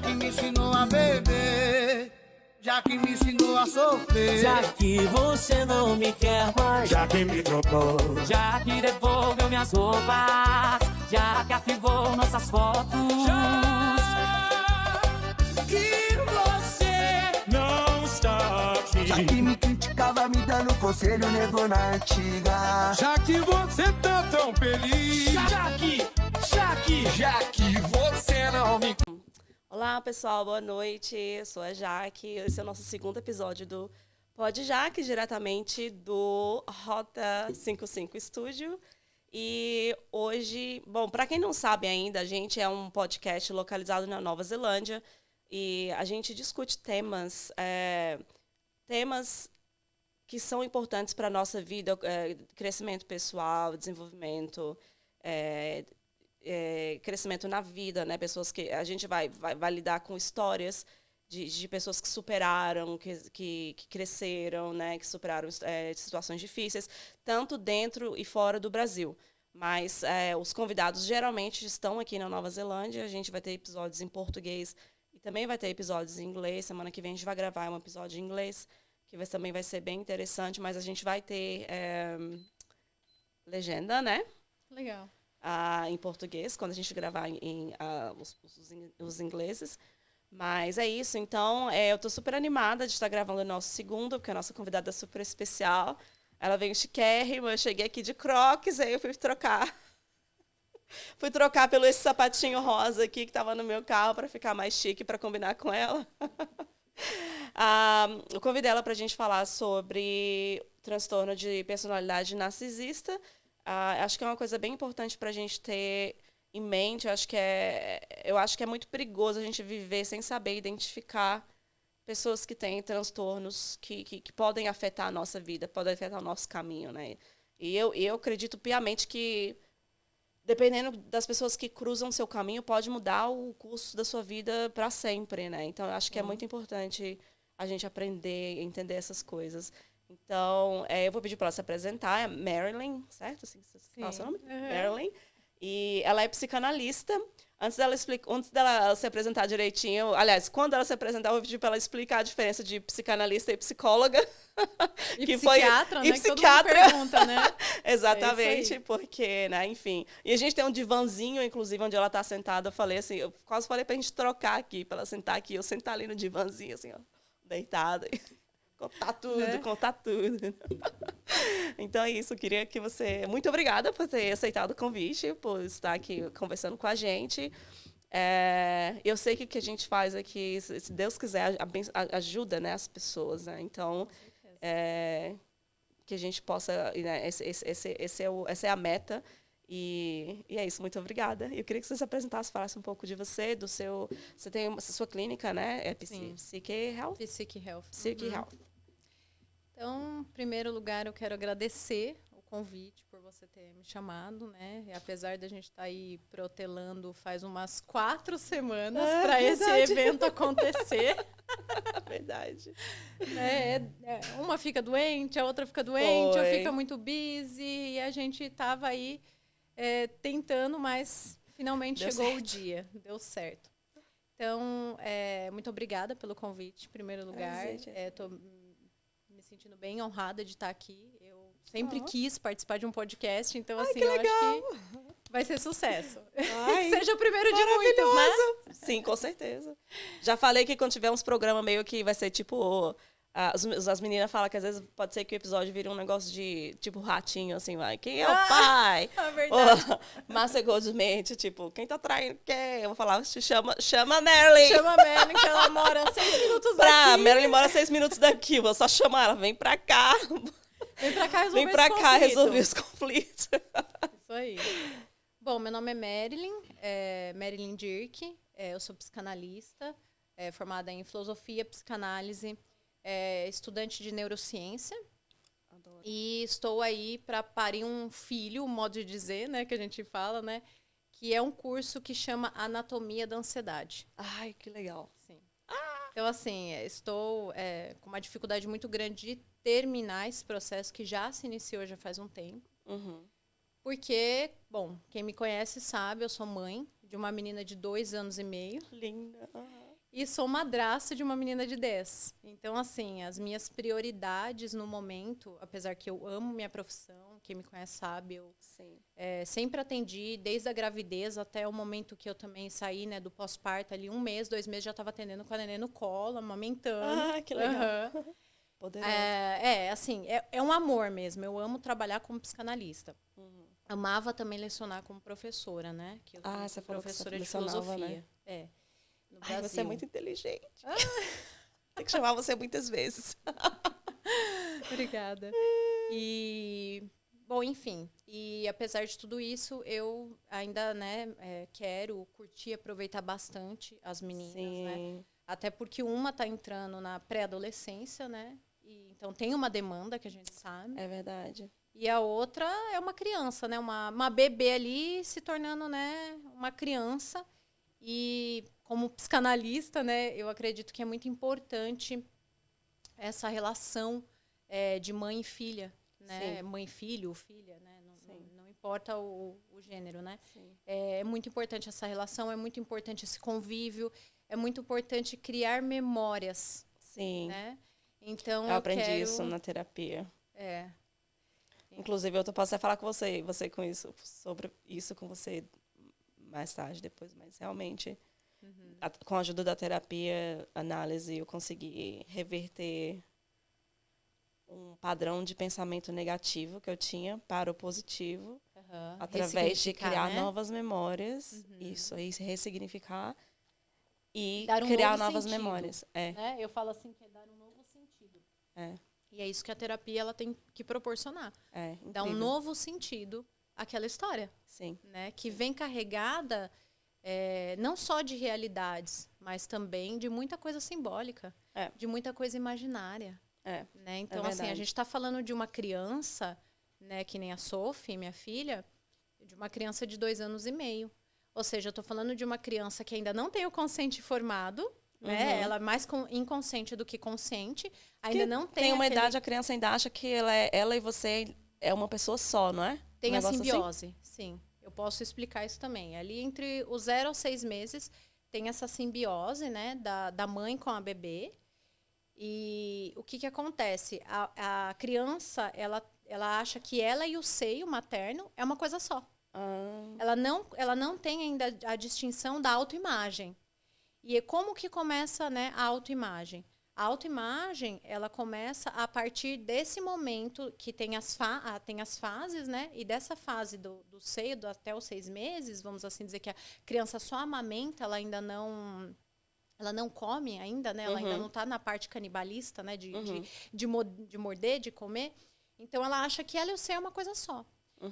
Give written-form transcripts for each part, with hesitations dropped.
que me ensinou a beber, já que me ensinou a sofrer. Já que você não me quer mais, Já que me trocou, já que devolveu minhas roupas, já que arquivou nossas fotos, que você não está aqui. Já que me criticava me dando conselho, negou na antiga. Já que você tá tão feliz, já que você não me... Olá, pessoal, boa noite. Eu sou a Jaque. Esse é o nosso segundo episódio do Pod Jaque, diretamente do Rota 55 Studio. E hoje, bom, para quem não sabe ainda, a gente é um podcast localizado na Nova Zelândia e a gente discute temas que são importantes para a nossa vida, crescimento pessoal, desenvolvimento, crescimento na vida, né? Pessoas que a gente vai lidar com histórias de pessoas que superaram, que cresceram, né? Que superaram situações difíceis, tanto dentro e fora do Brasil. Mas os convidados geralmente estão aqui na Nova Zelândia. A gente vai ter episódios em português e também vai ter episódios em inglês. Semana que vem a gente vai gravar um episódio em inglês, que também vai ser bem interessante, mas a gente vai ter legenda, né? Legal. Em português, quando a gente gravar os ingleses. Mas é isso, então eu estou super animada de estar gravando o nosso segundo, porque a nossa convidada é super especial. Ela veio chiquérrima, eu cheguei aqui de Crocs, aí eu fui trocar. Fui trocar pelo esse sapatinho rosa aqui que estava no meu carro para ficar mais chique, para combinar com ela. Eu convidei ela para a gente falar sobre transtorno de personalidade narcisista. Acho que é uma coisa bem importante para a gente ter em mente. Eu acho que é muito perigoso a gente viver sem saber identificar pessoas que têm transtornos que podem afetar a nossa vida, podem afetar o nosso caminho, né? E eu acredito piamente que, dependendo das pessoas que cruzam o seu caminho, pode mudar o curso da sua vida para sempre, né? Então, eu acho que é muito importante a gente aprender, entender essas coisas. Então, eu vou pedir para ela se apresentar. É Marilyn, certo? Assim, você fala seu nome? Marilyn. E ela é psicanalista. Antes dela se apresentar direitinho, aliás, quando ela se apresentar, eu vou pedir para ela explicar a diferença de psicanalista e psicóloga. E psiquiatra, né? E psiquiatra. Que todo mundo pergunta, né? Exatamente, porque, né, enfim. E a gente tem um divanzinho, inclusive, onde ela está sentada. Eu quase falei para a gente trocar aqui, para ela sentar aqui. Eu sentar ali no divanzinho, assim, ó, deitada. Contar tudo. Então é isso, eu queria que você... Muito obrigada por ter aceitado o convite, por estar aqui conversando com a gente. Eu sei que o que a gente faz aqui, se Deus quiser, ajuda, né, as pessoas, né? Então, que a gente possa... Né, essa é a meta. E é isso, muito obrigada. Eu queria que você se apresentasse, falasse um pouco de você, do seu... Você tem a sua clínica, né? Psyche Health? Psyche Health. Psyche Health. Então, em primeiro lugar, eu quero agradecer o convite por você ter me chamado, né? E apesar da gente estar aí protelando faz umas 4 semanas para esse evento acontecer. Verdade. Uma fica doente, a outra fica doente, eu fico muito busy, e a gente estava aí tentando, mas finalmente chegou o dia, deu certo. Então, muito obrigada pelo convite, em primeiro lugar. Estou me sentindo bem honrada de estar aqui. Eu sempre quis participar de um podcast, então, assim, eu acho que vai ser sucesso. Seja o primeiro de muitos, né? Sim, com certeza. Já falei que quando tiver uns programas meio que vai ser tipo... as meninas falam que às vezes pode ser que o episódio vire um negócio de tipo ratinho, assim, vai. Quem é o pai? É verdade. Massa Goldmente, tipo, quem tá traindo quem? Eu vou falar, chama a Marilyn. Chama a Marilyn, que ela mora 6 minutos daqui. A Marilyn mora 6 minutos daqui, vou só chamar ela, vem pra cá. Vem pra cá resolver os conflitos. Isso aí. Bom, meu nome é Marilyn Dirk, eu sou psicanalista, formada em filosofia, psicanálise, estudante de neurociência. Adoro. E estou aí para parir um filho, um modo de dizer, né, que a gente fala, né, que é um curso que chama Anatomia da Ansiedade. Ai, que legal. Sim. Então, assim, estou com uma dificuldade muito grande de terminar esse processo que já se iniciou já faz um tempo. Porque, bom, quem me conhece sabe, eu sou mãe de uma menina de 2 anos e meio. Linda. E sou madrasta de uma menina de 10. Então, assim, as minhas prioridades no momento, apesar que eu amo minha profissão, quem me conhece sabe, eu sempre atendi, desde a gravidez até o momento que eu também saí, né, do pós-parto, ali 1 mês, 2 meses, já estava atendendo com a neném no colo, amamentando. Ah, que legal. Poderoso. Assim, é um amor mesmo. Eu amo trabalhar como psicanalista. Amava também lecionar como professora, né? Que eu você falou que você professora de lecionava, filosofia. né? No Ai, você é Brasil. muito inteligente. Tem que chamar você muitas vezes. Obrigada. E, bom, enfim. E apesar de tudo isso, eu ainda, né, quero curtir e aproveitar bastante as meninas, né? Até porque uma está entrando na pré-adolescência, né? E, então tem uma demanda que a gente sabe. É verdade. E a outra é uma criança, né? Uma bebê ali se tornando, né, uma criança. E como psicanalista, né, eu acredito que é muito importante essa relação de mãe e filha, né? Mãe e filho, filha, né? Não importa o gênero, né? É muito importante essa relação, é muito importante esse convívio, é muito importante criar memórias. Sim. Né? Então, eu aprendi isso na terapia. Inclusive, eu posso até falar com você com isso, sobre isso com você mais tarde, depois, mas realmente, com a ajuda da terapia, análise, eu consegui reverter um padrão de pensamento negativo que eu tinha para o positivo, através de criar, né, novas memórias, isso aí, ressignificar e criar novas memórias. Né? Eu falo assim que é dar um novo sentido. E é isso que a terapia ela tem que proporcionar. Dar um novo sentido àquela história. Sim. Né? Que vem carregada não só de realidades, mas também de muita coisa simbólica, de muita coisa imaginária. Né? Então, assim, a gente está falando de uma criança, né, que nem a Sophie, minha filha, de uma criança de 2 anos e meio. Ou seja, eu estou falando de uma criança que ainda não tem o consciente formado, né? Ela é mais inconsciente do que consciente. Ainda não tem uma idade, a criança ainda acha que ela e você é uma pessoa só, não é? Tem a simbiose, assim? Sim. Eu posso explicar isso também. Ali entre os 0 aos 6 meses tem essa simbiose, né, da mãe com a bebê. E o que acontece? A criança, ela acha que ela e o seio materno é uma coisa só. Ela não tem ainda a distinção da autoimagem. E como que começa, né, a autoimagem? A autoimagem, ela começa a partir desse momento que tem as fases, né? E dessa fase do seio até os 6 meses, vamos assim dizer que a criança só amamenta, ela não come ainda, né? Ela ainda não está na parte canibalista, né? De morder, de comer. Então, ela acha que ela e o seio é uma coisa só.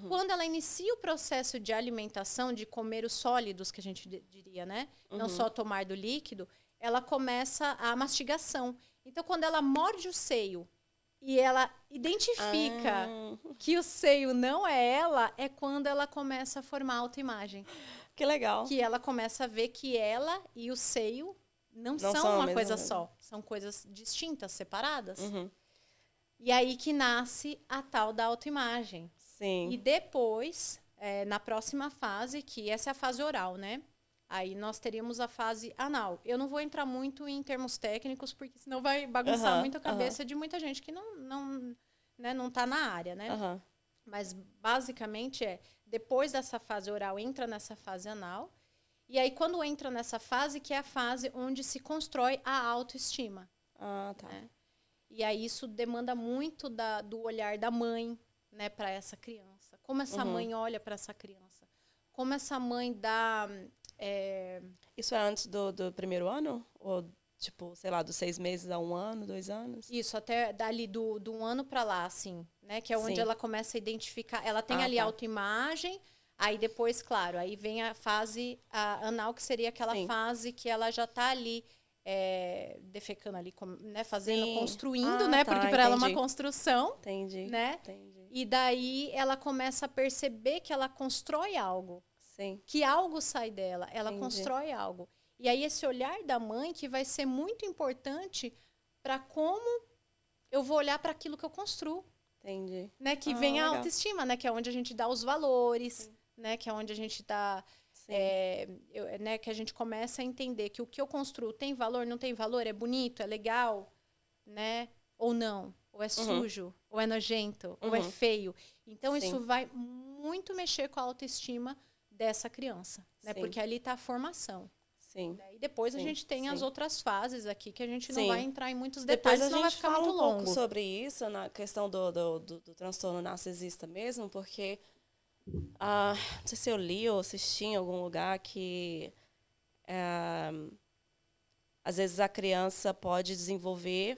Quando ela inicia o processo de alimentação, de comer os sólidos, que a gente diria, né? Não só tomar do líquido, ela começa a mastigação. Então, quando ela morde o seio e ela identifica que o seio não é ela, é quando ela começa a formar autoimagem. Que legal. Que ela começa a ver que ela e o seio não são uma coisa só. São coisas distintas, separadas. E aí que nasce a tal da autoimagem. Sim. E depois, na próxima fase, que essa é a fase oral, né? Aí nós teríamos a fase anal. Eu não vou entrar muito em termos técnicos, porque senão vai bagunçar muito a cabeça de muita gente que não tá na área, né? Mas, basicamente, depois dessa fase oral, entra nessa fase anal. E aí, quando entra nessa fase, que é a fase onde se constrói a autoestima. Tá. Né? E aí, isso demanda muito do olhar da mãe, né, para essa criança. Como essa mãe olha para essa criança. Como essa mãe dá... Isso é antes do primeiro ano? Ou, tipo, sei lá, dos 6 meses a 1 ano, 2 anos? Isso, até dali do 1 ano para lá, assim, né? Que é onde ela começa a identificar... Ela tem ali autoimagem, aí depois, claro, aí vem a fase anal, que seria aquela fase que ela já está ali defecando ali, né? Fazendo, construindo, né? Porque para ela é uma construção. Entendi. Né? Entendi. E daí ela começa a perceber que ela constrói algo. Sim. Que algo sai dela, ela constrói algo. E aí esse olhar da mãe que vai ser muito importante para como eu vou olhar para aquilo que eu construo. Entendi. Né? Que vem a autoestima, né? Que é onde a gente dá os valores, né? Que é onde a gente dá né, que a gente começa a entender que o que eu construo tem valor, não tem valor, é bonito, é legal, né? Ou não, ou é sujo, ou é nojento, ou é feio. Então, isso vai muito mexer com a autoestima dessa criança, né? Porque ali está a formação. Sim. E depois a gente tem as outras fases aqui, que a gente não Sim. vai entrar em muitos Depois detalhes, a senão vai gente ficar fala muito um longo. pouco sobre isso, na questão do transtorno narcisista mesmo, porque não sei se eu li ou assisti em algum lugar que às vezes a criança pode desenvolver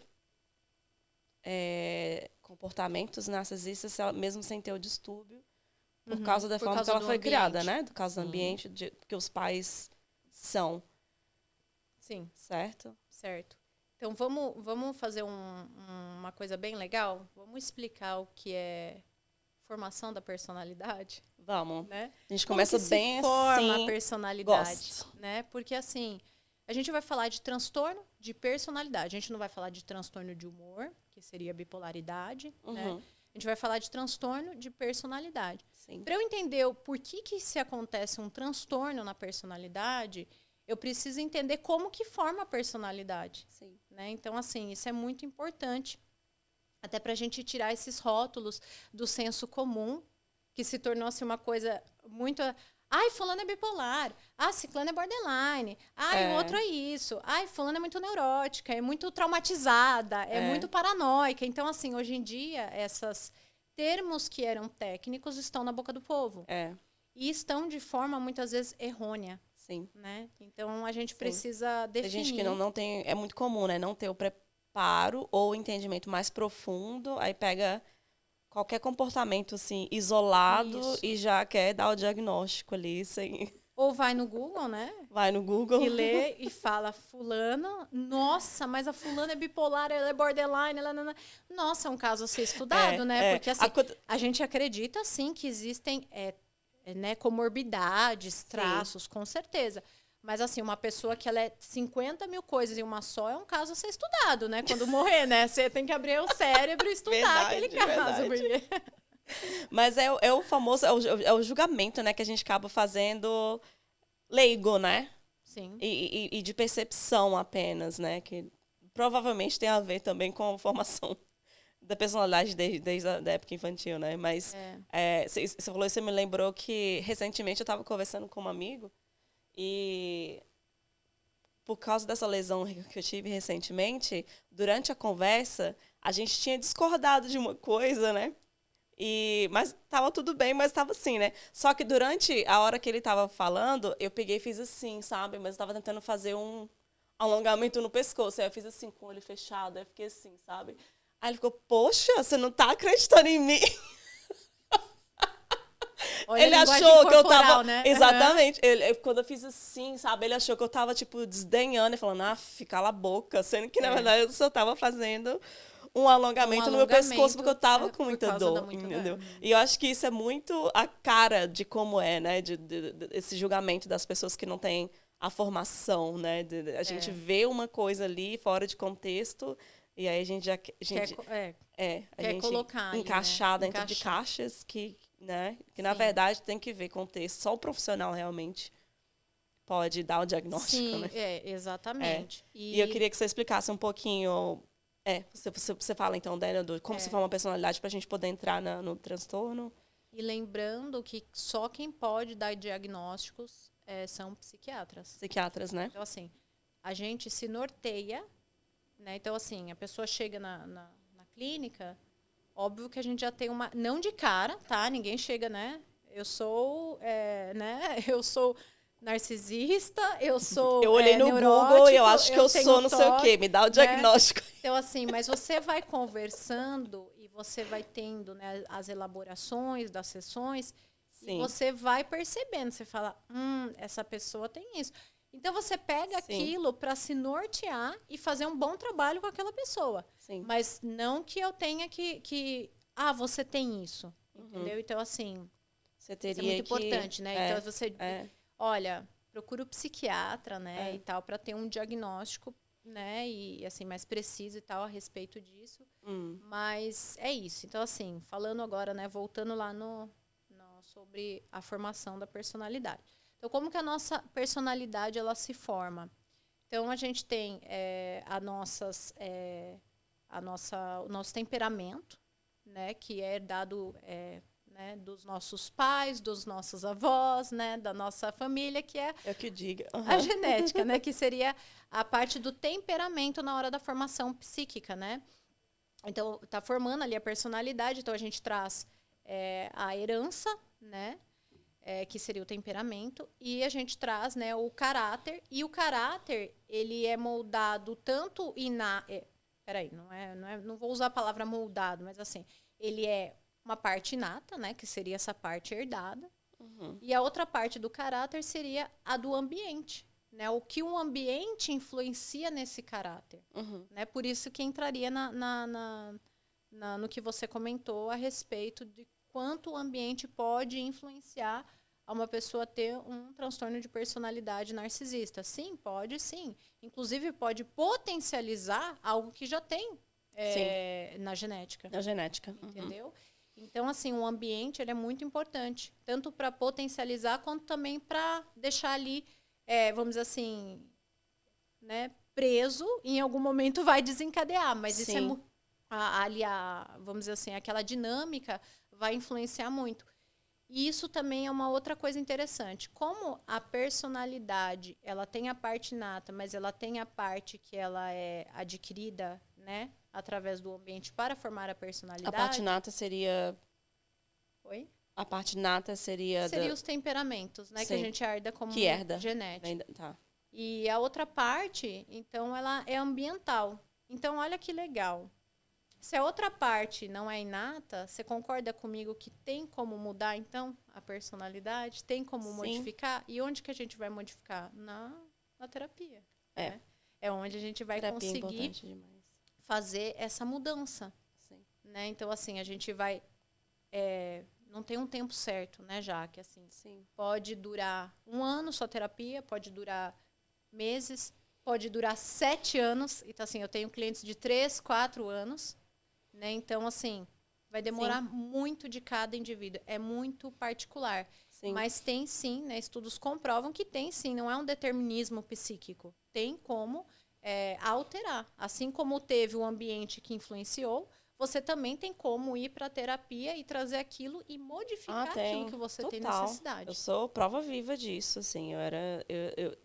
comportamentos narcisistas mesmo sem ter o distúrbio, por causa da forma que ela foi criada, né? Do caso do ambiente que os pais são. Sim. Certo? Certo. Então, vamos fazer uma coisa bem legal? Vamos explicar o que é formação da personalidade? Vamos. Né? A gente começa bem assim. Forma a personalidade. Gosto. Né? Porque, assim, a gente vai falar de transtorno de personalidade. A gente não vai falar de transtorno de humor, que seria bipolaridade, né? A gente vai falar de transtorno de personalidade. Para eu entender por que se acontece um transtorno na personalidade, eu preciso entender como que forma a personalidade. Sim. Né? Então, assim, isso é muito importante. Até para a gente tirar esses rótulos do senso comum, que se tornou assim, uma coisa muito... Ai, fulano é bipolar. Ah, ciclano é borderline. Ai, o outro é isso. Ai, fulano é muito neurótica, é muito traumatizada, é muito paranoica. Então, assim, hoje em dia, esses termos que eram técnicos estão na boca do povo. E estão de forma, muitas vezes, errônea. Sim. Né? Então, a gente precisa definir. Tem gente que não tem... É muito comum, né? Não ter o preparo ou o entendimento mais profundo, aí pega qualquer comportamento, assim, isolado e já quer dar o diagnóstico ali, sem... Ou vai no Google, né? Vai no Google. E lê e fala, fulano, nossa, mas a fulana é bipolar, ela é borderline, ela não... Nossa, é um caso a ser estudado, né? Porque, assim, a gente acredita, sim, que existem... né, comorbidades, traços, com certeza. Mas, assim, uma pessoa que ela é 50 mil coisas em uma só é um caso a ser estudado, né? Quando morrer, né? Você tem que abrir o cérebro e estudar aquele caso. Porque... Mas é o famoso, é o julgamento, né? Que a gente acaba fazendo leigo, né? Sim. E de percepção apenas, né? Que provavelmente tem a ver também com a formação da personalidade desde a época infantil, né? Mas você falou isso, você me lembrou que recentemente eu estava conversando com um amigo e por causa dessa lesão que eu tive recentemente, durante a conversa, a gente tinha discordado de uma coisa, né? Mas estava tudo bem, mas estava assim, né? Só que durante a hora que ele estava falando, eu peguei e fiz assim, sabe? Mas eu estava tentando fazer um alongamento no pescoço. Aí eu fiz assim, com o olho fechado, aí eu fiquei assim, sabe? Aí ele ficou, poxa, você não tá acreditando em mim? Olha, ele achou que eu tava... né? Exatamente. Quando eu fiz assim, sabe? Ele achou que eu tava, tipo, desdenhando e falando, cala a boca. Sendo que, na verdade, eu só tava fazendo um alongamento no meu pescoço porque eu tava com muita dor, entendeu? E eu acho que isso é muito a cara de como é, né? Esse julgamento das pessoas que não têm a formação, né? A gente vê uma coisa ali fora de contexto... E aí a gente quer colocar encaixar dentro de caixas que na verdade tem que ver contexto. Só o profissional realmente pode dar o diagnóstico, sim, né? Exatamente. E eu queria que você explicasse um pouquinho... Você fala então, Délia, como se forma uma personalidade para a gente poder entrar no transtorno. E lembrando que só quem pode dar diagnósticos são psiquiatras. Psiquiatras, né? Então, assim, a gente se norteia... Né? Então, assim, a pessoa chega na clínica, óbvio que a gente já tem uma... Não de cara, tá? Ninguém chega, né? Eu sou narcisista, eu sou eu olhei no Google e eu acho que eu sou não sei o quê. Me dá o diagnóstico. Né? Então, assim, mas você vai conversando e você vai tendo, né, as elaborações das sessões e você vai percebendo. Você fala, essa pessoa tem isso. Então, você pega aquilo para se nortear e fazer um bom trabalho com aquela pessoa. Sim. Mas não que eu tenha que você tem isso. Entendeu? Então, assim, você teria isso é muito importante, né? Então, você, olha, procura o psiquiatra, né? E tal, para ter um diagnóstico, né? E, assim, mais preciso e tal a respeito disso. Mas é isso. Então, assim, falando agora, né? Voltando lá sobre a formação da personalidade. Então, como que a nossa personalidade ela se forma? Então, a gente tem o nosso temperamento, né, que é herdado né, dos nossos pais, dos nossos avós, né, da nossa família, que é Eu que diga. a genética, né, que seria a parte do temperamento na hora da formação psíquica, né? Então, está formando ali a personalidade, então a gente traz a herança, né, que seria o temperamento, e a gente traz, né, o caráter, e o caráter, ele é moldado tanto não vou usar a palavra moldado, mas assim, ele é uma parte inata, né, que seria essa parte herdada, e a outra parte do caráter seria a do ambiente, né, o que o ambiente influencia nesse caráter, né, por isso que entraria no que você comentou a respeito de quanto o ambiente pode influenciar a uma pessoa ter um transtorno de personalidade narcisista. Sim, pode sim. Inclusive, pode potencializar algo que já tem na genética. Na genética. Entendeu? Então, assim, o ambiente ele é muito importante. Tanto para potencializar, quanto também para deixar ali, vamos dizer assim, né, preso. Em algum momento vai desencadear. Mas isso vamos dizer assim, aquela dinâmica vai influenciar muito. E isso também é uma outra coisa interessante. Como a personalidade, ela tem a parte inata, mas ela tem a parte que ela é adquirida, né, através do ambiente para formar a personalidade. A parte nata seria... Oi? A parte nata seria... Seria os temperamentos, né, que a gente herda como genética. Tá. E a outra parte, então, ela é ambiental. Então, olha que legal. Se a outra parte não é inata, você concorda comigo que tem como mudar, então, a personalidade? Tem como modificar? E onde que a gente vai modificar? Na terapia. Né? É onde a gente vai conseguir fazer essa mudança. Né? Então, assim, a gente vai... não tem um tempo certo, né, Jaque? Assim, pode durar 1 ano sua terapia, pode durar meses, pode durar 7 anos. Então, assim, eu tenho clientes de 3, 4 anos... Né? Então, assim, vai demorar muito de cada indivíduo. É muito particular. Mas tem sim, né? Estudos comprovam que tem sim. Não é um determinismo psíquico. Tem como alterar. Assim como teve o ambiente que influenciou, você também tem como ir para a terapia e trazer aquilo e modificar aquilo que você tem necessidade. Eu sou prova viva disso, assim. Eu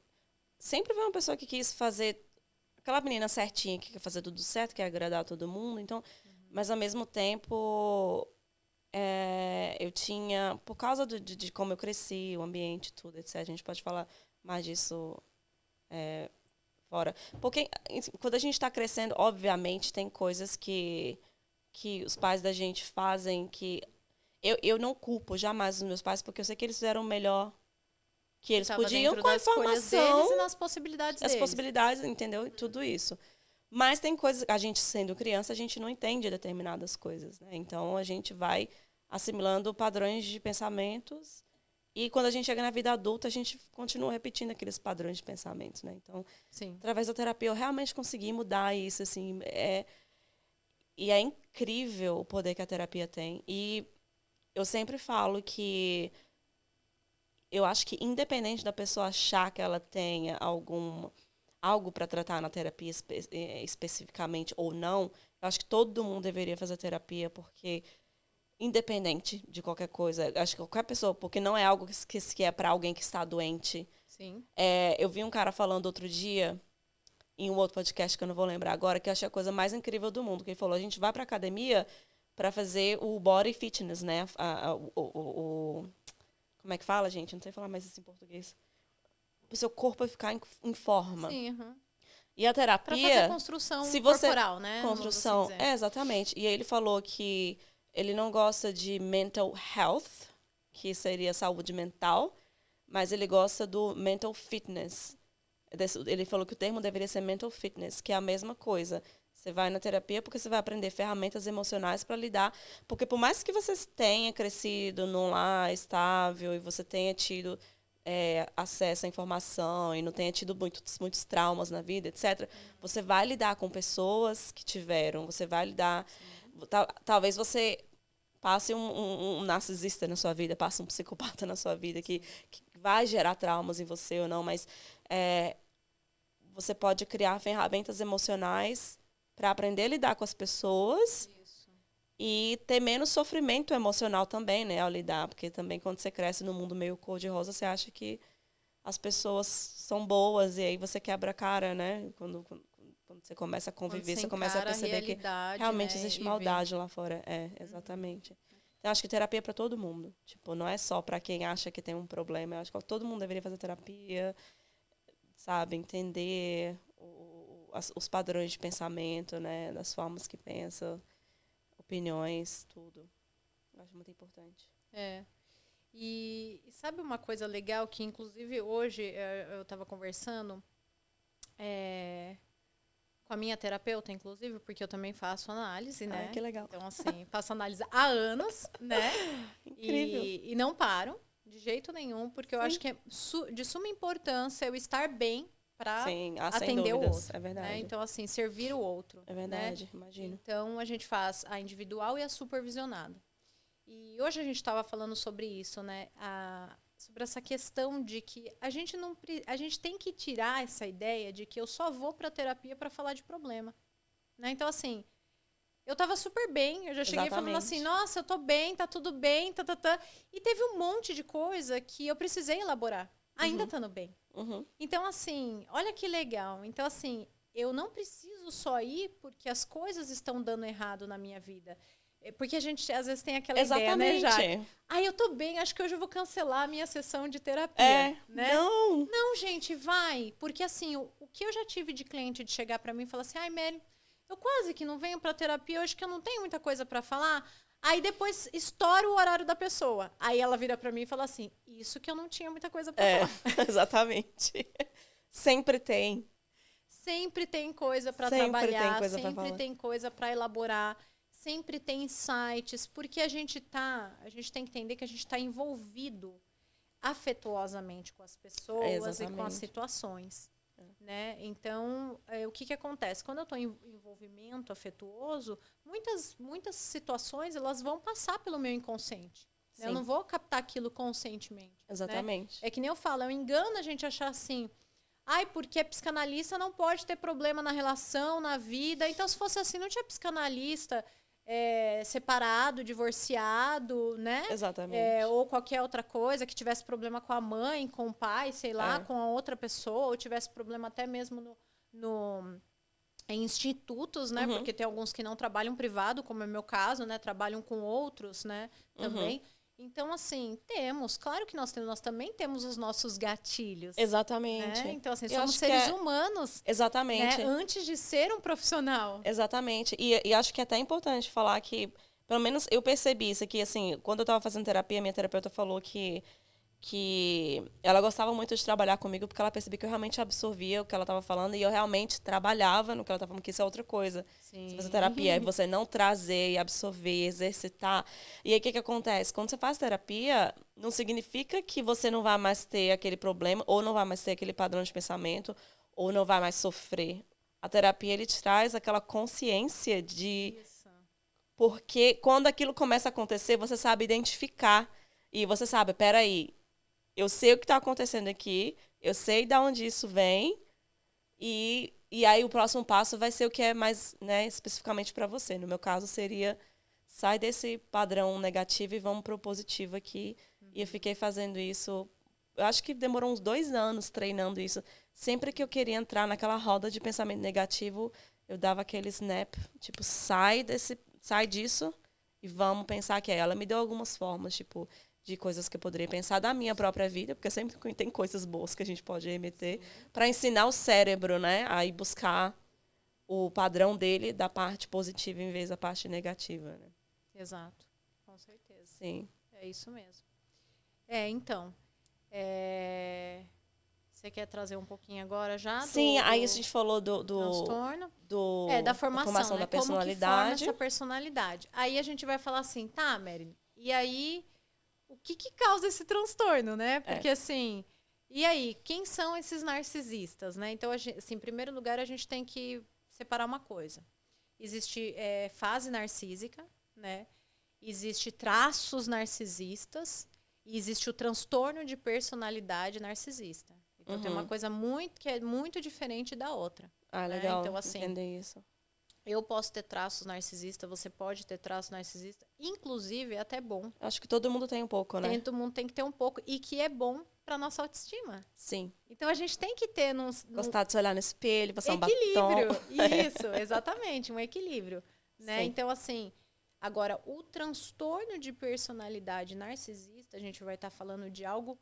sempre fui uma pessoa que quis fazer... Aquela menina certinha que quer fazer tudo certo, quer agradar todo mundo. Então... Mas, ao mesmo tempo, eu tinha... Por causa de como eu cresci, o ambiente, tudo, etc. A gente pode falar mais disso fora. Porque quando a gente está crescendo, obviamente, tem coisas que os pais da gente fazem que... Eu não culpo jamais os meus pais, porque eu sei que eles fizeram o melhor que eles podiam com a informação. Deles e nas possibilidades deles. As possibilidades, entendeu? E tudo isso. Mas tem coisas, a gente sendo criança, a gente não entende determinadas coisas, né? Então, a gente vai assimilando padrões de pensamentos e quando a gente chega na vida adulta, a gente continua repetindo aqueles padrões de pensamentos, né? Então, através da terapia, eu realmente consegui mudar isso, assim. E é incrível o poder que a terapia tem. E eu sempre falo que eu acho que independente da pessoa achar que ela tenha algo para tratar na terapia especificamente ou não, eu acho que todo mundo deveria fazer terapia, porque independente de qualquer coisa, acho que qualquer pessoa, porque não é algo que é para alguém que está doente. Eu vi um cara falando outro dia, em um outro podcast que eu não vou lembrar agora, que eu achei a coisa mais incrível do mundo, que ele falou, a gente vai para academia para fazer o body fitness, né? Como é que fala, gente? Não sei falar mais isso em português. O seu corpo vai ficar em forma. E a terapia... Para fazer construção corporal, né? Construção, exatamente. E aí ele falou que ele não gosta de mental health, que seria saúde mental, mas ele gosta do mental fitness. Ele falou que o termo deveria ser mental fitness, que é a mesma coisa. Você vai na terapia porque você vai aprender ferramentas emocionais para lidar. Porque por mais que você tenha crescido num lar estável e você tenha tido... acesso à informação e não tenha tido muitos traumas na vida, etc., você vai lidar com pessoas que tiveram, você vai lidar... Talvez você passe um narcisista na sua vida, passe um psicopata na sua vida, que vai gerar traumas em você ou não, mas você pode criar ferramentas emocionais para aprender a lidar com as pessoas. Isso. E ter menos sofrimento emocional também, né, ao lidar. Porque também quando você cresce no mundo meio cor-de-rosa, você acha que as pessoas são boas e aí você quebra a cara, né? Quando você começa a conviver, você começa a perceber que realmente, né, existe maldade lá fora. Exatamente. Então, acho que terapia é para todo mundo. Tipo, não é só para quem acha que tem um problema. Eu acho que todo mundo deveria fazer terapia, sabe? Entender os padrões de pensamento, né? Das formas que pensa, opiniões, tudo. Eu acho muito importante. E sabe uma coisa legal que, inclusive, hoje eu estava conversando com a minha terapeuta, inclusive, porque eu também faço análise, né? Que legal. Então, assim, faço análise há anos, né? Incrível. E não paro, de jeito nenhum, porque eu acho que é de suma importância eu estar bem para atender o outro. É verdade. Né? Então, assim, servir o outro. É verdade, né? imagino. Então, a gente faz a individual e a supervisionada. E hoje a gente estava falando sobre isso, né? Sobre essa questão de que a gente tem que tirar essa ideia de que eu só vou para terapia para falar de problema. Né? Então, assim, eu estava super bem, eu já cheguei falando assim, nossa, eu tô bem, tá tudo bem, e teve um monte de coisa que eu precisei elaborar, ainda estando bem. Então, assim, olha que legal. Então, assim, eu não preciso só ir porque as coisas estão dando errado na minha vida. Porque a gente, às vezes, tem aquela ideia, né, Jaque? Eu tô bem, acho que hoje eu vou cancelar a minha sessão de terapia. Né? Não, gente, vai. Porque, assim, o que eu já tive de cliente de chegar pra mim e falar assim, Mary, eu quase que não venho pra terapia hoje, que eu não tenho muita coisa pra falar. Aí, depois, estoura o horário da pessoa. Aí, ela vira pra mim e fala assim, isso que eu não tinha muita coisa pra falar. Exatamente. Sempre tem. Sempre tem coisa pra trabalhar, sempre tem coisa pra elaborar. Sempre tem insights, porque a gente tem que entender que a gente está envolvido afetuosamente com as pessoas e com as situações. Né? Então, o que acontece? Quando eu estou em envolvimento afetuoso, muitas situações elas vão passar pelo meu inconsciente. Né? Eu não vou captar aquilo conscientemente. Exatamente. Né? É que nem eu falo, é um engano a gente achar assim, porque psicanalista não pode ter problema na relação, na vida. Então, se fosse assim, não tinha psicanalista separado, divorciado, né? Exatamente. Ou qualquer outra coisa, que tivesse problema com a mãe, com o pai, sei lá, com a outra pessoa, ou tivesse problema até mesmo em institutos, né? Porque tem alguns que não trabalham privado, como é o meu caso, né? Trabalham com outros, né? Também. Então, assim, claro que nós também temos os nossos gatilhos. Exatamente. Né? Então, assim, somos seres humanos. Exatamente. Né? Antes de ser um profissional. Exatamente. E acho que é até importante falar que, pelo menos eu percebi isso aqui, assim, quando eu estava fazendo terapia, minha terapeuta falou que ela gostava muito de trabalhar comigo porque ela percebia que eu realmente absorvia o que ela estava falando e eu realmente trabalhava no que ela estava falando, que isso é outra coisa. Sim. Se fazer terapia é você não trazer e absorver, exercitar. E aí o que acontece? Quando você faz terapia, não significa que você não vai mais ter aquele problema ou não vai mais ter aquele padrão de pensamento ou não vai mais sofrer. A terapia, ele te traz aquela consciência de... Isso. Porque quando aquilo começa a acontecer, você sabe identificar e você sabe, peraí, eu sei o que está acontecendo aqui, eu sei de onde isso vem, e aí o próximo passo vai ser o que é mais, né, especificamente para você. No meu caso, seria sai desse padrão negativo e vamos para o positivo aqui. E eu fiquei fazendo isso, eu acho que demorou uns 2 anos treinando isso. Sempre que eu queria entrar naquela roda de pensamento negativo, eu dava aquele snap, tipo, sai disso e vamos pensar que ela me deu algumas formas, tipo... de coisas que eu poderia pensar da minha própria vida, porque sempre tem coisas boas que a gente pode remeter, para ensinar o cérebro, né, a ir buscar o padrão dele da parte positiva em vez da parte negativa. Né? Exato, com certeza. Sim. É isso mesmo. Então, você quer trazer um pouquinho agora já? Sim, aí a gente falou do transtorno. Da formação né? da personalidade. Como que forma essa personalidade. Aí a gente vai falar assim, tá, Mary, e aí... o que causa esse transtorno, né? Porque, assim... E aí, quem são esses narcisistas, né? Então, assim, em primeiro lugar, a gente tem que separar uma coisa. Existe fase narcísica, né? Existe traços narcisistas E existe o transtorno de personalidade narcisista. Então, tem uma coisa que é muito diferente da outra. Ah, né? legal. Então, assim, entender isso. eu posso ter traços narcisistas, você pode ter traços narcisistas. Inclusive, é até bom. Acho que todo mundo tem um pouco, né? Todo mundo tem que ter um pouco. E que é bom para nossa autoestima. Sim. Então, a gente tem que ter Gostar de se olhar no espelho, passar um batom. equilíbrio. Isso, exatamente, um equilíbrio. Né? Sim. Então, assim, agora, o transtorno de personalidade narcisista, a gente vai estar falando de algo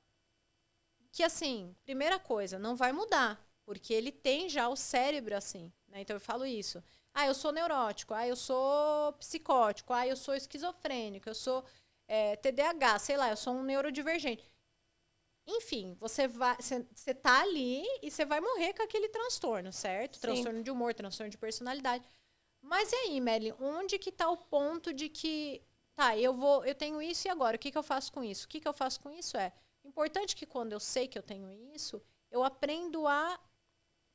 que, assim, primeira coisa, não vai mudar, porque ele tem já o cérebro assim, né? Então, eu falo isso. Ah, eu sou neurótico, eu sou psicótico, eu sou esquizofrênico, eu sou TDAH, sei lá, eu sou um neurodivergente. Enfim, você tá ali e você vai morrer com aquele transtorno, certo? Sim. Transtorno de humor, transtorno de personalidade. Mas e aí, Melly, onde que tá o ponto de que, eu tenho isso e agora, o que eu faço com isso? O que eu faço com isso é importante que quando eu sei que eu tenho isso, eu aprendo a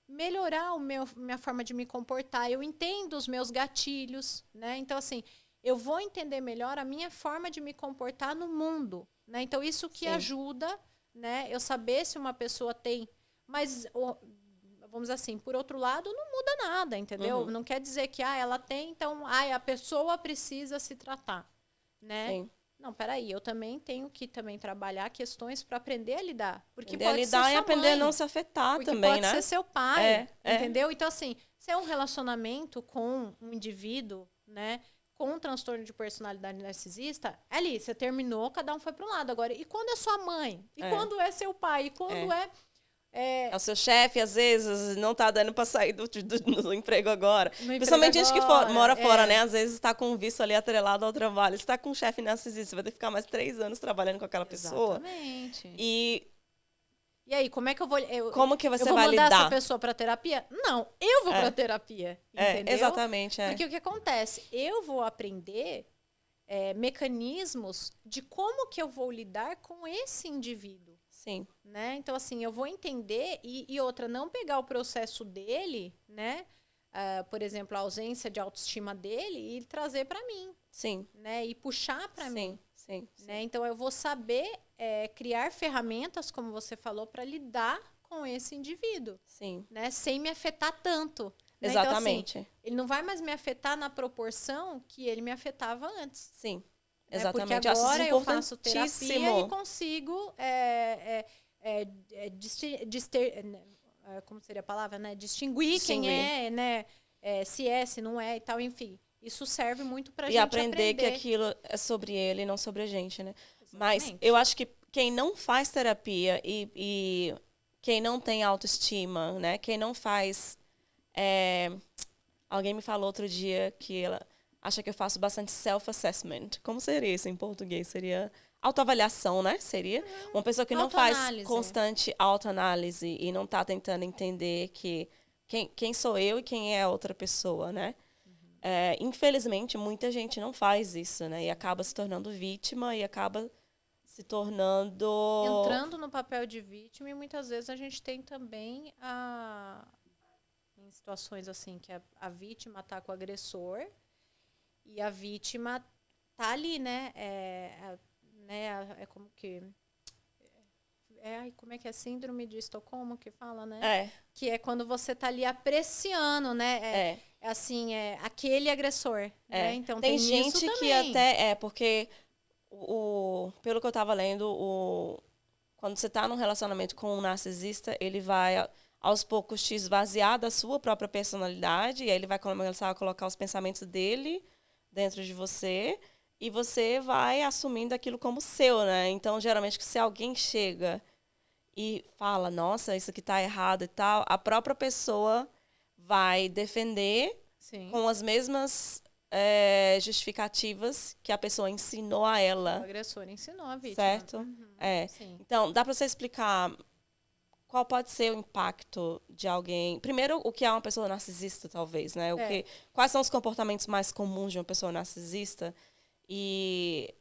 melhorar minha forma de me comportar, eu entendo os meus gatilhos, né? Então, assim, eu vou entender melhor a minha forma de me comportar no mundo, né? Então, isso que ajuda, né? Eu saber se uma pessoa tem... Mas, vamos dizer assim, por outro lado, não muda nada, entendeu? Não quer dizer que ela tem, então, a pessoa precisa se tratar, né? Sim. Não, peraí, eu também tenho que trabalhar questões para aprender a lidar. Porque Aprender a pode lidar ser e sua aprender mãe, a não se afetar porque também, pode né? ser seu pai, É. entendeu? Então, assim, se é um relacionamento com um indivíduo, né, com um transtorno de personalidade narcisista, ali, você terminou, cada um foi para um lado. Agora, e quando é sua mãe? E quando é seu pai? E quando É o seu chefe, às vezes, não tá dando pra sair do emprego agora. No emprego Principalmente gente que agora, mora fora, né? Às vezes tá com um visto ali atrelado ao trabalho. Você tá com um chefe narcisista, você vai ter que ficar mais 3 anos trabalhando com aquela pessoa. Exatamente. E aí, como é que eu vou... como que você eu vou vai mandar lidar? essa pessoa para terapia? Não, eu vou para terapia, entendeu? Exatamente. Porque o que acontece? Eu vou aprender mecanismos de como que eu vou lidar com esse indivíduo. Sim. Né? Então, assim, eu vou entender e outra, não pegar o processo dele, né? Por exemplo, a ausência de autoestima dele e trazer para mim. Sim. Né? E puxar para mim. Sim. Né? Então, eu vou saber criar ferramentas, como você falou, para lidar com esse indivíduo. Sim. Né? Sem me afetar tanto. Né? Exatamente. Então, assim, ele não vai mais me afetar na proporção que ele me afetava antes. Sim. Né? Exatamente. Porque agora eu faço importantíssimo. terapia e consigo como seria a palavra, né? Distinguir quem é, né? Se é, se não é e tal, enfim. Isso serve muito pra gente aprender que aquilo é sobre ele e não sobre a gente, né? Exatamente. Mas eu acho que quem não faz terapia e quem não tem autoestima, né? Quem não faz... Alguém me falou outro dia que ela acha que eu faço bastante self-assessment. Como seria isso em português? Seria autoavaliação, né? Seria uma pessoa que não faz constante autoanálise e não está tentando entender que quem sou eu e quem é a outra pessoa, né? Infelizmente, muita gente não faz isso, né? E acaba se tornando vítima e acaba se tornando... Entrando no papel de vítima, e muitas vezes a gente tem também em situações assim, que a vítima está com o agressor e a vítima tá ali, né? Como que... como é que é? Síndrome de Estocolmo que fala, né? Que é quando você tá ali apreciando, né? Aquele agressor. Né? Então tem gente isso que também. até porque pelo que eu tava lendo, quando você tá num relacionamento com um narcisista, ele vai aos poucos te esvaziar da sua própria personalidade, e aí ele vai começar a colocar os pensamentos dele dentro de você, e você vai assumindo aquilo como seu, né? Então, geralmente, se alguém chega e fala, nossa, isso aqui tá errado e tal, a própria pessoa vai defender com as mesmas justificativas que a pessoa ensinou a ela. O agressor ensinou a vítima. Certo? Então, dá para você explicar qual pode ser o impacto de alguém... Primeiro, o que é uma pessoa narcisista, talvez, né? Quais são os comportamentos mais comuns de uma pessoa narcisista e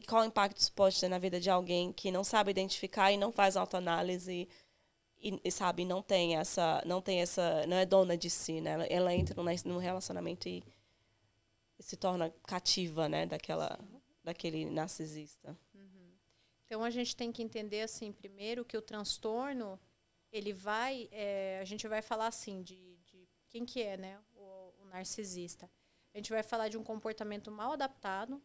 qual impacto isso pode ter na vida de alguém que não sabe identificar e não faz autoanálise e sabe, não é dona de si, né? Ela entra num relacionamento e se torna cativa, né? Daquele narcisista. Uhum. Então, a gente tem que entender, assim, primeiro, que o transtorno, ele vai... a gente vai falar, assim, de quem que é, né, o narcisista. A gente vai falar de um comportamento mal adaptado,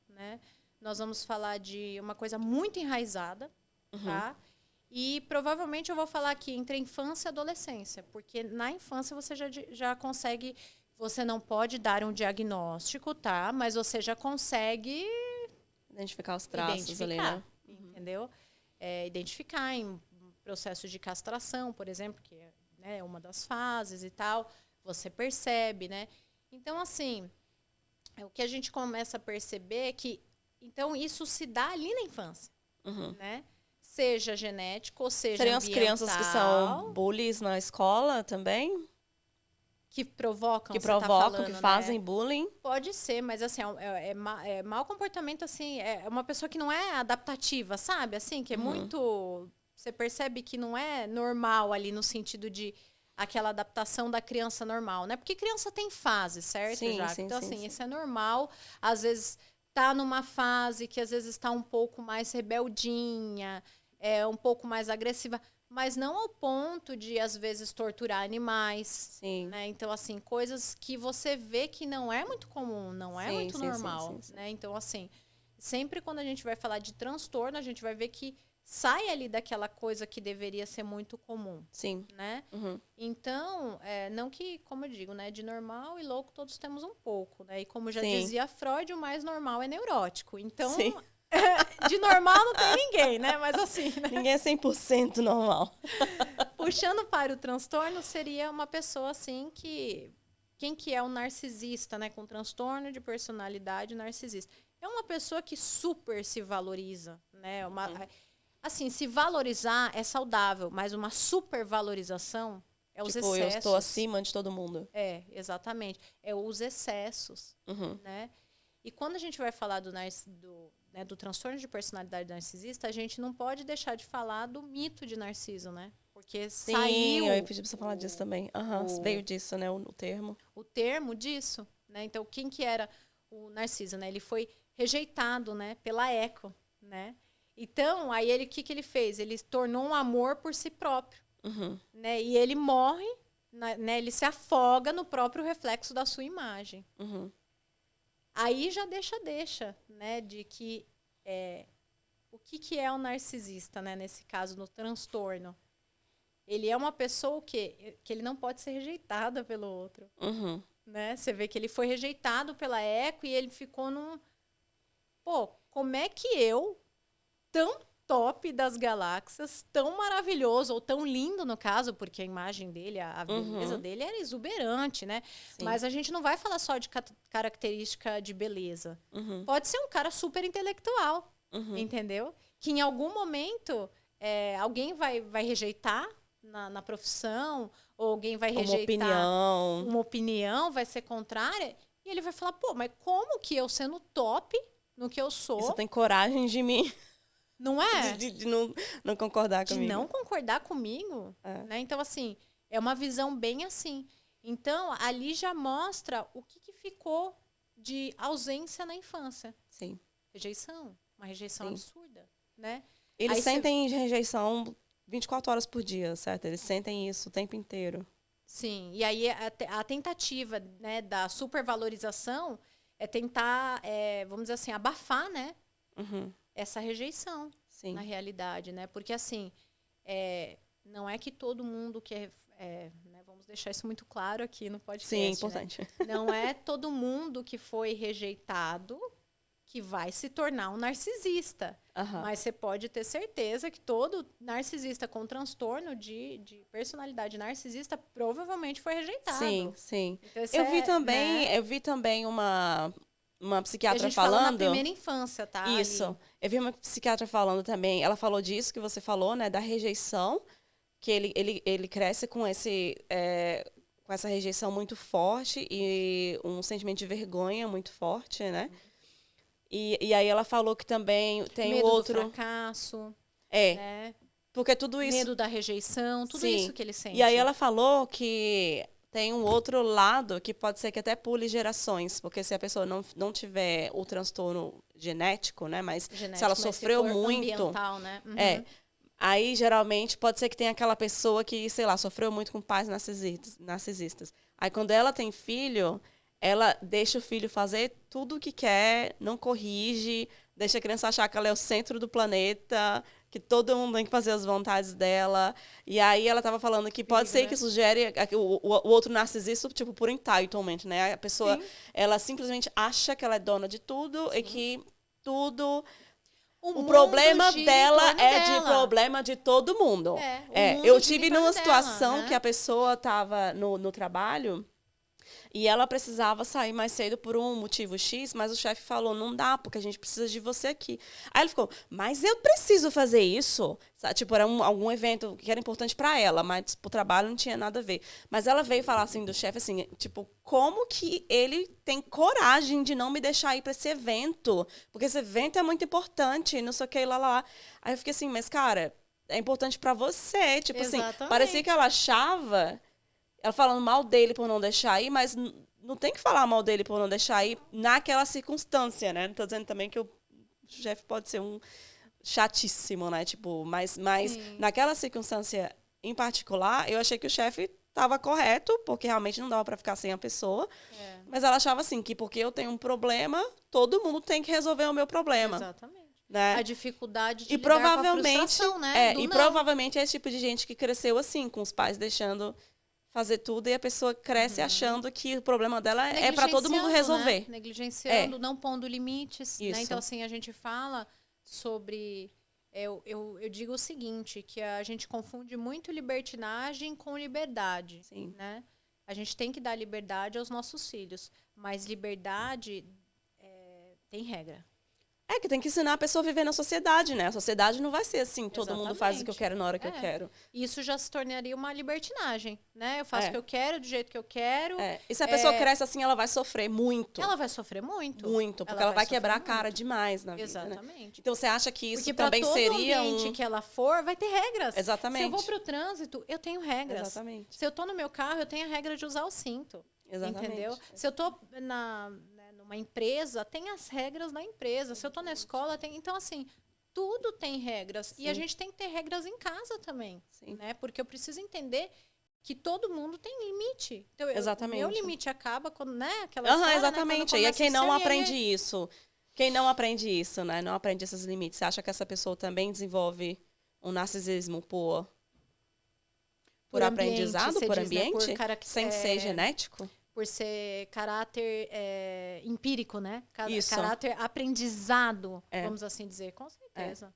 né? Nós vamos falar de uma coisa muito enraizada, tá? E provavelmente eu vou falar aqui entre infância e adolescência, porque na infância você já consegue... Você não pode dar um diagnóstico, tá? Mas você já consegue... Identificar os traços ali, né? Entendeu? Identificar em processos de castração, por exemplo, que é, né, uma das fases e tal, você percebe, né? Então, assim, o que a gente começa a perceber é que, então, isso se dá ali na infância, né? Seja genético, ou seja Seriam ambiental, as crianças que são bullies na escola também? que provocam, Que você tá provocam, falando, que né? fazem bullying? Pode ser, mas assim, é mau comportamento, assim, é uma pessoa que não é adaptativa, sabe? Assim, que é muito... Você percebe que não é normal ali no sentido de aquela adaptação da criança normal, né? Porque criança tem fase, certo, Sim, Jaque? sim, Então, sim, assim, sim. isso é normal. Às vezes tá numa fase que às vezes está um pouco mais rebeldinha, um pouco mais agressiva, mas não ao ponto de, às vezes, torturar animais. Sim. Né? Então, assim, coisas que você vê que não é muito comum, não é Sim, muito sim, normal. sim. Né? Então, assim, sempre quando a gente vai falar de transtorno, a gente vai ver que sai ali daquela coisa que deveria ser muito comum. Sim. Né? Então, não que, como eu digo, né, de normal e louco todos temos um pouco. Né? E como já dizia Freud, o mais normal é neurótico. Então, de normal não tem ninguém, né? Mas assim... Né? Ninguém é 100% normal. Puxando para o transtorno, seria uma pessoa assim que... Quem que é um narcisista, né? Com transtorno de personalidade narcisista. É uma pessoa que super se valoriza, né? Assim, se valorizar é saudável, mas uma supervalorização é os excessos. Eu estou acima de todo mundo. Exatamente. É os excessos, né? E quando a gente vai falar do transtorno de personalidade narcisista, a gente não pode deixar de falar do mito de Narciso, né? Porque saiu... eu pedi pra você falar disso também. Veio disso, né? O termo. O termo disso, né? Então, quem que era o Narciso, né? Ele foi rejeitado, né? Pela Eco, né? Então, aí o que ele fez? Ele tornou um amor por si próprio, né? E ele morre, né? Ele se afoga no próprio reflexo da sua imagem. Aí já deixa, né? De que o que é o narcisista, né? Nesse caso, no transtorno. Ele é uma pessoa que ele não pode ser rejeitada pelo outro. Né? Você vê que ele foi rejeitado pela Eco e ele ficou num... Pô, como é que eu, tão top das galáxias, tão maravilhoso, ou tão lindo no caso, porque a imagem dele, a beleza dele era exuberante, né? Sim. Mas a gente não vai falar só de característica de beleza. Pode ser um cara super intelectual, entendeu? Que em algum momento alguém vai rejeitar na profissão, ou alguém vai rejeitar uma opinião, vai ser contrária, e ele vai falar, pô, mas como que eu sendo top no que eu sou... Você tem coragem de mim... Não é? De não concordar comigo. De não concordar comigo. Né? Então, assim, é uma visão bem assim. Então, ali já mostra o que ficou de ausência na infância. Sim. Rejeição. Uma rejeição absurda. Né? Eles sentem rejeição 24 horas por dia, certo? Eles sentem isso o tempo inteiro. Sim. E aí a tentativa, né, da supervalorização é tentar, vamos dizer assim, abafar, né? Essa rejeição, sim, na realidade, né? Porque, assim, não é que todo mundo que né? Vamos deixar isso muito claro aqui no podcast. Sim, importante. Né? Não é todo mundo que foi rejeitado que vai se tornar um narcisista. Mas você pode ter certeza que todo narcisista com transtorno de personalidade narcisista provavelmente foi rejeitado. Sim, sim. Então, eu vi também uma psiquiatra a gente falando... fala na primeira infância, tá? Isso. Ali. Eu vi uma psiquiatra falando também, ela falou disso que você falou, né? Da rejeição, que ele cresce com com essa rejeição muito forte e um sentimento de vergonha muito forte, né? E aí ela falou que também tem medo outro... do fracasso. Né? Porque tudo isso... Medo da rejeição, tudo Sim. isso que ele sente. E aí ela falou que tem um outro lado que pode ser que até pule gerações, porque se a pessoa não tiver o transtorno genético, né? Mas se ela sofreu muito... ambiental, né? Aí, geralmente, pode ser que tenha aquela pessoa que, sei lá, sofreu muito com pais narcisistas. Aí, quando ela tem filho, ela deixa o filho fazer tudo o que quer, não corrige, deixa a criança achar que ela é o centro do planeta, que todo mundo tem que fazer as vontades dela. E aí, ela estava falando que pode ser que isso gere o outro narcisista, tipo, por entitlement, né? A pessoa, ela simplesmente acha que ela é dona de tudo e que tudo... O problema dela de problema de todo mundo. Eu tive numa situação dela, né? que a pessoa estava no trabalho e ela precisava sair mais cedo por um motivo X, mas o chefe falou, não dá, porque a gente precisa de você aqui. Aí ele ficou, mas eu preciso fazer isso? Sabe? Tipo, era algum evento que era importante para ela, mas pro trabalho não tinha nada a ver. Mas ela veio falar assim do chefe, assim, tipo, como que ele tem coragem de não me deixar ir para esse evento? Porque esse evento é muito importante, não sei o que, lá. Aí eu fiquei assim, mas cara, é importante para você. Tipo assim, parecia que ela achava... Ela falando mal dele por não deixar ir, mas não tem que falar mal dele por não deixar ir naquela circunstância, né? Não tô dizendo também que o chefe pode ser um chatíssimo, né? Tipo, mas naquela circunstância em particular, eu achei que o chefe estava correto, porque realmente não dava para ficar sem a pessoa. Mas ela achava assim, que porque eu tenho um problema, todo mundo tem que resolver o meu problema. Exatamente. Né? A dificuldade de e lidar com a provavelmente, frustração, né? provavelmente é esse tipo de gente que cresceu assim, com os pais deixando... fazer tudo e a pessoa cresce achando que o problema dela é para todo mundo resolver. Né? Negligenciando, não pondo limites. Né? Então, assim, a gente fala sobre... Eu digo o seguinte, que a gente confunde muito libertinagem com liberdade. Sim. Né? A gente tem que dar liberdade aos nossos filhos, mas liberdade tem regra. É que tem que ensinar a pessoa a viver na sociedade, né? A sociedade não vai ser assim, todo mundo faz o que eu quero na hora que eu quero. Isso já se tornaria uma libertinagem, né? Eu faço o que eu quero, do jeito que eu quero. E se a pessoa cresce assim, ela vai sofrer muito. Ela vai sofrer muito. Muito, porque ela vai quebrar a cara demais na vida. Exatamente. Né? Então você acha que isso porque também seria Porque para todo ambiente que ela for, vai ter regras. Exatamente. Se eu vou para o trânsito, eu tenho regras. Exatamente. Se eu tô no meu carro, eu tenho a regra de usar o cinto. Exatamente. Entendeu? Se eu tô numa empresa, tem as regras da empresa. Se eu tô na escola, tem... Então, assim, tudo tem regras. Sim. E a gente tem que ter regras em casa também. Sim. Né? Porque eu preciso entender que todo mundo tem limite. Então, exatamente. Meu limite acaba quando, né? Aquela história, exatamente. Né? E é quem não aprende isso. Quem não aprende isso, né? Não aprende esses limites. Você acha que essa pessoa também desenvolve um narcisismo por aprendizado, por ambiente? Né? Sem ser genético? Por ser caráter empírico, né? Isso. Caráter aprendizado, vamos assim dizer. Com certeza.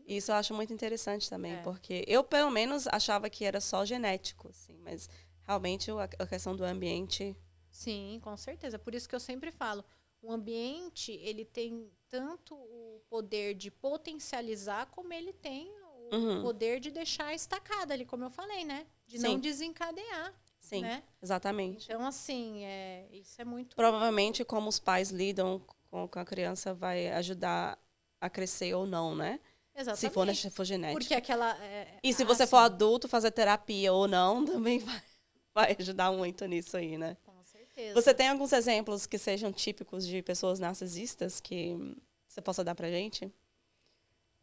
Isso eu acho muito interessante também, porque eu, pelo menos, achava que era só genético, assim, mas realmente a questão do ambiente... Sim, com certeza. Por isso que eu sempre falo, o ambiente, ele tem tanto o poder de potencializar, como ele tem o poder de deixar estacada ali, como eu falei, né? De não desencadear. Sim, né? Exatamente. Então, assim, isso é muito... Provavelmente, como os pais lidam com a criança vai ajudar a crescer ou não, né? Exatamente. Se for genético. Porque aquela... E se você for adulto, fazer terapia ou não, também vai ajudar muito nisso aí, né? Com certeza. Você tem alguns exemplos que sejam típicos de pessoas narcisistas que você possa dar pra gente?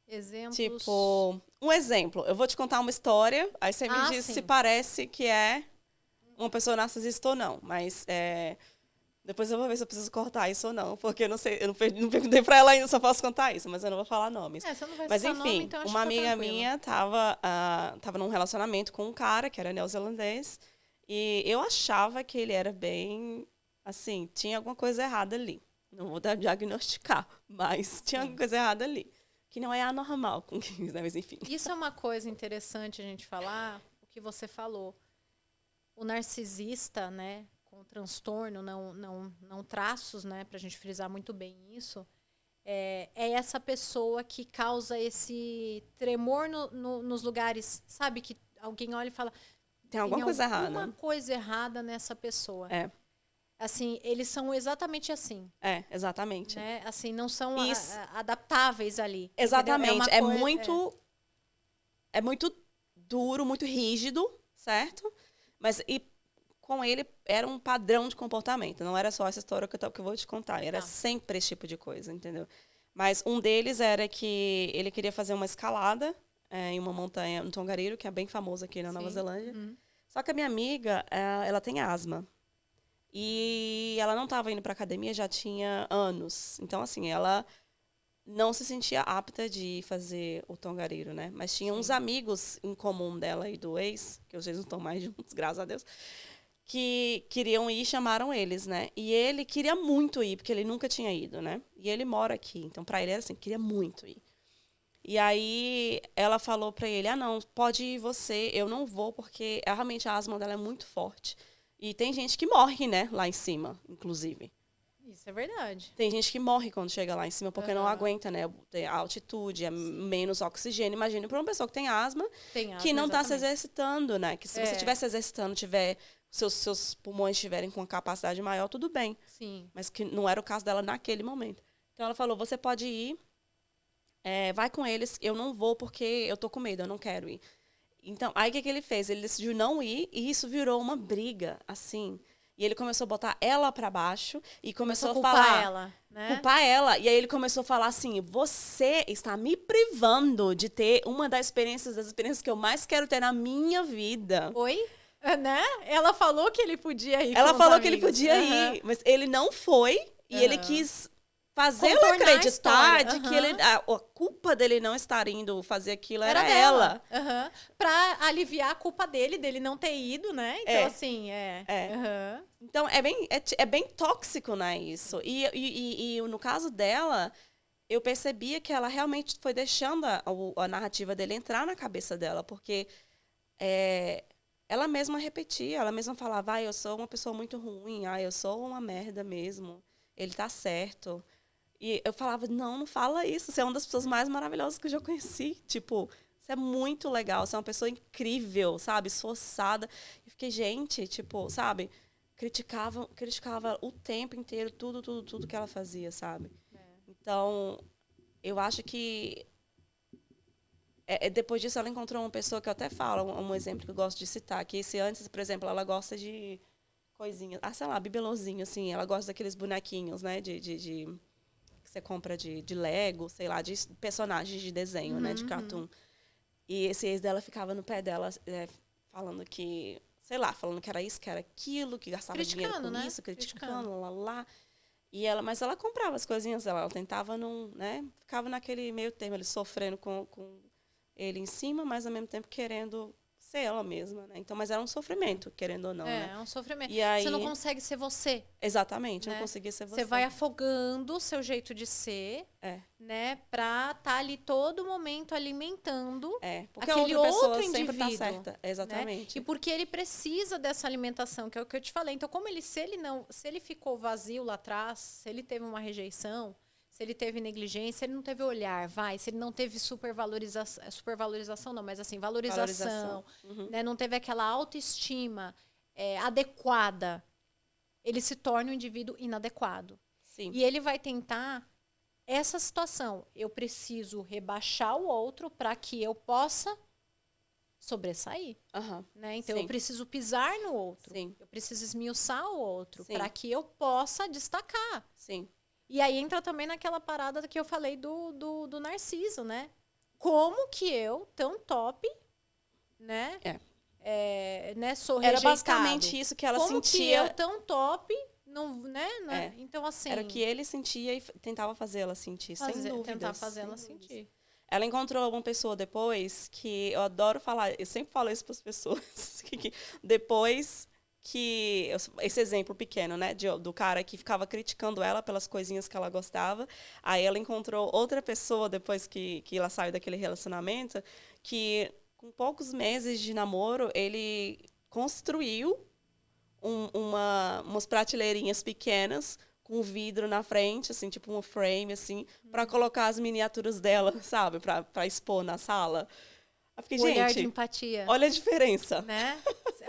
Exemplos... Tipo, um exemplo. Eu vou te contar uma história, aí você me diz se parece que é uma pessoa narcisista ou não. Mas depois eu vou ver se eu preciso cortar isso ou não. Porque eu não sei, eu não perguntei pra ela ainda se eu posso contar isso, mas eu não vou falar nomes. Você não vai mas citar enfim, nome, então acho uma que tá amiga tranquilo. minha tava num relacionamento com um cara que era neozelandês. E eu achava que ele era bem... Assim, tinha alguma coisa errada ali. Não vou diagnosticar, mas tinha alguma coisa errada ali. Que não é anormal com gays, né? Mas enfim. Isso é uma coisa interessante a gente falar, o que você falou. O narcisista, né, com transtorno, não traços, né, pra gente frisar muito bem isso, é essa pessoa que causa esse tremor nos lugares, sabe? Que alguém olha e fala... Tem alguma coisa errada. Alguma coisa errada nessa pessoa. Assim, eles são exatamente assim. Exatamente. Né? Assim, não são adaptáveis ali. Exatamente. É muito duro, muito rígido, certo? Mas com ele era um padrão de comportamento. Não era só essa história que eu vou te contar. Era sempre esse tipo de coisa, entendeu? Mas um deles era que ele queria fazer uma escalada em uma montanha no Tongariro, que é bem famoso aqui na Nova Zelândia. Só que a minha amiga, ela tem asma. E ela não estava indo para academia já tinha anos. Então, assim, ela não se sentia apta de fazer o Tongariro, né? Mas tinha uns amigos em comum dela e do ex, que vocês não estão mais juntos, graças a Deus, que queriam ir e chamaram eles, né? E ele queria muito ir, porque ele nunca tinha ido, né? E ele mora aqui, então para ele era assim, queria muito ir. E aí ela falou para ele, não, pode ir você, eu não vou, porque realmente a asma dela é muito forte. E tem gente que morre, né, lá em cima, inclusive. Isso é verdade. Tem gente que morre quando chega lá em cima, porque não aguenta, né? A altitude, menos oxigênio. Imagina para uma pessoa que tem asma que não está se exercitando, né? Que se você estiver se exercitando, seus pulmões estiverem com uma capacidade maior, tudo bem. Sim. Mas que não era o caso dela naquele momento. Então ela falou, você pode ir, vai com eles, eu não vou porque eu tô com medo, eu não quero ir. Então, aí o que ele fez? Ele decidiu não ir e isso virou uma briga, assim. E ele começou a botar ela para baixo e começou a falar... ela, né? Culpar ela. E aí ele começou a falar assim, você está me privando de ter uma das experiências que eu mais quero ter na minha vida. Oi? Né? Ela falou que ele podia ir. Ela falou que ele podia ir, mas ele não foi e ele quis fazer ela acreditar de que a culpa dele não estar indo fazer aquilo era ela. Pra aliviar a culpa dele não ter ido, né? Então, assim, Então, é bem tóxico, né, isso. E no caso dela, eu percebia que ela realmente foi deixando a narrativa dele entrar na cabeça dela, porque ela mesma repetia, ela mesma falava, eu sou uma pessoa muito ruim, eu sou uma merda mesmo, ele tá certo. E eu falava, não fala isso, você é uma das pessoas mais maravilhosas que eu já conheci. Tipo, você é muito legal, você é uma pessoa incrível, sabe? Esforçada. E fiquei, gente, tipo, sabe? Criticava o tempo inteiro, tudo que ela fazia, sabe? Então, eu acho que depois disso ela encontrou uma pessoa que eu até falo, um exemplo que eu gosto de citar, que se antes, por exemplo, ela gosta de coisinhas, sei lá, bibelôzinho, assim, ela gosta daqueles bonequinhos, né, que você compra de Lego, sei lá, de personagens de desenho, né, de cartoon. E esse ex dela ficava no pé dela, falando que, sei lá, falando que era isso, que era aquilo, que gastava dinheiro com isso, criticando, lá. Mas ela comprava as coisinhas dela, ela tentava ficava naquele meio termo, ele sofrendo com ele em cima, mas ao mesmo tempo querendo ser ela mesma, né? Então, mas era um sofrimento, querendo ou não, né? É um sofrimento. E aí, você não consegue ser você. Exatamente, né? Não conseguia ser você. Você vai afogando o seu jeito de ser, né? Pra estar ali todo momento alimentando porque aquele a outra pessoa outro sempre indivíduo. tá certa. Exatamente. Né? E porque ele precisa dessa alimentação, que é o que eu te falei. Então, se ele ficou vazio lá atrás, se ele teve uma rejeição, se ele teve negligência, se ele não teve olhar, se ele não teve supervalorização não, mas assim, valorização. Né? Não teve aquela autoestima adequada, ele se torna um indivíduo inadequado. Sim. E ele vai tentar essa situação. Eu preciso rebaixar o outro para que eu possa sobressair. Né? Então, eu preciso pisar no outro. Sim. Eu preciso esmiuçar o outro para que eu possa destacar. Sim. E aí entra também naquela parada que eu falei do Narciso, né? Como que eu, tão top, né? Né, sou rejeitado. Era basicamente isso que ela sentia. Como que eu, tão top, não, né? Então, assim... Era o que ele sentia e tentava fazer ela sentir, sem dúvidas. Tentar fazer ela sentir. Ela encontrou uma pessoa depois que eu adoro falar, eu sempre falo isso para as pessoas, que depois... esse exemplo pequeno, né, do cara que ficava criticando ela pelas coisinhas que ela gostava, aí ela encontrou outra pessoa depois que ela saiu daquele relacionamento, que com poucos meses de namoro, ele construiu umas prateleirinhas pequenas com vidro na frente, assim, tipo um frame, assim, para colocar as miniaturas dela, sabe, para expor na sala. Eu fiquei, olhar de empatia. Olha a diferença. Né?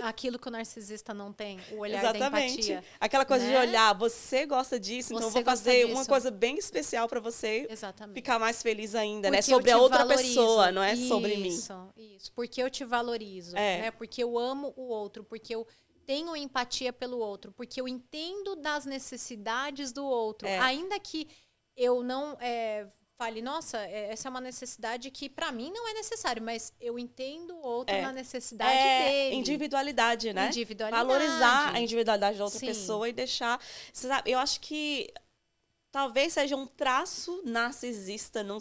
Aquilo que o narcisista não tem, o olhar Exatamente. da empatia. Aquela coisa de olhar, você gosta disso, então eu vou fazer uma coisa bem especial para você ficar mais feliz ainda, né? Sobre a outra pessoa, não é sobre mim. Isso, porque eu te valorizo, né? Porque eu amo o outro, porque eu tenho empatia pelo outro, porque eu entendo das necessidades do outro. Ainda que eu não fale, nossa, essa é uma necessidade que para mim não é necessário, mas eu entendo o outro na necessidade dele. Individualidade, né? Individualidade. Valorizar a individualidade da outra Sim. pessoa e deixar... Você sabe, eu acho que talvez seja um traço narcisista, não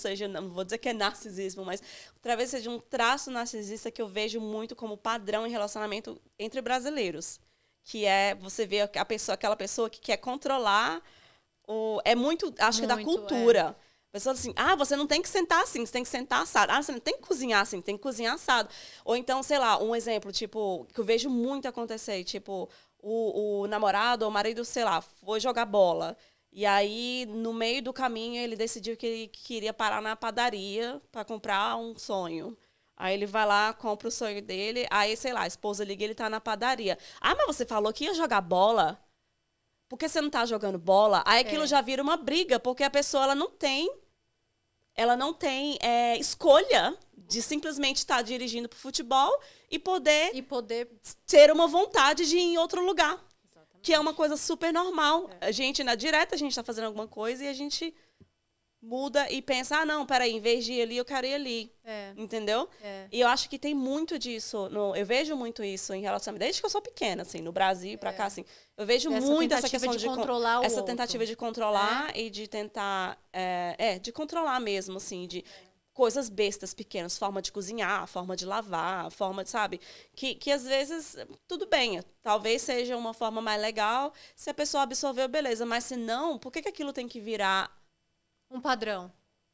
vou dizer que é narcisismo, mas talvez seja um traço narcisista que eu vejo muito como padrão em relacionamento entre brasileiros. Que é você vê aquela pessoa que quer controlar é muito, acho que da cultura. A pessoa assim, você não tem que sentar assim, você tem que sentar assado. Você não tem que cozinhar assim, tem que cozinhar assado. Ou então, sei lá, um exemplo, tipo, que eu vejo muito acontecer, tipo, o namorado ou o marido, sei lá, foi jogar bola. E aí, no meio do caminho, ele decidiu que ele queria parar na padaria para comprar um sonho. Aí ele vai lá, compra o sonho dele, aí, sei lá, a esposa liga e ele tá na padaria. Mas você falou que ia jogar bola? Por que você não tá jogando bola? Aí aquilo já vira uma briga, porque a pessoa ela não tem escolha de simplesmente estar dirigindo pro futebol e poder ter uma vontade de ir em outro lugar. Exatamente. Que é uma coisa super normal. A gente, na direta, a gente tá fazendo alguma coisa e a gente muda e pensa, não, peraí, em vez de ir ali, eu quero ir ali. Entendeu? E eu acho que tem muito disso, eu vejo muito isso em relacionamento, desde que eu sou pequena, assim, no Brasil, pra cá, assim, eu vejo muito essa questão de controlar essa tentativa de controlar e de tentar, de controlar mesmo, assim, de coisas bestas pequenas, forma de cozinhar, forma de lavar, forma de, sabe, que às vezes, tudo bem, talvez seja uma forma mais legal, se a pessoa absorveu, beleza, mas se não, por que aquilo tem que virar um padrão?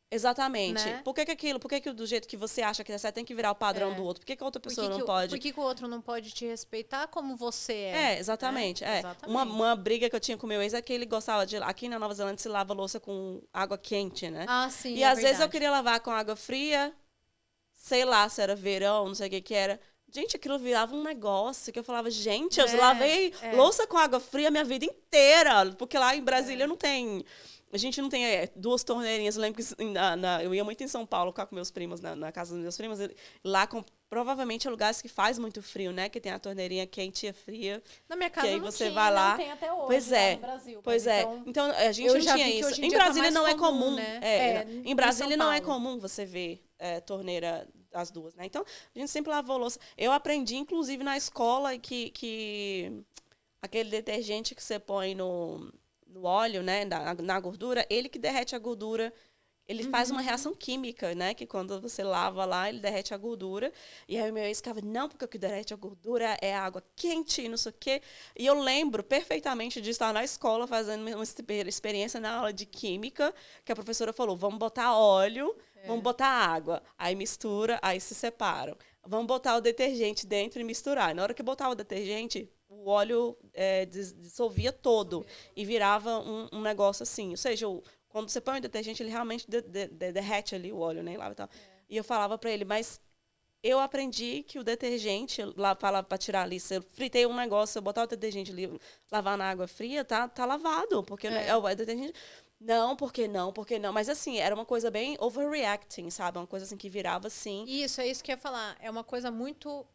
Exatamente. Né? Por que do jeito que você acha que é certo tem que virar o padrão do outro? Por que a outra pessoa não pode? Por que o outro não pode te respeitar como você é? Exatamente. Exatamente. Uma briga que eu tinha com o meu ex é que ele gostava de... Aqui na Nova Zelândia se lava louça com água quente, né? Sim, e às vezes eu queria lavar com água fria, sei lá se era verão, não sei o que era. Gente, aquilo virava um negócio que eu falava, gente, eu lavei louça com água fria a minha vida inteira. Porque lá em Brasília não tem... A gente não tem duas torneirinhas. Eu lembro que eu ia muito em São Paulo ficar com meus primos, na casa dos meus primos. Lá, provavelmente, é lugares que faz muito frio, né? Que tem a torneirinha quente e fria. Na minha casa que aí não você tinha, vai lá. Não tem até hoje, pois no Brasil. Pois é. Então, a gente não tinha isso. Em Brasília não é comum. Né? Em Brasília não é comum você ver torneira as duas, né? Então, a gente sempre lavou louça. Eu aprendi, inclusive, na escola que aquele detergente que você põe no óleo, né, na gordura, ele que derrete a gordura, ele faz uma reação química, né, que quando você lava lá, ele derrete a gordura, e aí o meu ex ficava, não, porque o que derrete a gordura é a água quente, e não sei o quê, e eu lembro perfeitamente de estar na escola fazendo uma experiência na aula de química, que a professora falou, vamos botar óleo, vamos botar água, aí mistura, aí se separam, vamos botar o detergente dentro e misturar, na hora que botar o detergente, o óleo dissolvia todo e virava um negócio assim. Ou seja, quando você põe o detergente, ele realmente derrete ali o óleo, né? E tal. E eu falava para ele, mas eu aprendi que o detergente, lá falava para tirar ali, se eu fritei um negócio, se eu botar o detergente ali, lavar na água fria, tá lavado. Porque é o detergente... Não, porque não. Mas assim, era uma coisa bem overreacting, sabe? Uma coisa assim que virava assim. Isso, é isso que eu ia falar. É uma coisa muito...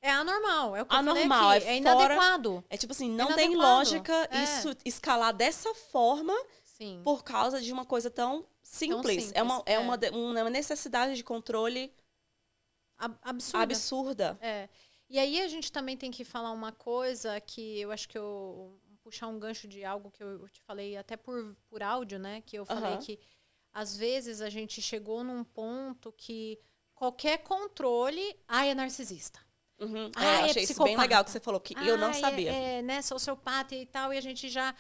É anormal, é o que anormal, eu falei aqui. É inadequado. É tipo assim, não tem lógica isso escalar dessa forma por causa de uma coisa tão simples. É uma necessidade de controle absurda. E aí a gente também tem que falar uma coisa que eu acho que eu vou puxar um gancho de algo que eu te falei até por áudio, né? Que eu falei que às vezes a gente chegou num ponto que qualquer controle, é narcisista. Achei isso bem legal que você falou, que eu não sabia. Né, sociopata e tal, e a gente já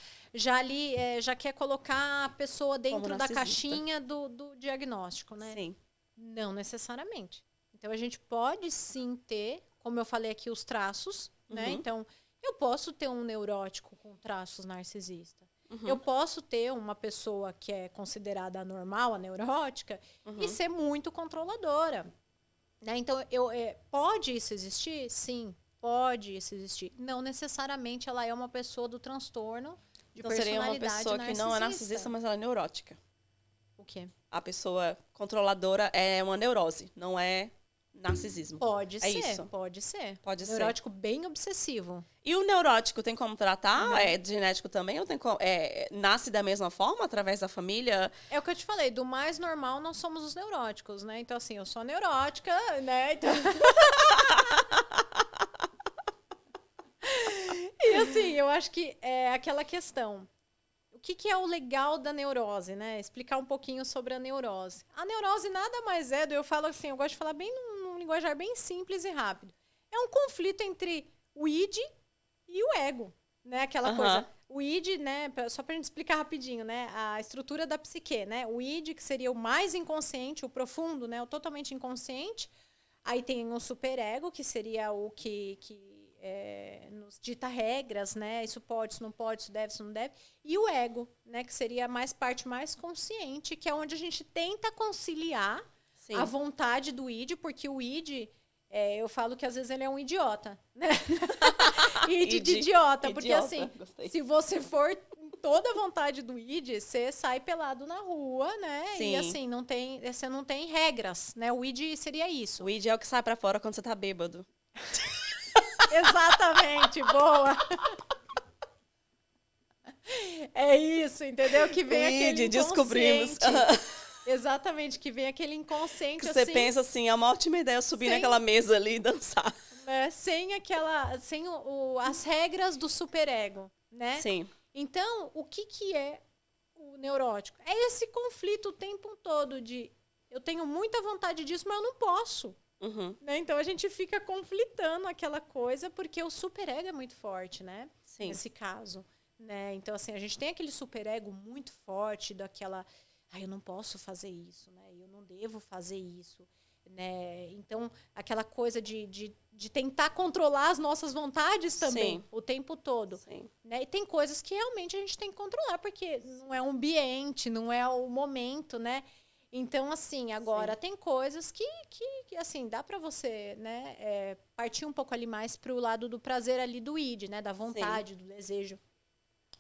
ali já quer colocar a pessoa dentro da caixinha do diagnóstico, né? Sim. Não necessariamente. Então, a gente pode sim ter, como eu falei aqui, os traços, né? Então, eu posso ter um neurótico com traços narcisistas. Eu posso ter uma pessoa que é considerada anormal, a neurótica, e ser muito controladora. Né? Então, pode isso existir? Sim, pode isso existir. Não necessariamente ela é uma pessoa do transtorno de personalidade seria uma pessoa narcisista. que não é narcisista, mas ela é neurótica. O quê? A pessoa controladora é uma neurose, não é narcisismo. Pode ser, isso? pode ser. Pode ser. Neurótico bem obsessivo. E o neurótico tem como tratar? É genético também? Ou tem como, nasce da mesma forma, através da família? É o que eu te falei, do mais normal nós somos os neuróticos, né? Então, assim, eu sou neurótica, né? Então... E, assim, eu acho que é aquela questão. O que é o legal da neurose, né? Explicar um pouquinho sobre a neurose. A neurose nada mais é, eu falo assim, eu gosto de falar bem num linguajar bem simples e rápido. É um conflito entre o id e o ego, né? Aquela coisa. O id, né? Só pra gente explicar rapidinho, né? A estrutura da psique, né? O id, que seria o mais inconsciente, o profundo, né? O totalmente inconsciente. Aí tem o superego, que seria o que nos dita regras, né? Isso pode, isso não pode, isso deve, isso não deve. E o ego, né? Que seria a parte mais consciente, que é onde a gente tenta conciliar a vontade do id, porque o id, eu falo que às vezes ele é um idiota, né? id de idiota, porque assim, gostei. Se você for toda a vontade do id, você sai pelado na rua, né? Sim. E assim, você não tem regras, né? O id seria isso. O id é o que sai pra fora quando você tá bêbado. Exatamente, boa. É isso, entendeu? Que vem aquele descobrimos. Exatamente, que vem aquele inconsciente. Que você pensa assim, é uma ótima ideia subir naquela mesa ali e dançar. Né? Sem as regras do superego, né? Sim. Então, o que é o neurótico? É esse conflito o tempo todo de eu tenho muita vontade disso, mas eu não posso. Né? Então, a gente fica conflitando aquela coisa, porque o superego é muito forte, né? Sim. Nesse caso. Né? Então, assim, a gente tem aquele superego muito forte daquela... eu não posso fazer isso, né? Eu não devo fazer isso. Né? Então, aquela coisa de tentar controlar as nossas vontades também, o tempo todo. Né? E tem coisas que realmente a gente tem que controlar, porque não é o ambiente, não é o momento, né? Então, assim, agora tem coisas que assim, dá para você, né, partir um pouco ali mais para o lado do prazer ali do id, né? Da vontade, do desejo.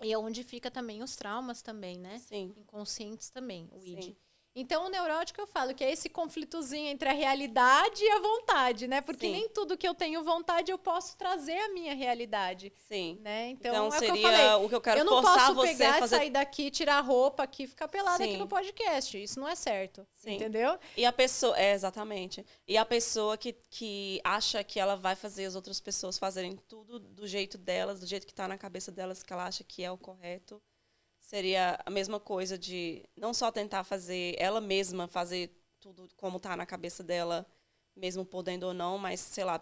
E é onde fica também os traumas também, né? Sim. Inconscientes também, o id. Sim. Então, o neurótico eu falo que é esse conflitozinho entre a realidade e a vontade, né? Porque nem tudo que eu tenho vontade eu posso trazer à minha realidade. Sim. Né? Então é seria o que eu falei. O que eu quero eu não forçar posso você pegar a fazer... e sair daqui, tirar a roupa aqui e ficar pelada aqui no podcast. Isso não é certo. Sim. Entendeu? E a pessoa... exatamente. E a pessoa que acha que ela vai fazer as outras pessoas fazerem tudo do jeito delas, do jeito que está na cabeça delas, que ela acha que é o correto... Seria a mesma coisa de não só tentar fazer ela mesma, fazer tudo como está na cabeça dela, mesmo podendo ou não, mas, sei lá,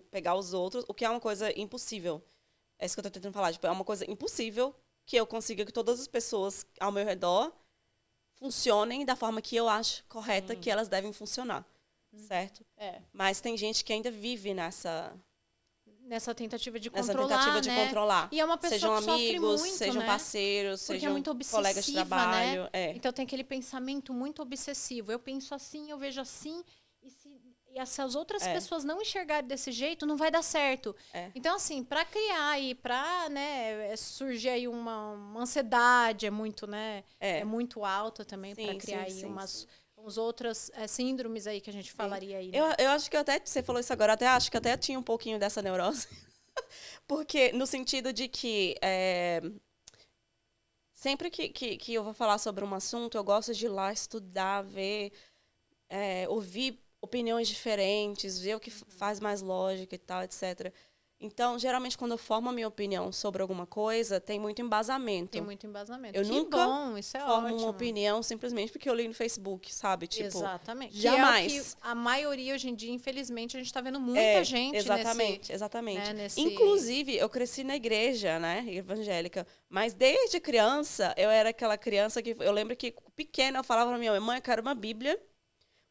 pegar os outros, o que é uma coisa impossível. É isso que eu estou tentando falar. Tipo, é uma coisa impossível que eu consiga que todas as pessoas ao meu redor funcionem da forma que eu acho correta que elas devem funcionar. Certo? Mas tem gente que ainda vive nessa tentativa de controlar. E é uma pessoa sejam que amigos, muito, sejam né? parceiros, porque sejam é muito obsessiva, colegas de trabalho. Né? Então tem aquele pensamento muito obsessivo. Eu penso assim, eu vejo assim, e se as outras pessoas não enxergarem desse jeito, não vai dar certo. Então, assim, para criar aí, para surgir aí uma ansiedade, é muito, né? É muito alta também para criar aí umas outras síndromes aí que a gente falaria aí. Né? Eu acho que você falou isso agora, acho que até tinha um pouquinho dessa neurose. Porque no sentido de que sempre que eu vou falar sobre um assunto, eu gosto de ir lá estudar, ver, ouvir opiniões diferentes, ver o que faz mais lógica e tal, etc. Então, geralmente, quando eu formo a minha opinião sobre alguma coisa, tem muito embasamento. Tem muito embasamento. Eu nunca isso é formo ótimo. uma opinião simplesmente porque eu li no Facebook, sabe? Tipo, exatamente. Jamais. Que é o que a maioria hoje em dia, infelizmente, a gente está vendo muita gente exatamente. Inclusive, eu cresci na igreja, né, evangélica, mas desde criança, eu era aquela criança que... Eu lembro que, pequena, eu falava pra minha mãe, eu quero uma Bíblia.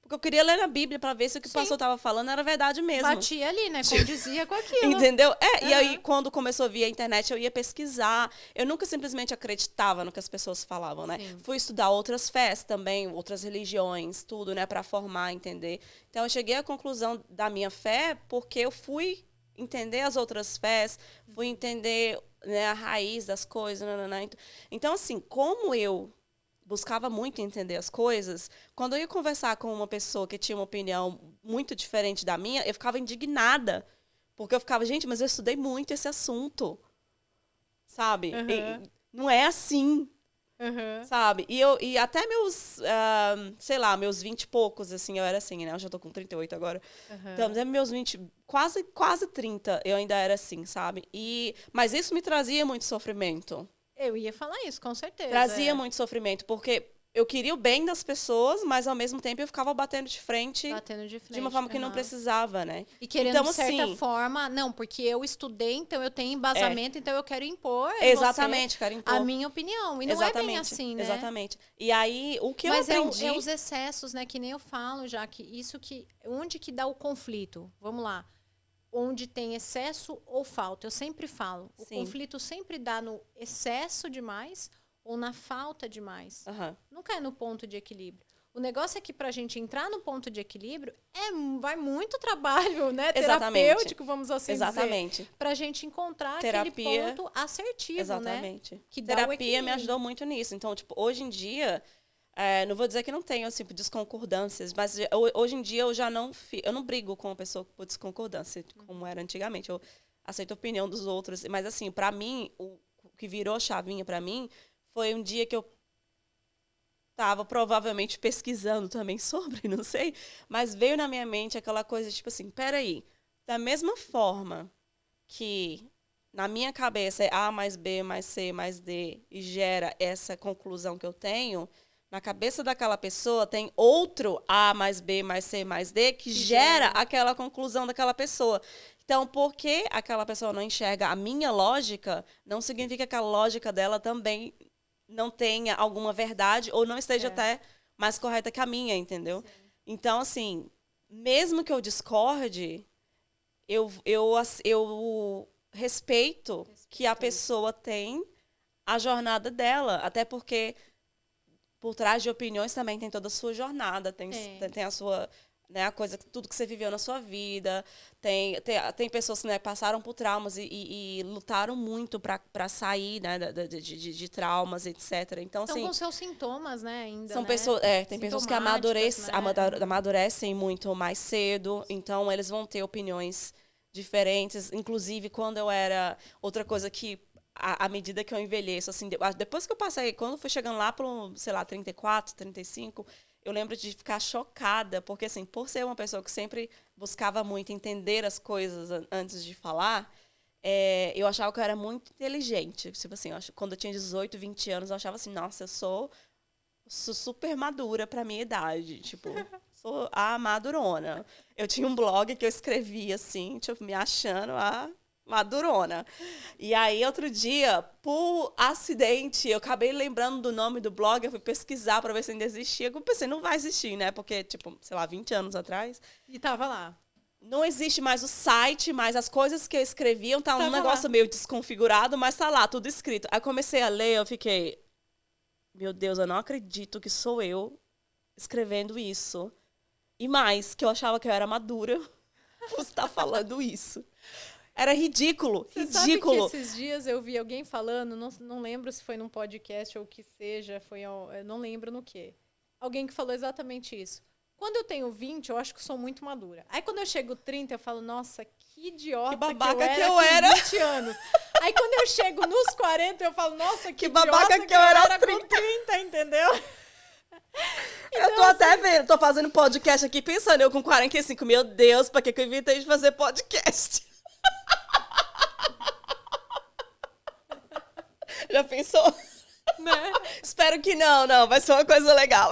Porque eu queria ler na Bíblia para ver se o que o pastor estava falando era verdade mesmo. Batia ali, né? Condizia com aquilo. Entendeu? E aí, quando começou a vir a internet, eu ia pesquisar. Eu nunca simplesmente acreditava no que as pessoas falavam, né? Sim. Fui estudar outras fés também, outras religiões, tudo, né? Para formar, entender. Então, eu cheguei à conclusão da minha fé porque eu fui entender as outras fés, fui entender, né, a raiz das coisas. Então, assim, como eu buscava muito entender as coisas, quando eu ia conversar com uma pessoa que tinha uma opinião muito diferente da minha, eu ficava indignada. Porque eu ficava, gente, mas eu estudei muito esse assunto. Sabe? E não é assim. Sabe? E até meus, sei lá, meus 20 e poucos, assim, eu era assim, né? Eu já tô com 38 agora. Então, até meus 20, quase 30, eu ainda era assim, sabe? Mas isso me trazia muito sofrimento. Eu ia falar isso, com certeza. Trazia muito sofrimento, porque eu queria o bem das pessoas, mas ao mesmo tempo eu ficava batendo de frente de uma forma que não precisava, né? E querendo, então, de certa assim, forma, não, porque eu estudei, então eu tenho embasamento, então eu quero impor exatamente, quero impor a minha opinião. E não é bem assim, né? Exatamente. E aí, o que mas eu aprendi... é os excessos, né? Que nem eu falo, já que isso que... Onde que dá o conflito? Vamos lá. Onde tem excesso ou falta. Eu sempre falo. O conflito sempre dá no excesso demais ou na falta demais. Nunca é no ponto de equilíbrio. O negócio é que pra gente entrar no ponto de equilíbrio vai muito trabalho, né? Terapêutico, vamos assim dizer. Pra gente encontrar aquele ponto assertivo, né? Que terapia me ajudou muito nisso. Então, tipo, hoje em dia, não vou dizer que não tenho, assim, discordâncias, mas hoje em dia eu já não brigo com uma pessoa por discordância, como era antigamente. Eu aceito a opinião dos outros. Mas, assim, pra mim, o que virou chavinha pra mim foi um dia que eu estava provavelmente pesquisando também sobre, não sei, mas veio na minha mente aquela coisa, tipo assim, peraí, da mesma forma que na minha cabeça é A mais B mais C mais D e gera essa conclusão que eu tenho, na cabeça daquela pessoa tem outro A mais B mais C mais D que gera aquela conclusão daquela pessoa. Então, porque aquela pessoa não enxerga a minha lógica, não significa que a lógica dela também não tenha alguma verdade ou não esteja até mais correta que a minha, entendeu? Sim. Então, assim, mesmo que eu discorde, eu respeito que a pessoa tem a jornada dela, até porque por trás de opiniões também tem toda a sua jornada, tem a sua... Né, a coisa, tudo que você viveu na sua vida. Tem pessoas que, né, passaram por traumas e lutaram muito para sair, né, de traumas, etc. Então, estão assim, com seus sintomas, né, ainda, são né? pessoas, tem pessoas que amadurecem muito mais cedo, então eles vão ter opiniões diferentes. Inclusive, quando eu era... Outra coisa que, à medida que eu envelheço, assim, depois que eu passei, quando eu fui chegando lá para, sei lá, 34, 35... Eu lembro de ficar chocada, porque, assim, por ser uma pessoa que sempre buscava muito entender as coisas antes de falar, eu achava que eu era muito inteligente. Tipo assim, quando eu tinha 18, 20 anos, eu achava assim, nossa, eu sou super madura pra minha idade. Tipo, sou a madurona. Eu tinha um blog que eu escrevia, assim, tipo, me achando a madurona. E aí, outro dia, por acidente, eu acabei lembrando do nome do blog, eu fui pesquisar pra ver se ainda existia. Eu pensei, não vai existir, né? Porque, tipo, sei lá, 20 anos atrás. E tava lá. Não existe mais o site, mas as coisas que eu escrevia tá um negócio meio desconfigurado, mas tá lá, tudo escrito. Aí comecei a ler, eu fiquei... Meu Deus, eu não acredito que sou eu escrevendo isso. E mais, que eu achava que eu era madura por estar falando isso. Era ridículo, Você ridículo. Sabe que esses dias eu vi alguém falando, não lembro se foi num podcast ou o que seja, eu não lembro no que. Alguém que falou exatamente isso. Quando eu tenho 20, eu acho que sou muito madura. Aí quando eu chego 30, eu falo, nossa, que idiota que babaca que eu era com 20 anos. Aí quando eu chego nos 40, eu falo, nossa, que babaca idiota que eu era com 30, entendeu? Então, eu tô até vendo, tô fazendo podcast aqui pensando, eu com 45, meu Deus, pra que eu inventei de fazer podcast? Já pensou? Né? Espero que não. Vai ser uma coisa legal.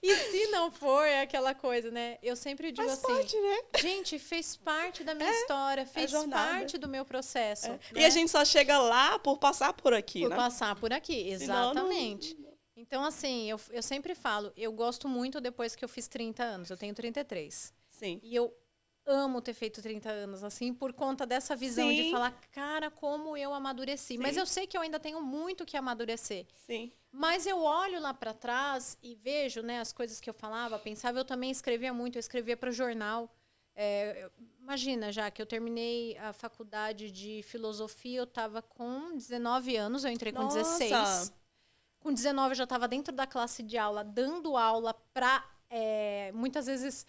E se não for, é aquela coisa, né? Eu sempre digo assim, parte, né? Gente, fez parte da minha história, fez parte do meu processo. Né? E a gente só chega lá por passar por aqui, né? Por passar por aqui, exatamente. Senão, não... Então, assim, eu sempre falo, eu gosto muito depois que eu fiz 30 anos. Eu tenho 33. Sim. E eu amo ter feito 30 anos, assim, por conta dessa visão de falar, cara, como eu amadureci. Sim. Mas eu sei que eu ainda tenho muito que amadurecer. Sim. Mas eu olho lá para trás e vejo, né, as coisas que eu falava, pensava, eu também escrevia muito, eu escrevia para jornal. Imagina, já que eu terminei a faculdade de filosofia, eu estava com 19 anos, eu entrei com 16. Com 19 eu já estava dentro da classe de aula, dando aula para, muitas vezes,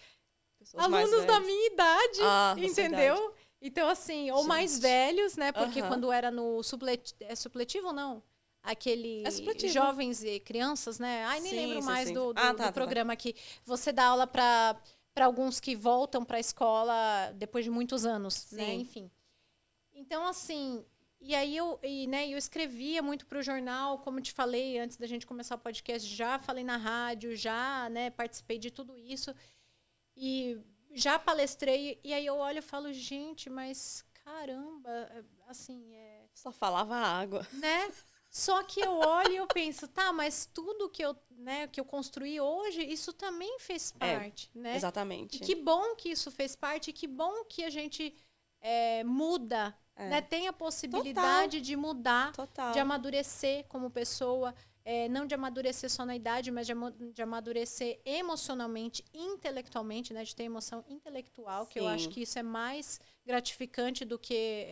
Pessoas mais alunos da velhas. minha idade, Da sua entendeu? idade. Então, assim, ou mais Gente. velhos, né? Porque Aham. quando era no supletivo ou não? Aquele É supletivo. jovens e crianças, né? Ai, nem Sim, lembro sim, mais sim. do Tá. programa que você dá aula para alguns que voltam para a escola depois de muitos anos, né? Sim. Enfim. Então, assim, e aí eu escrevia muito para o jornal, como te falei antes da gente começar o podcast, já falei na rádio, já, né, participei de tudo isso e já palestrei, e aí eu olho e falo, gente, mas caramba, assim, Só falava água. né? Só que eu olho e eu penso, tá, mas tudo que eu construí hoje, isso também fez parte, né? Exatamente. E que bom que isso fez parte, e que bom que a gente muda, né? Tem a possibilidade de mudar, Total. de amadurecer como pessoa, não de amadurecer só na idade, mas de amadurecer emocionalmente, intelectualmente, né? De ter emoção intelectual, que eu Sim. acho que isso é mais gratificante do que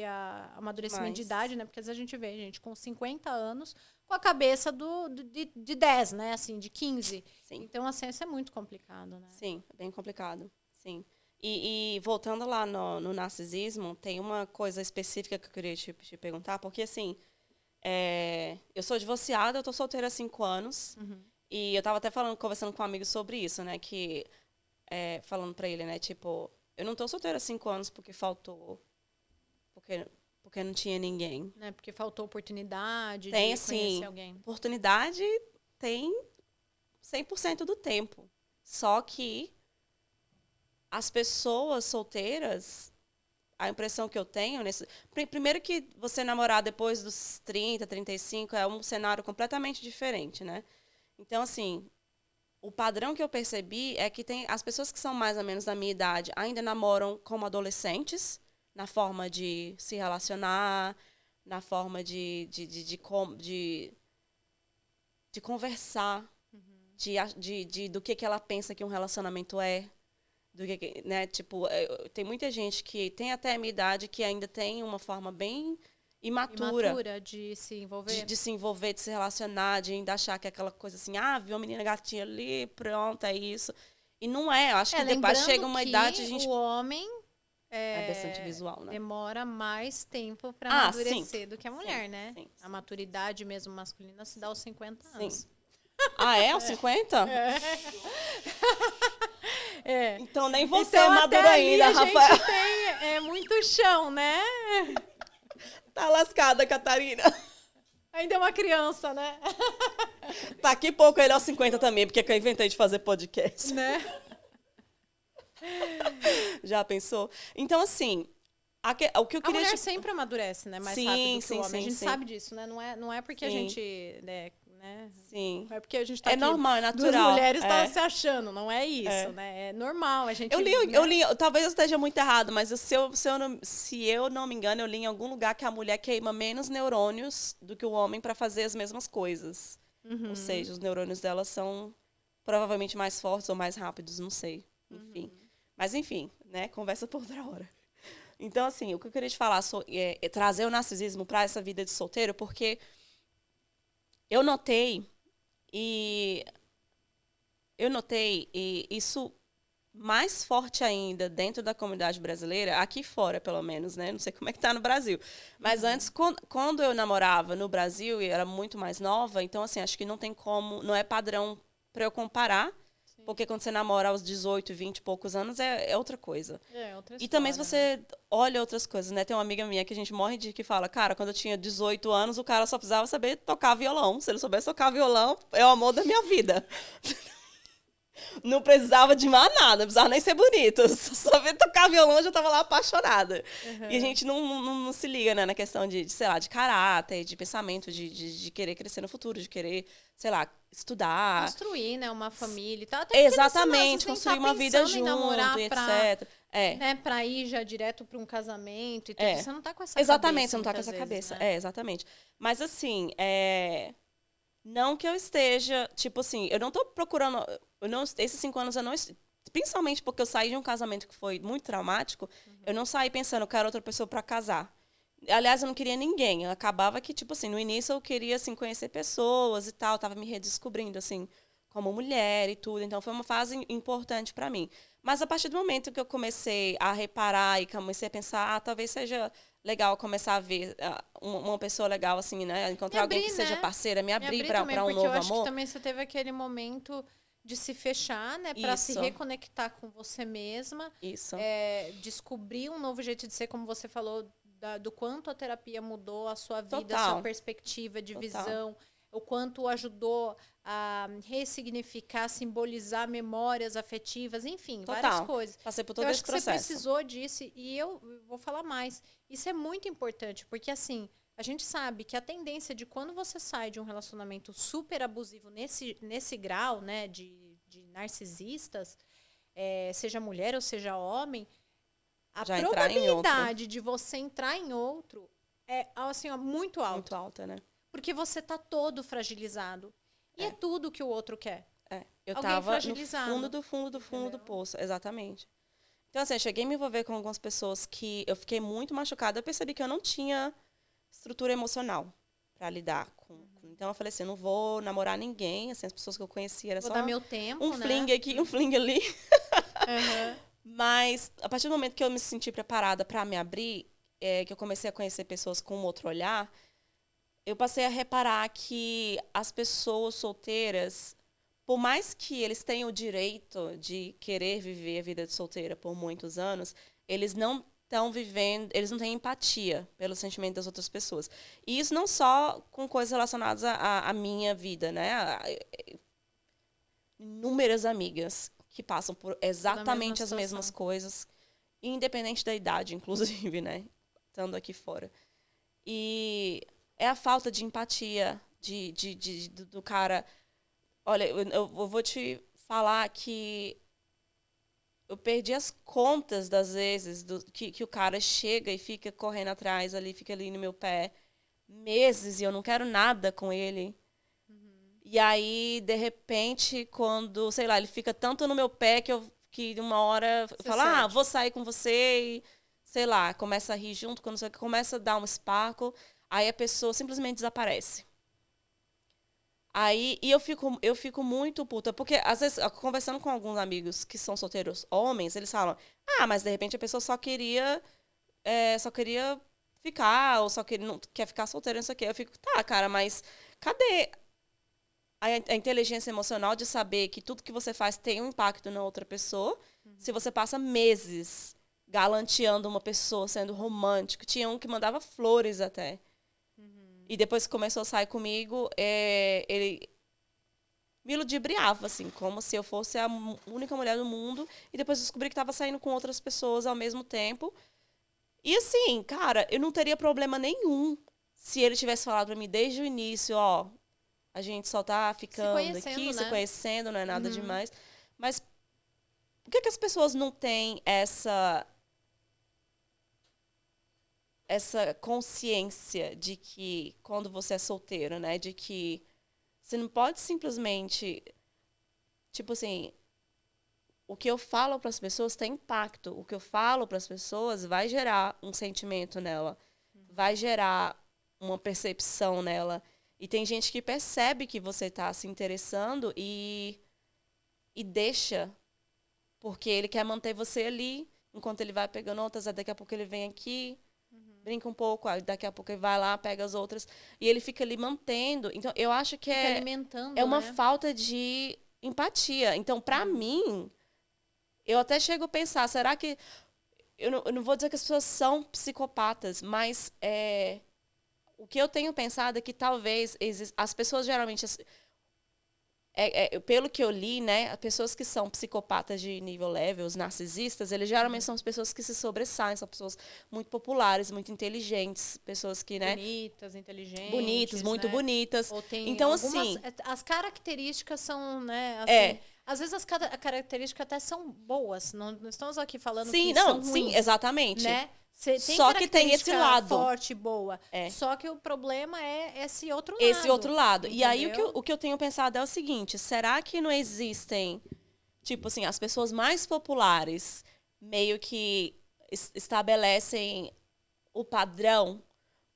a amadurecimento de idade, né? Porque às vezes a gente vê gente com 50 anos com a cabeça de 10, né? Assim, de 15. Sim. Então, assim, isso é muito complicado, né? Sim, bem complicado. Sim. E voltando lá no narcisismo, tem uma coisa específica que eu queria te perguntar, porque assim, eu sou divorciada, eu tô solteira há 5 anos, e eu tava até conversando com um amigo sobre isso, né, que, falando pra ele, né, tipo, eu não tô solteira há 5 anos porque faltou, porque não tinha ninguém. Né? Porque faltou oportunidade Tem, de assim, conhecer alguém. oportunidade tem 100% do tempo, só que as pessoas solteiras, a impressão que eu tenho... Primeiro que você namorar depois dos 30, 35 é um cenário completamente diferente, né? Então, assim, o padrão que eu percebi é que tem as pessoas que são mais ou menos da minha idade ainda namoram como adolescentes, na forma de se relacionar, na forma de conversar, do que ela pensa que um relacionamento é. Né? Tipo, tem muita gente que tem até a minha idade que ainda tem uma forma bem imatura de se envolver. de se envolver, de se relacionar, de ainda achar que é aquela coisa assim, viu uma menina gatinha ali, pronto, é isso. E não é, eu acho que depois chega uma idade a gente... o homem é bastante visual, né? demora mais tempo para amadurecer sim. do que a mulher, né? Sim. A maturidade mesmo masculina se dá aos 50 anos. Sim. É? Aos 50? Então nem você é madura até ali ainda, a Rafael. gente tem muito chão, né? Tá lascada, Catarina. Ainda é uma criança, né? Daqui pouco ele aos 50 também, porque eu inventei de fazer podcast. Né? Já pensou? Então, assim, o que eu A queria... mulher sempre amadurece, né? Mais Sim, rápido que sim, o homem. A gente sim. sabe disso, né? Não é porque a Sim. gente... né? Sim. Não é porque a gente tá É aqui, normal, é duas natural. mulheres estão se achando, não é isso, né? É normal, a gente... Eu li, né? talvez eu esteja muito errado, mas se eu não me engano, eu li em algum lugar que a mulher queima menos neurônios do que o homem para fazer as mesmas coisas. Ou seja, os neurônios dela são provavelmente mais fortes ou mais rápidos, não sei. Enfim. Mas, enfim, né? Conversa por outra hora. Então, assim, o que eu queria te falar é trazer o narcisismo para essa vida de solteiro, porque eu notei, e isso mais forte ainda dentro da comunidade brasileira, aqui fora, pelo menos, né? Não sei como é que tá no Brasil. Mas antes, quando eu namorava no Brasil, e era muito mais nova, então, assim, acho que não tem como, não é padrão para eu comparar, porque quando você namora aos 18, 20 e poucos anos, é outra coisa. É outra E também história, se você olha outras coisas, né? Tem uma amiga minha que a gente morre de que fala, cara, quando eu tinha 18 anos, o cara só precisava saber tocar violão. Se ele soubesse tocar violão, é o amor da minha vida. Não precisava de mais nada, não precisava nem ser bonito. Só saber tocar violão, eu já estava lá apaixonada. E a gente não se liga, né, na questão sei lá, de caráter, de pensamento, de querer crescer no futuro, de querer, sei lá, estudar. Construir, né, uma família e tal. Até Exatamente, porque, construir uma vida junto, namorar etc. Né, pra ir já direto pra um casamento e tudo. Você não tá com essa exatamente, cabeça. você não tá com muitas essa vezes, cabeça. né? Exatamente. Mas assim, não que eu esteja, tipo assim, eu não tô procurando, esses 5 anos eu não, principalmente porque eu saí de um casamento que foi muito traumático, eu não saí pensando, eu quero outra pessoa para casar. Aliás, eu não queria ninguém. Eu acabava que, tipo assim, no início eu queria, assim, conhecer pessoas e tal. Tava me redescobrindo, assim, como mulher e tudo. Então, foi uma fase importante pra mim. Mas a partir do momento que eu comecei a reparar e comecei a pensar, talvez seja legal começar a ver uma pessoa legal, assim, né? Encontrar alguém que seja parceira, me abrir pra um novo amor. Porque eu acho que também você teve aquele momento de se fechar, né? Pra se reconectar com você mesma. Isso. Descobrir um novo jeito de ser, como você falou, do quanto a terapia mudou a sua vida, Total. a sua perspectiva de visão, o quanto ajudou a ressignificar, simbolizar memórias afetivas, enfim, várias coisas. Passei por todo esse processo. Eu acho que você precisou disso e eu vou falar mais. Isso é muito importante, porque assim, a gente sabe que a tendência de quando você sai de um relacionamento super abusivo nesse grau, né, de narcisistas, seja mulher ou seja homem, a probabilidade de você entrar em outro é assim, ó, muito alta. Muito alta, né? Porque você tá todo fragilizado. E é tudo que o outro quer. Eu tava no fundo do poço, exatamente. Então, assim, eu cheguei a me envolver com algumas pessoas que eu fiquei muito machucada. Eu percebi que eu não tinha estrutura emocional para lidar com. Então, eu falei assim, eu não vou namorar ninguém. Assim, as pessoas que eu conhecia era vou só dar meu tempo, um fling aqui, um fling ali. Uhum. Mas, a partir do momento que eu me senti preparada para me abrir, que eu comecei a conhecer pessoas com um outro olhar, eu passei a reparar que as pessoas solteiras, por mais que eles tenham o direito de querer viver a vida de solteira por muitos anos, eles não estão vivendo, eles não têm empatia pelo sentimento das outras pessoas. E isso não só com coisas relacionadas à minha vida, né? Inúmeras amigas que passam por exatamente as mesmas coisas, independente da idade, inclusive, né? Estando aqui fora. E é a falta de empatia do cara. Olha, eu vou te falar que eu perdi as contas das vezes que o cara chega e fica correndo atrás ali, fica ali no meu pé meses e eu não quero nada com ele. E aí, de repente, quando, sei lá, ele fica tanto no meu pé que uma hora eu falo, vou sair com você e, sei lá, começa a rir junto, quando você começa a dar um sparkle, aí a pessoa simplesmente desaparece. Aí, e eu fico muito puta, porque às vezes, conversando com alguns amigos que são solteiros homens, eles falam, mas de repente a pessoa só queria ficar, ou não quer ficar solteira, não sei o quê. Eu fico, tá, cara, mas cadê a inteligência emocional de saber que tudo que você faz tem um impacto na outra pessoa? Se você passa meses galanteando uma pessoa, sendo romântico, tinha um que mandava flores até. E depois que começou a sair comigo, ele me ludibriava, assim, como se eu fosse a única mulher do mundo. E depois descobri que estava saindo com outras pessoas ao mesmo tempo. E assim, cara, eu não teria problema nenhum se ele tivesse falado pra mim desde o início, a gente só tá ficando aqui, se conhecendo, não é nada demais. Mas por que as pessoas não têm essa consciência de que quando você é solteiro, né, de que você não pode simplesmente, tipo assim, o que eu falo para as pessoas tem impacto, o que eu falo para as pessoas vai gerar um sentimento nela, vai gerar uma percepção nela, e tem gente que percebe que você está se interessando e deixa, porque ele quer manter você ali, enquanto ele vai pegando outras, daqui a pouco ele vem aqui, brinca um pouco, daqui a pouco ele vai lá, pega as outras, e ele fica ali mantendo. Então, eu acho que é uma falta de empatia. Então, pra mim, eu até chego a pensar, será que... Eu não vou dizer que as pessoas são psicopatas, mas o que eu tenho pensado é que talvez as pessoas geralmente... pelo que eu li, né, as pessoas que são psicopatas de nível leve, os narcisistas, eles geralmente são as pessoas que se sobressaem, são pessoas muito populares, muito inteligentes, pessoas que, né... Bonitas, inteligentes. Bonitas, muito bonitas. Ou tem então, algumas, assim... As características são, né, assim... Às vezes as características até são boas, não estamos aqui falando que são ruins. Sim, exatamente. Né? Só que tem esse lado. Forte, boa. Só que o problema é esse outro lado. Esse outro lado. Entendeu? E aí o que eu tenho pensado é o seguinte, será que não existem, tipo assim, as pessoas mais populares meio que estabelecem o padrão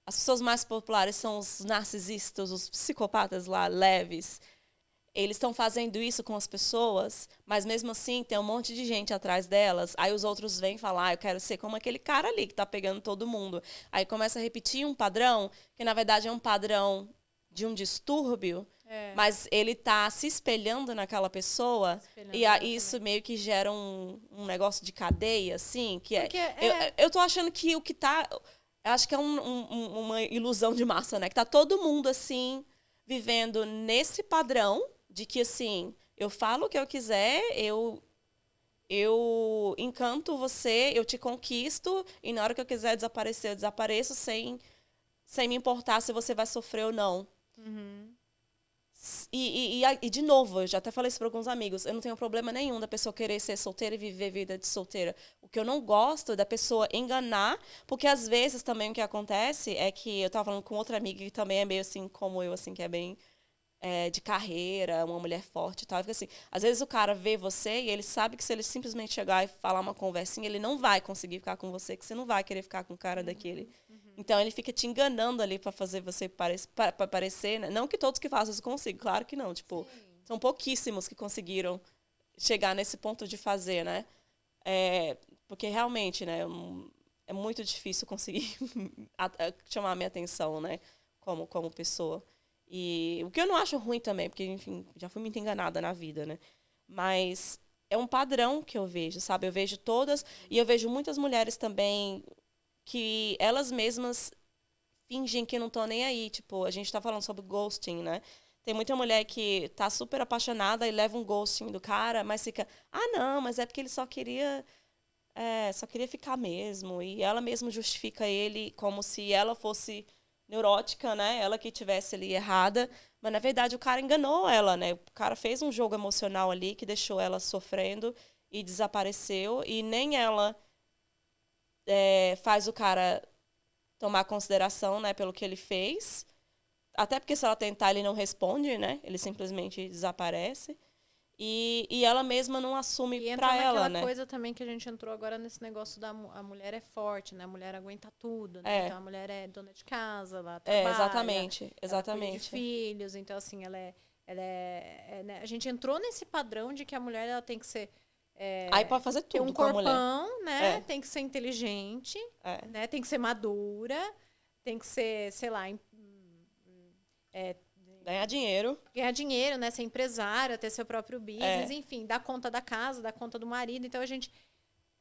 as pessoas mais populares são os narcisistas, os psicopatas lá, leves. Eles estão fazendo isso com as pessoas, mas mesmo assim tem um monte de gente atrás delas. Aí os outros vêm falar, eu quero ser como aquele cara ali que tá pegando todo mundo. Aí começa a repetir um padrão, que na verdade é um padrão de um distúrbio, mas ele tá se espelhando naquela pessoa, isso meio que gera um negócio de cadeia, assim, que eu tô achando que o que tá... Eu acho que é uma ilusão de massa, né? Que tá todo mundo, assim, vivendo nesse padrão de que, assim, eu falo o que eu quiser, eu encanto você, eu te conquisto, e na hora que eu quiser desaparecer, eu desapareço sem me importar se você vai sofrer ou não. E de novo, eu já até falei isso para alguns amigos, eu não tenho problema nenhum da pessoa querer ser solteira e viver vida de solteira. O que eu não gosto é da pessoa enganar, porque às vezes também o que acontece é que eu estava falando com outra amiga que também é meio assim como eu, assim, que é bem de carreira, uma mulher forte e tal. Fica assim, às vezes o cara vê você e ele sabe que se ele simplesmente chegar e falar uma conversinha, ele não vai conseguir ficar com você, que você não vai querer ficar com o cara daquele. Então, ele fica te enganando ali para fazer você parecer, né? Não que todos que fazem isso consigam, claro que não. Tipo, são pouquíssimos que conseguiram chegar nesse ponto de fazer, né? Porque realmente, né? É muito difícil conseguir chamar a minha atenção, né? Como pessoa. E o que eu não acho ruim também, porque, enfim, já fui muito enganada na vida, né? Mas é um padrão que eu vejo, sabe? Eu vejo todas, e eu vejo muitas mulheres também que elas mesmas fingem que não estão nem aí. Tipo, a gente tá falando sobre ghosting, né? Tem muita mulher que tá super apaixonada e leva um ghosting do cara, mas fica, não, mas é porque ele só queria ficar mesmo. E ela mesma justifica ele como se ela fosse neurótica, né? Ela que tivesse ali errada. Mas, na verdade, o cara enganou ela, né? O cara fez um jogo emocional ali que deixou ela sofrendo e desapareceu. E nem ela faz o cara tomar consideração, né, pelo que ele fez. Até porque se ela tentar, ele não responde, né? Ele simplesmente desaparece. E ela mesma não assume pra ela, né? E coisa também que a gente entrou agora nesse negócio da a mulher é forte, né? A mulher aguenta tudo, né? Então, a mulher é dona de casa, ela trabalha. Exatamente. Ela cuida de filhos. Então, assim, né? A gente entrou nesse padrão de que a mulher ela tem que ser... Aí pode fazer tudo tem um com a mulher. corpão, né? Tem que ser inteligente, né? Tem que ser madura, tem que ser, sei lá... ganhar dinheiro. Ganhar dinheiro, né? Ser empresária, ter seu próprio business, enfim, dar conta da casa, dar conta do marido. Então, a gente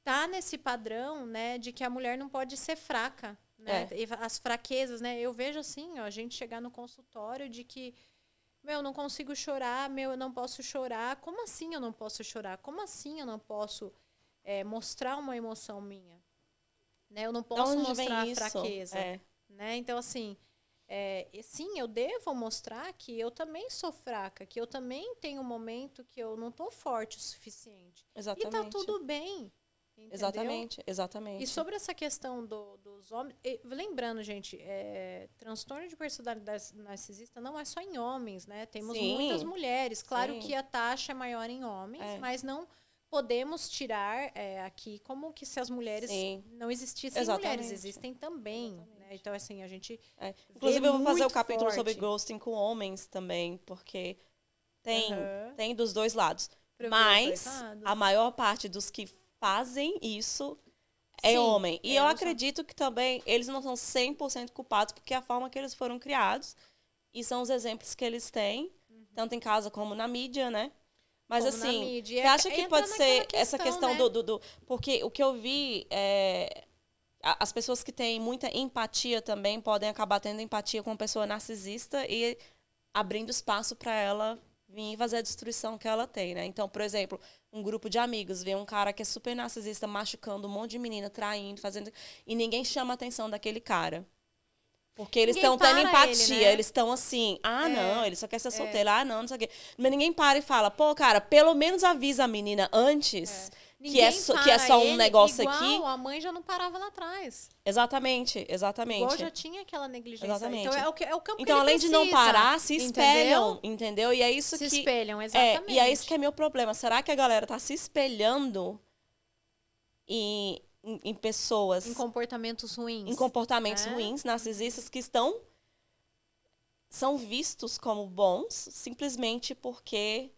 tá nesse padrão, né? De que a mulher não pode ser fraca, né? E as fraquezas, né? Eu vejo assim, ó, a gente chegar no consultório de que eu não consigo chorar, eu não posso chorar. Como assim eu não posso chorar? Como assim eu não posso mostrar uma emoção minha? Né? Eu não posso mostrar a fraqueza. Né? Então, assim, sim, eu devo mostrar que eu também sou fraca, que eu também tenho um momento que eu não estou forte o suficiente. Exatamente. E tá tudo bem. Entendeu? Exatamente. E sobre essa questão dos homens... Lembrando, gente, transtorno de personalidade narcisista não é só em homens, né? Temos muitas mulheres. Claro que a taxa é maior em homens, mas não podemos tirar aqui como que se as mulheres não existissem mulheres. Existem também, né? Então, assim, a gente... Inclusive, eu vou fazer o capítulo sobre ghosting com homens também, porque tem dos dois lados. Mas a maior parte dos que fazem isso é homem. E eu acredito que também eles não são 100% culpados, porque é a forma que eles foram criados e são os exemplos que eles têm, tanto em casa como na mídia, né? Mas como assim, você acha que pode ser essa questão, né? Porque o que eu vi as pessoas que têm muita empatia também podem acabar tendo empatia com uma pessoa narcisista e abrindo espaço para ela vir fazer a destruição que ela tem, né? Então, por exemplo, um grupo de amigos vê um cara que é super narcisista machucando um monte de menina, traindo, fazendo... E ninguém chama a atenção daquele cara. Porque eles estão tendo empatia. Ele, né? Eles estão assim, não, ele só quer ser solteiro. Não sei o quê. Mas ninguém para e fala, pô, cara, pelo menos avisa a menina antes... Que é só um negócio igual aqui. A mãe já não parava lá atrás. Exatamente. Igual já tinha aquela negligência. Exatamente. Então, é o campo então, que além precisa, de não parar, se espelham, entendeu? E é isso se que... espelham, exatamente. E é isso que é meu problema. Será que a galera tá se espelhando em pessoas... Em comportamentos ruins. Em comportamentos ruins, narcisistas, que são vistos como bons simplesmente porque,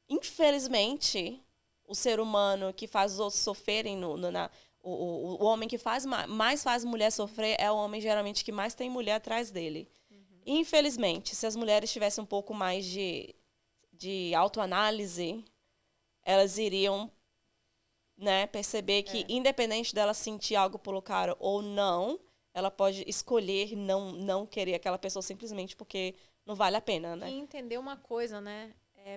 infelizmente, o ser humano que faz os outros sofrerem, o homem que mais faz mulher sofrer é o homem, geralmente, que mais tem mulher atrás dele. Infelizmente, se as mulheres tivessem um pouco mais de autoanálise, elas iriam, né, perceber que, independente dela sentir algo pelo cara ou não, ela pode escolher não querer aquela pessoa simplesmente porque não vale a pena, né? E entender uma coisa, né?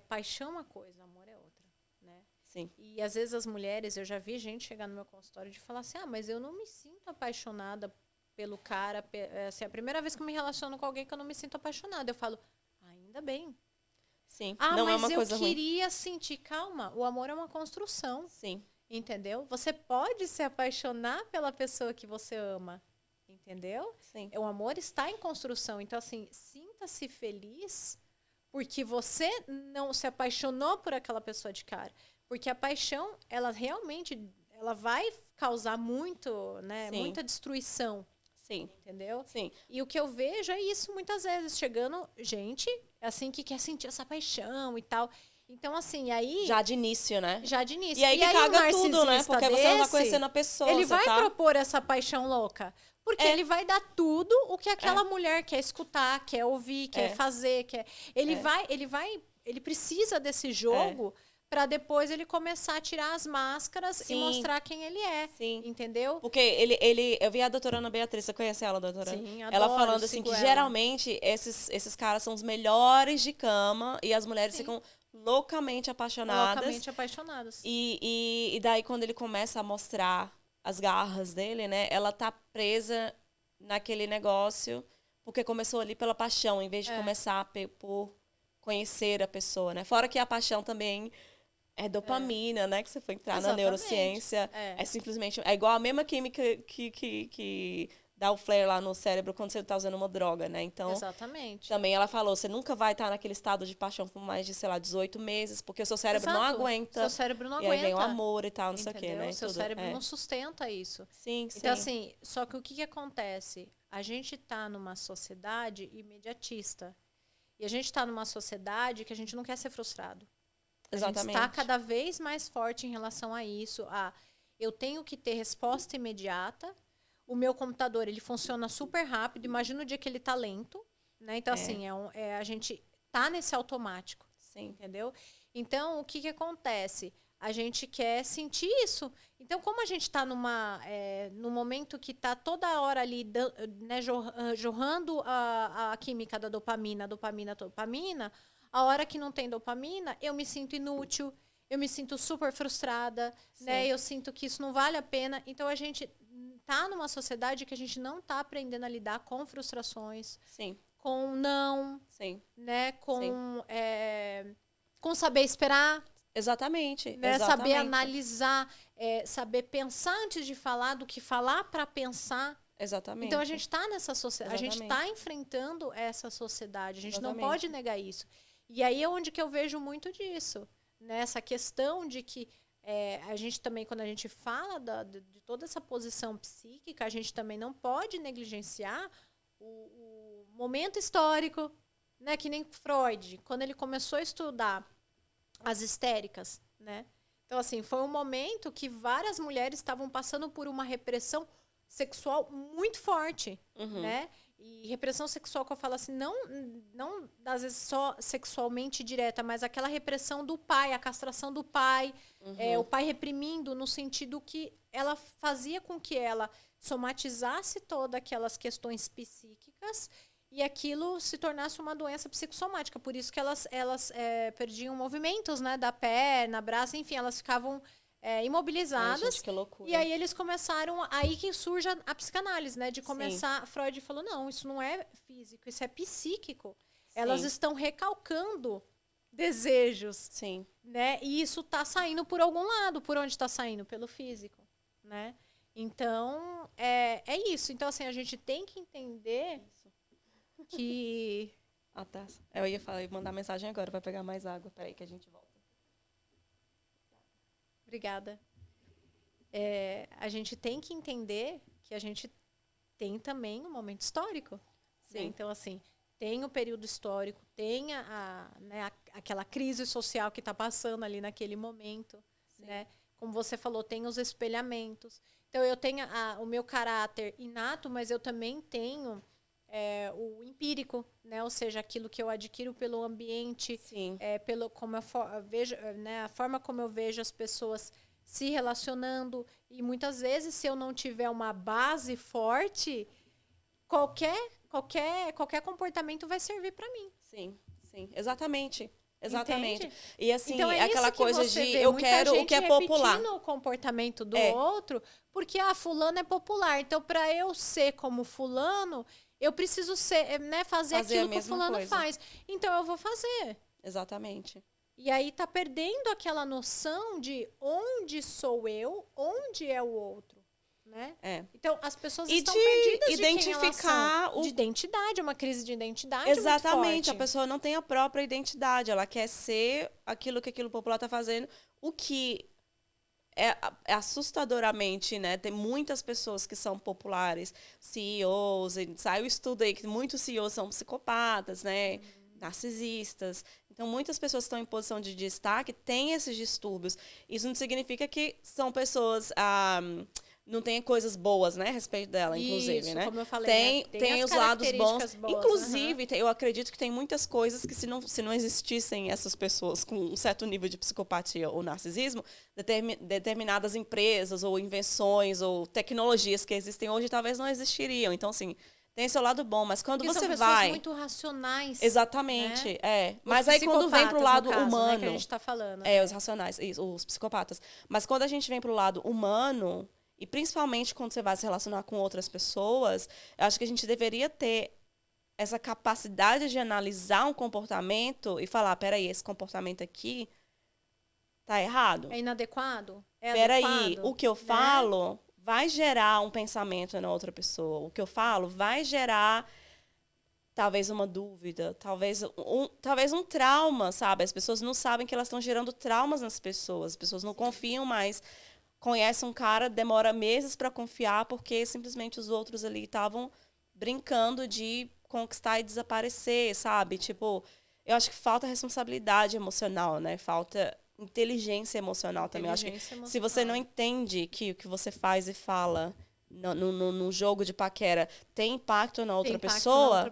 Paixão é uma coisa, amor é outra, né? Sim. E às vezes as mulheres, eu já vi gente chegar no meu consultório de falar assim, mas eu não me sinto apaixonada pelo cara. Assim, é a primeira vez que eu me relaciono com alguém que eu não me sinto apaixonada. Eu falo, ainda bem. Sim, não é uma coisa ruim. Mas eu queria sentir, calma, o amor é uma construção. Sim. Entendeu? Você pode se apaixonar pela pessoa que você ama. Entendeu? Sim. O amor está em construção. Então, assim, sinta-se feliz porque você não se apaixonou por aquela pessoa de cara. Porque a paixão, ela realmente vai causar muita destruição. Sim. Entendeu? Sim. E o que eu vejo é isso muitas vezes. Chegando gente, assim, que quer sentir essa paixão e tal. Então, assim, aí... Já de início, né? Já de início. E aí que caga tudo, né? Porque você não tá conhecendo a pessoa. Ele vai propor essa paixão louca. Porque ele vai dar tudo o que aquela mulher quer escutar, quer ouvir, quer fazer, quer... Ele precisa desse jogo para depois ele começar a tirar as máscaras e mostrar quem ele é. Sim. Entendeu? Porque eu vi a doutora Ana Beatriz, você conhece ela, doutora? Sim, adoro, ela falando assim que geralmente esses caras são os melhores de cama e as mulheres ficam loucamente apaixonadas. Loucamente apaixonadas. E daí quando ele começa a mostrar as garras dele, né? Ela tá presa naquele negócio porque começou ali pela paixão, em vez de começar por conhecer a pessoa, né? Fora que a paixão também é dopamina, né? Que você foi entrar na neurociência. É simplesmente... É igual a mesma química que dá o flare lá no cérebro quando você tá usando uma droga, né? Então, também ela falou, você nunca vai estar naquele estado de paixão por mais de, 18 meses, porque o seu cérebro não aguenta. Seu cérebro não aguenta. E aí vem o amor e tal, não sei o quê, né? O seu cérebro não sustenta isso. Sim. Então, assim, só que o que acontece? A gente tá numa sociedade imediatista. E a gente tá numa sociedade que a gente não quer ser frustrado. Exatamente. A gente está cada vez mais forte em relação a isso. Eu tenho que ter resposta imediata. O meu computador, ele funciona super rápido. Imagina o dia que ele tá lento, né? Então, assim, a gente tá nesse automático. Sim. Entendeu? Então, o que acontece? A gente quer sentir isso. Então, como a gente está num momento que está toda hora ali, né, jorrando a química da dopamina, a hora que não tem dopamina, eu me sinto inútil, eu me sinto super frustrada, né? Eu sinto que isso não vale a pena. Então, a gente tá numa sociedade que a gente não tá aprendendo a lidar com frustrações, com não, né? Com saber esperar. Exatamente. Né? Saber analisar, saber pensar antes de falar, do que falar para pensar. Exatamente. Então, a gente está nessa sociedade, a gente está enfrentando essa sociedade, a gente não pode negar isso. E aí é onde que eu vejo muito disso, né? Essa questão de que a gente também, quando a gente fala de toda essa posição psíquica, a gente também não pode negligenciar o momento histórico, né? Que nem Freud, quando ele começou a estudar as histéricas, né? Então, assim, foi um momento que várias mulheres estavam passando por uma repressão sexual muito forte, né? E repressão sexual que eu falo assim, não às vezes só sexualmente direta, mas aquela repressão do pai, a castração do pai, o pai reprimindo no sentido que ela fazia com que ela somatizasse todas aquelas questões psíquicas e aquilo se tornasse uma doença psicossomática. Por isso que elas perdiam movimentos, né, da perna, braço, enfim, elas ficavam imobilizadas. Ai, gente, que loucura. E aí eles começaram, aí que surge a psicanálise, né? De começar, Freud falou, não, isso não é físico, isso é psíquico. Elas estão recalcando desejos. Sim. Né? E isso tá saindo por algum lado. Por onde está saindo? Pelo físico, né? Então, é isso. Então, assim, a gente tem que entender que... tá. Eu ia mandar mensagem agora para pegar mais água. Peraí que a gente volta. Obrigada. a gente tem que entender que a gente tem também um momento histórico. Né? Então, assim, tem o período histórico, tem aquela crise social que está passando ali naquele momento. Né? Como você falou, tem os espelhamentos. Então, eu tenho o meu caráter inato, mas eu também tenho o empírico, né? Ou seja, aquilo que eu adquiro pelo ambiente, como eu vejo, né? A forma como eu vejo as pessoas se relacionando. E muitas vezes, se eu não tiver uma base forte, qualquer comportamento vai servir para mim. Sim, exatamente. Exatamente. Entende? E assim, então, aquela coisa de vê, eu quero o que é popular. Repetindo o comportamento do outro, porque fulano é popular. Então, para eu ser como fulano, eu preciso fazer aquilo que o fulano faz. Então, eu vou fazer. Exatamente. E aí tá perdendo aquela noção de onde sou eu, onde é o outro. Né? Então, as pessoas estão perdidas identificar de identidade, uma crise de identidade. Exatamente, muito forte. A pessoa não tem a própria identidade, ela quer ser aquilo que aquilo popular está fazendo, o que é assustadoramente, né? Tem muitas pessoas que são populares, CEOs, saiu estudo aí que muitos CEOs são psicopatas, né? Narcisistas. Então, muitas pessoas que estão em posição de destaque têm esses distúrbios. Isso não significa que são pessoas... não tem coisas boas, né, a respeito dela, inclusive, né? Como eu falei, tem os lados bons. Inclusive, eu acredito que tem muitas coisas que se não existissem essas pessoas com um certo nível de psicopatia ou narcisismo, determinadas empresas ou invenções ou tecnologias que existem hoje talvez não existiriam. Então, assim, tem seu lado bom, mas quando porque você são vai... pessoas muito racionais. Exatamente, né? Mas aí quando vem pro lado humano... Né, que a gente tá falando. Os racionais, os psicopatas. Mas quando a gente vem pro lado humano... E principalmente quando você vai se relacionar com outras pessoas, eu acho que a gente deveria ter essa capacidade de analisar um comportamento e falar, peraí, esse comportamento aqui tá errado. É inadequado? Peraí, o que eu falo vai gerar um pensamento na outra pessoa. O que eu falo vai gerar talvez uma dúvida, talvez um trauma, sabe? As pessoas não sabem que elas estão gerando traumas nas pessoas. As pessoas não confiam mais... Conhece um cara, demora meses para confiar, porque simplesmente os outros ali estavam brincando de conquistar e desaparecer, sabe? Tipo, eu acho que falta responsabilidade emocional, né? Falta inteligência emocional também. Eu acho que se você não entende que o que você faz e fala no jogo de paquera tem impacto na outra pessoa,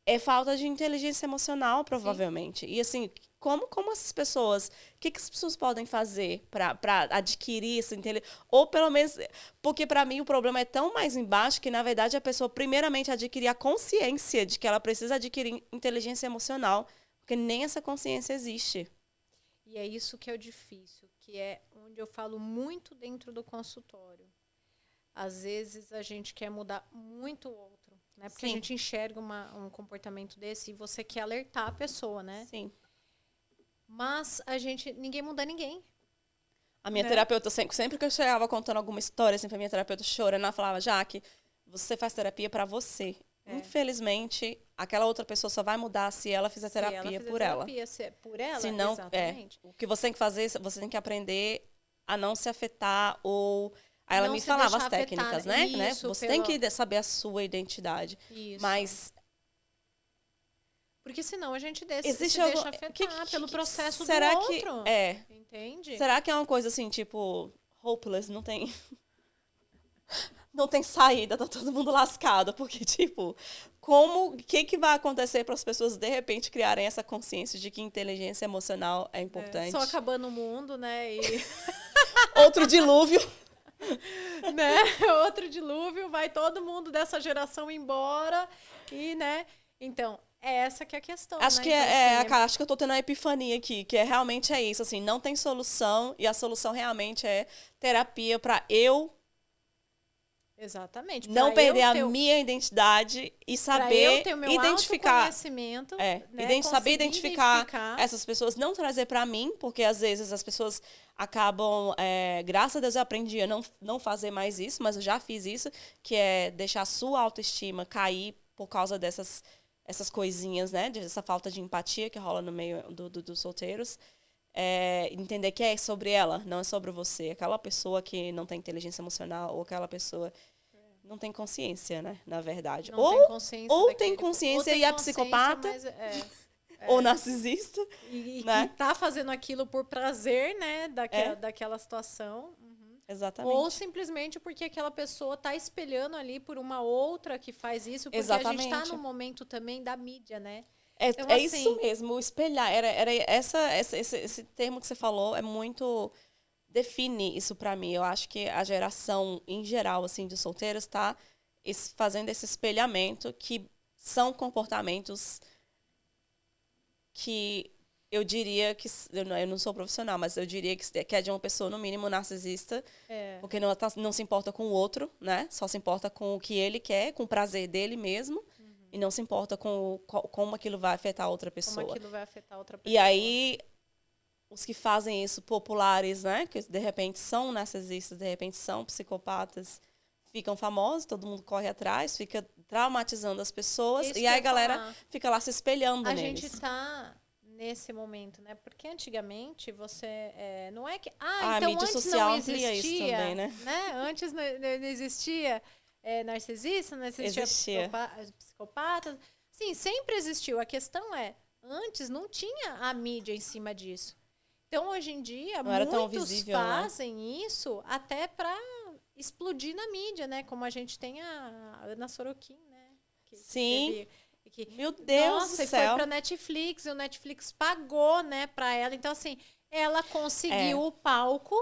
é falta de inteligência emocional, provavelmente. Sim. E assim, como essas pessoas... O que as pessoas podem fazer para adquirir essa inteligência? Ou pelo menos... Porque para mim o problema é tão mais embaixo que, na verdade, a pessoa primeiramente adquirir a consciência de que ela precisa adquirir inteligência emocional, porque nem essa consciência existe. E é isso que é o difícil, que é onde eu falo muito dentro do consultório. Às vezes a gente quer mudar muito o outro, né? Porque a gente enxerga um comportamento desse e você quer alertar a pessoa, né? Sim. Mas ninguém muda ninguém. A minha terapeuta, sempre que eu chegava contando alguma história, sempre a minha terapeuta chorando, ela falava, Jaque, você faz terapia para você. Infelizmente, aquela outra pessoa só vai mudar se ela fizer terapia por ela. Por ela, se não, exatamente. O que você tem que fazer, você tem que aprender a não se afetar ou... Aí ela não me falava as afetar, técnicas, né? Você tem que saber a sua identidade. Isso. Mas... Porque senão a gente se deixa afetar pelo processo do outro. Entende? Será que é uma coisa assim, tipo, hopeless, não tem saída, tá todo mundo lascado, porque, tipo, o que vai acontecer para as pessoas, de repente, criarem essa consciência de que inteligência emocional é importante? Só acabando o mundo, né? Outro dilúvio. Né? Outro dilúvio, vai todo mundo dessa geração embora e, né? Então... essa que é a questão, acho né? que então, acho que eu tô tendo uma epifania aqui, que realmente é isso, assim, não tem solução, e a solução realmente é terapia para eu exatamente, não perder a minha identidade e saber identificar, saber identificar essas pessoas, não trazer para mim, porque às vezes as pessoas acabam, graças a Deus eu aprendi a não fazer mais isso, mas eu já fiz isso, que é deixar a sua autoestima cair por causa essas coisinhas, né? Dessa falta de empatia que rola no meio dos solteiros. entender que é sobre ela, não é sobre você. Aquela pessoa que não tem inteligência emocional ou aquela pessoa não tem consciência, né? Na verdade. Não tem consciência ou daquele- tem consciência ou tem e é consciência, psicopata, mas ou narcisista. E né? que tá fazendo aquilo por prazer, né? Daquela situação. Exatamente. Ou simplesmente porque aquela pessoa tá espelhando ali por uma outra que faz isso. Porque a Exatamente. gente tá no momento também da mídia, né? É, Então, é assim, isso mesmo, o espelhar. Era esse termo que você falou é muito... Define isso pra mim. Eu acho que a geração, em geral, assim, de solteiros, está fazendo esse espelhamento que são comportamentos que eu diria que... Eu não sou profissional, mas eu diria que é de uma pessoa, no mínimo, narcisista. Porque não se importa com o outro, né? Só se importa com o que ele quer, com o prazer dele mesmo. E não se importa com como aquilo vai afetar outra pessoa. Como aquilo vai afetar outra pessoa. E aí, os que fazem isso populares, né? Que de repente são narcisistas, de repente são psicopatas, ficam famosos, todo mundo corre atrás, fica traumatizando as pessoas. Isso E que aí eu a ia galera falar. fica lá se espelhando A neles. gente tá nesse momento, né? Porque antigamente você... não é que... A então mídia antes social não amplia isso existia, também, né? Antes não existia narcisista, não existia Existia. psicopata. Sim, sempre existiu. A questão antes não tinha a mídia em cima disso. Então, hoje em dia, Não era tão muitos visível, né? fazem isso até para explodir na mídia, né? Como a gente tem a Ana Sorokin, né? Que Sim. teve- Meu Deus Nossa, do e foi céu. pra Netflix, e o Netflix pagou, né, pra ela. Então, assim, ela conseguiu o palco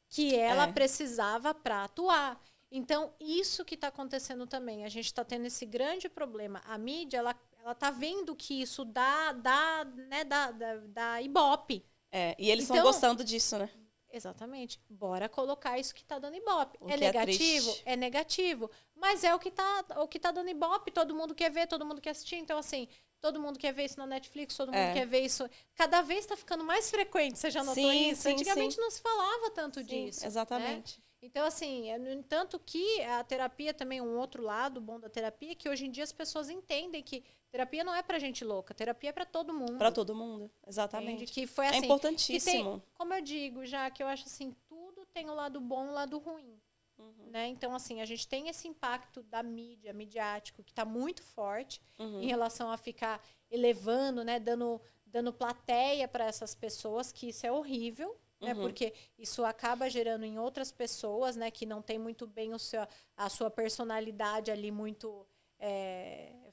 que ela precisava pra atuar. Então, isso que tá acontecendo também. A gente tá tendo esse grande problema. A mídia, ela tá vendo que isso dá ibope. E eles estão Então- gostando disso, né? Exatamente. Bora colocar isso que tá dando ibope. O É que é negativo? triste. É negativo. Mas é o que tá dando ibope. Todo mundo quer ver, todo mundo quer assistir. Então, assim, todo mundo quer ver isso na Netflix, todo mundo quer ver isso. Cada vez tá ficando mais frequente. Você já notou Sim, isso? sim, Antigamente sim. não se falava tanto Sim, disso. né? exatamente. Então, assim, no entanto que a terapia também, um outro lado bom da terapia, é que hoje em dia as pessoas entendem que terapia não é pra gente louca, terapia é pra todo mundo. Pra todo mundo, Entende? exatamente. Que foi É assim, importantíssimo. que tem, como eu digo já, que eu acho assim, tudo tem o lado bom e o lado ruim. Né? Então, assim, a gente tem esse impacto da mídia, midiático, que está muito forte em relação a ficar elevando, né? Dando plateia para essas pessoas, que isso é horrível. Né? Porque isso acaba gerando em outras pessoas, né? Que não tem muito bem a sua personalidade ali muito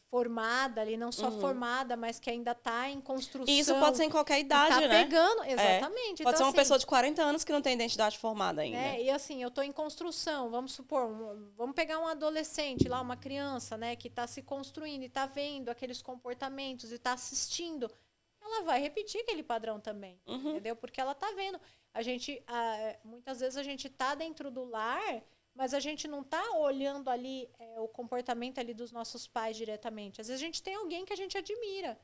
formada ali, não só formada, mas que ainda está em construção. E isso pode ser em qualquer e idade, tá né? pegando, exatamente. Pode Então, ser uma assim, pessoa de 40 anos que não tem identidade formada ainda. né? E assim, eu estou em construção, vamos supor, vamos pegar um adolescente lá, uma criança, né, que está se construindo e está vendo aqueles comportamentos e está assistindo, ela vai repetir aquele padrão também, entendeu? Porque ela está vendo. Muitas vezes a gente está dentro do lar, mas a gente não está olhando ali o comportamento ali dos nossos pais diretamente. Às vezes a gente tem alguém que a gente admira.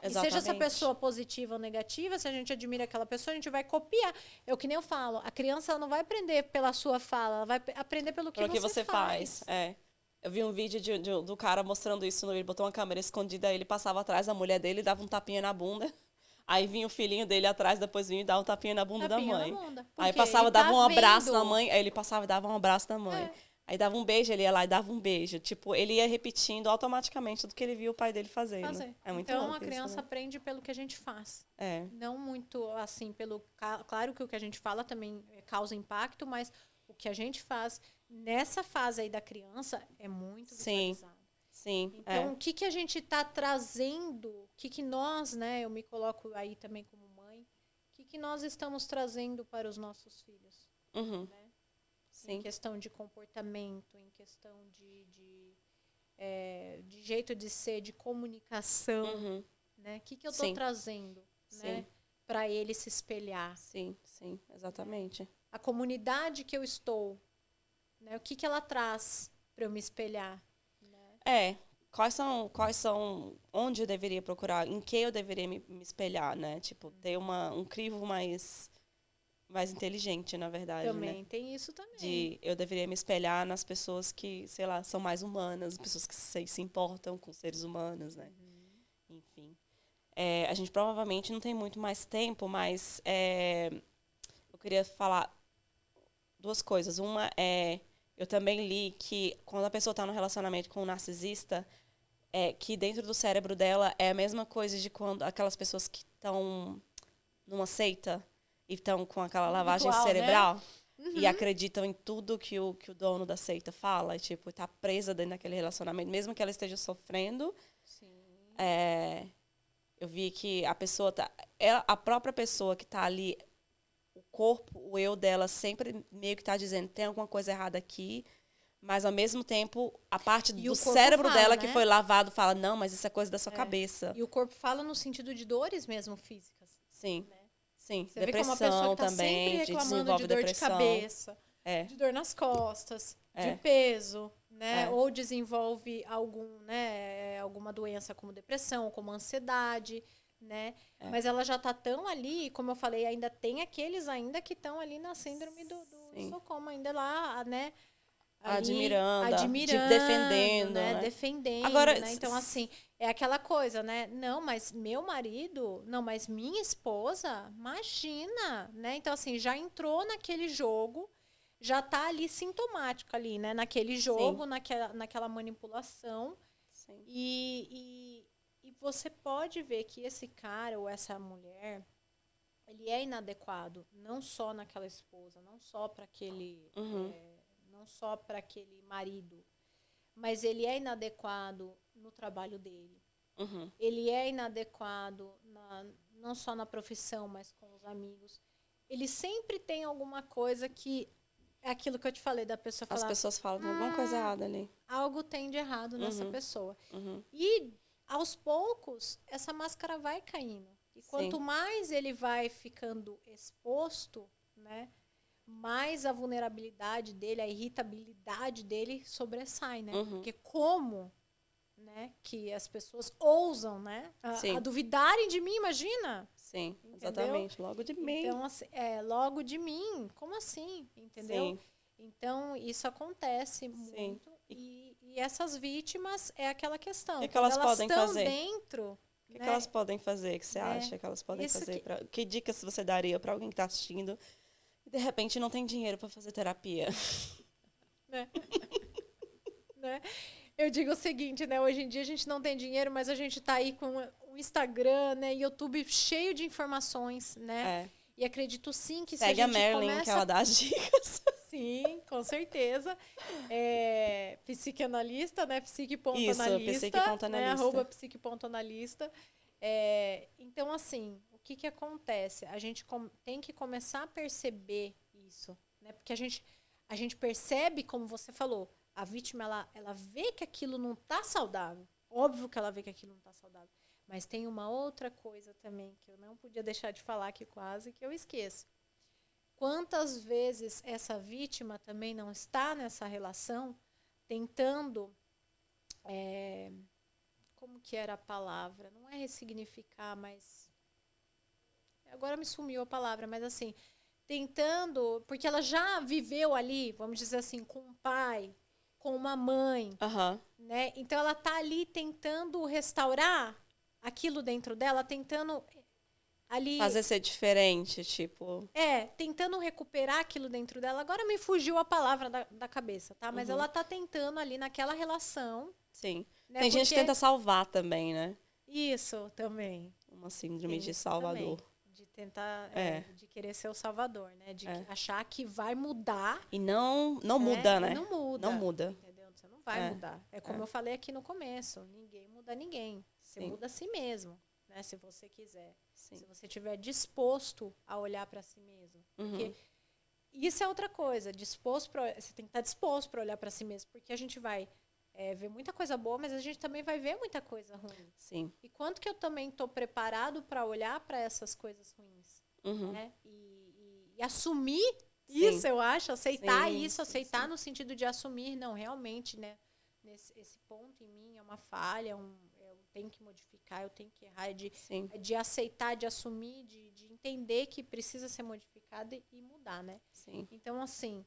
E seja essa Exatamente. pessoa positiva ou negativa, se a gente admira aquela pessoa, a gente vai copiar. É o que nem eu falo, a criança ela não vai aprender pela sua fala, ela vai aprender pelo que você faz. Eu vi um vídeo do cara mostrando isso. Ele botou uma câmera escondida, ele passava atrás da mulher dele e dava um tapinha na bunda. Aí vinha o filhinho dele atrás, depois vinha e dava um tapinha na bunda da mãe. Aí passava, dava um abraço na mãe, aí ele passava e dava um abraço na mãe. Aí dava um beijo, ele ia lá e dava um beijo. Tipo, ele ia repetindo automaticamente tudo que ele via o pai dele fazendo. É muito então, louco a criança isso, né? aprende pelo que a gente faz. É. Não muito, assim, Claro que o que a gente fala também causa impacto, mas o que a gente faz nessa fase aí da criança é muito visualizado. Sim, Então, o que a gente está trazendo, o que nós, né, eu me coloco aí também como mãe, o que nós estamos trazendo para os nossos filhos? Né? Sim. Em questão de comportamento, em questão de jeito de ser, de comunicação, né? O que eu estou Sim. trazendo, né, para ele se espelhar? Sim, exatamente. A comunidade que eu estou, né, o que ela traz para eu me espelhar? Quais são, onde eu deveria procurar, em que eu deveria me espelhar, né? Tipo, ter um crivo mais inteligente, na verdade, Também né? tem isso também. Eu deveria me espelhar nas pessoas que, sei lá, são mais humanas, pessoas que se importam com seres humanos, né? Enfim. a gente provavelmente não tem muito mais tempo, mas eu queria falar 2 coisas. Uma eu também li que quando a pessoa está num relacionamento com um narcisista, que dentro do cérebro dela é a mesma coisa de quando aquelas pessoas que estão numa seita e estão com aquela lavagem Ritual, cerebral, né? e acreditam em tudo que o dono da seita fala, e, tipo, tá presa dentro daquele relacionamento, mesmo que ela esteja sofrendo. Sim. Eu vi que a pessoa a própria pessoa que tá ali, o corpo, o eu dela sempre meio que tá dizendo, tem alguma coisa errada aqui, mas ao mesmo tempo a parte E do o corpo cérebro fala, dela né? que foi lavado fala, não, mas isso é coisa da sua cabeça. E o corpo fala no sentido de dores mesmo físicas. Sim. Né? Sim, Você vê como uma depressão pessoa que tá também, sempre reclamando desenvolve de dor depressão. de cabeça, É. de dor nas costas, É. de peso, né? É. Ou desenvolve alguma doença como depressão, como ansiedade, né? Mas ela já tá tão ali, como eu falei, ainda tem aqueles ainda que estão ali na síndrome do Sim. Estocolmo, ainda lá, né? Ali, Admirando, defendendo, né? Defendendo, Agora, né? Então, assim, é aquela coisa, né? Não, mas meu marido, não, mas minha esposa, imagina, né? Então, assim, já entrou naquele jogo, já tá ali sintomático ali, né? Naquele jogo, naquela manipulação. Sim. E você pode ver que esse cara ou essa mulher, ele é inadequado, não só naquela esposa, não só para aquele... não só para aquele marido, mas ele é inadequado no trabalho dele. Ele é inadequado não só na profissão, mas com os amigos. Ele sempre tem alguma coisa que... É aquilo que eu te falei, da pessoa falar... As pessoas falam, tem alguma coisa errada ali. Algo tem de errado nessa pessoa. E, aos poucos, essa máscara vai caindo. E quanto mais ele vai ficando exposto, né? Mais a vulnerabilidade dele, a irritabilidade dele sobressai, né? Porque como, né, que as pessoas ousam, né, a duvidarem de mim, imagina? Sim, entendeu? exatamente. Logo de mim. Então, assim, logo de mim. Como assim? Entendeu? Sim. Então, isso acontece muito. E essas vítimas é aquela questão. O que elas podem fazer? Dentro, O que elas podem fazer? Que você acha que elas podem Isso fazer? Que dicas você daria para alguém que está assistindo e de repente não tem dinheiro para fazer terapia? Né? Eu digo o seguinte, né? Hoje em dia a gente não tem dinheiro, mas a gente tá aí com o Instagram, né? YouTube cheio de informações, né? E acredito sim que segue se a gente a Marilyn, que ela dá as dicas. Sim, com certeza. Psicanalista, né? Psique.analista. Isso, psique.analista. Né? @psique.analista. Então, assim, o que acontece? A gente tem que começar a perceber isso, né? Porque a gente percebe, como você falou, a vítima, ela vê que aquilo não está saudável. Óbvio que ela vê que aquilo não está saudável. Mas tem uma outra coisa também que eu não podia deixar de falar aqui quase, que eu esqueço. Quantas vezes essa vítima também não está nessa relação tentando... como que era a palavra? Não é ressignificar, mas... Agora me sumiu a palavra, mas assim... Tentando... Porque ela já viveu ali, vamos dizer assim, com um pai, com uma mãe, né? Então ela tá ali tentando restaurar aquilo dentro dela, tentando ali fazer ser diferente, tipo, tentando recuperar aquilo dentro dela. Agora me fugiu a palavra da cabeça, tá? Mas ela tá tentando ali naquela relação. Sim. Né? Tem gente que tenta salvar também, né? Isso também. Uma síndrome de Salvador. Também. De tentar, de querer ser o salvador, né? De achar que vai mudar. E não muda, né? Não muda. Não muda. Entendeu? Você não vai mudar. É como eu falei aqui no começo. Ninguém muda ninguém. Você muda a si mesmo, né? Se você quiser. Se você estiver disposto a olhar para si mesmo. Porque isso é outra coisa. Você tem que estar disposto para olhar para si mesmo. Porque a gente vai ver muita coisa boa, mas a gente também vai ver muita coisa ruim. Sim. E quanto que eu também estou preparado para olhar para essas coisas ruins, né? E assumir isso, eu acho, aceitar isso, aceitar no sentido de assumir, não, realmente, né? Esse ponto em mim é uma falha, eu tenho que modificar, eu tenho que errar, de aceitar, de assumir, de entender que precisa ser modificado e mudar, né? Sim. Então, assim...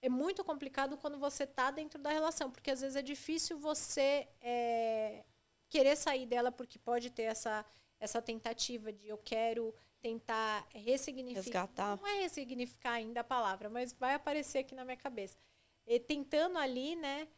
É muito complicado quando você está dentro da relação, porque às vezes é difícil você querer sair dela porque pode ter essa essa tentativa de eu quero tentar ressignificar. Resgatar. Não é ressignificar ainda a palavra, mas vai aparecer aqui na minha cabeça. E tentando ali, né,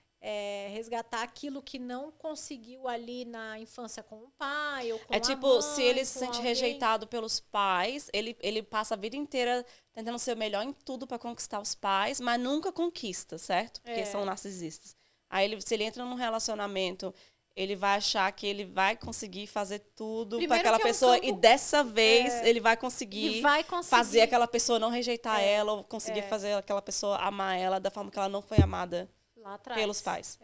resgatar aquilo que não conseguiu ali na infância com o pai ou com a É tipo, mãe, se ele se com sente alguém. rejeitado pelos pais, ele passa a vida inteira tentando ser o melhor em tudo pra conquistar os pais, mas nunca conquista, certo? Porque são narcisistas. Aí, se ele entra num relacionamento, ele vai achar que ele vai conseguir fazer tudo pra aquela pessoa e dessa vez ele vai conseguir fazer aquela pessoa não rejeitar ela ou conseguir fazer aquela pessoa amar ela da forma que ela não foi amada lá atrás. Pelos pais.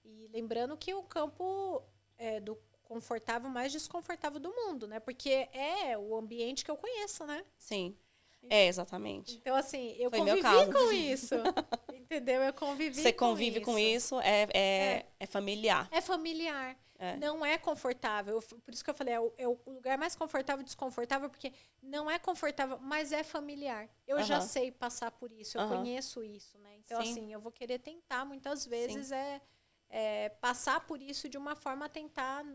E lembrando que o campo do confortável mais desconfortável do mundo, né? Porque é o ambiente que eu conheço, né? Sim. Exatamente. Então, assim, eu Foi convivi meu caso. com isso. Entendeu? Eu convivi Você convive com isso, é familiar. É familiar. Não é confortável. Por isso que eu falei, é o lugar mais confortável e desconfortável, porque não é confortável, mas é familiar. Eu já sei passar por isso, eu conheço isso, né? Então, assim, eu vou querer tentar, muitas vezes, passar por isso de uma forma a tentar,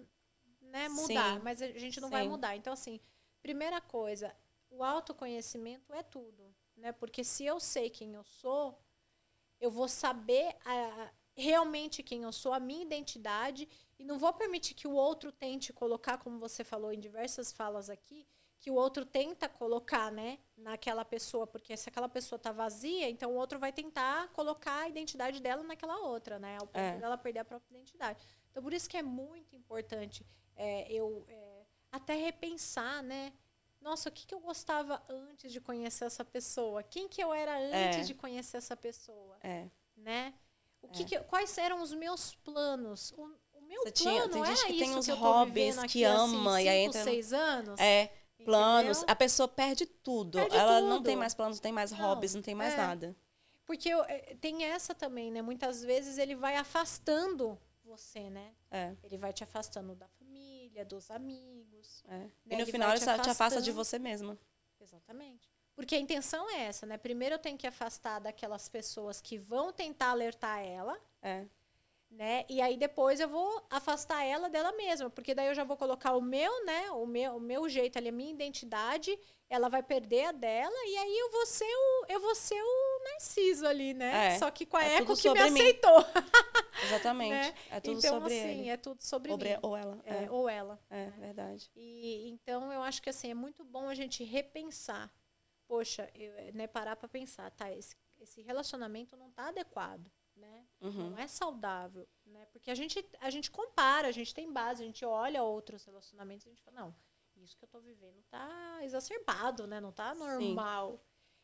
né, mudar. Sim. Mas a gente não vai mudar. Então, assim, primeira coisa, o autoconhecimento é tudo, né? Porque se eu sei quem eu sou, eu vou saber realmente quem eu sou, a minha identidade, e não vou permitir que o outro tente colocar, como você falou em diversas falas aqui, que o outro tenta colocar, né, naquela pessoa, porque se aquela pessoa tá vazia, então o outro vai tentar colocar a identidade dela naquela outra, né, ao ponto dela perder a própria identidade. Então, por isso que é muito importante eu até repensar, né, nossa, o que eu gostava antes de conhecer essa pessoa? Quem que eu era antes de conhecer essa pessoa? Né? Quais eram os meus planos? O meu plano tem gente que tem uns que hobbies que ama, assim, e aí 5, entra 6 anos. Planos. Entendeu? A pessoa perde tudo. Ela não tem mais planos, não tem mais hobbies, não tem mais nada. Porque tem essa também, né? Muitas vezes ele vai afastando você, né? Ele vai te afastando da família, dos amigos. Né? E no final ele te afasta de você mesma. Exatamente. Porque a intenção é essa, né? Primeiro eu tenho que afastar daquelas pessoas que vão tentar alertar ela. Né? E aí depois eu vou afastar ela dela mesma. Porque daí eu já vou colocar o meu, né? O meu jeito ali, a minha identidade. Ela vai perder a dela. E aí eu vou ser o Narciso ali, né? Só que com a Eco que me aceitou. Exatamente. Né? É tudo então, sobre assim, ele. é tudo sobre mim. Ou ela. Ou ela. Né? Verdade. E então eu acho que assim, é muito bom a gente repensar. Poxa, né, parar para pensar, tá? Esse relacionamento não tá adequado, né? Não é saudável, né? Porque a gente compara, a gente tem base, a gente olha outros relacionamentos e a gente fala, não, isso que eu tô vivendo tá exacerbado, né? Não tá normal. Sim.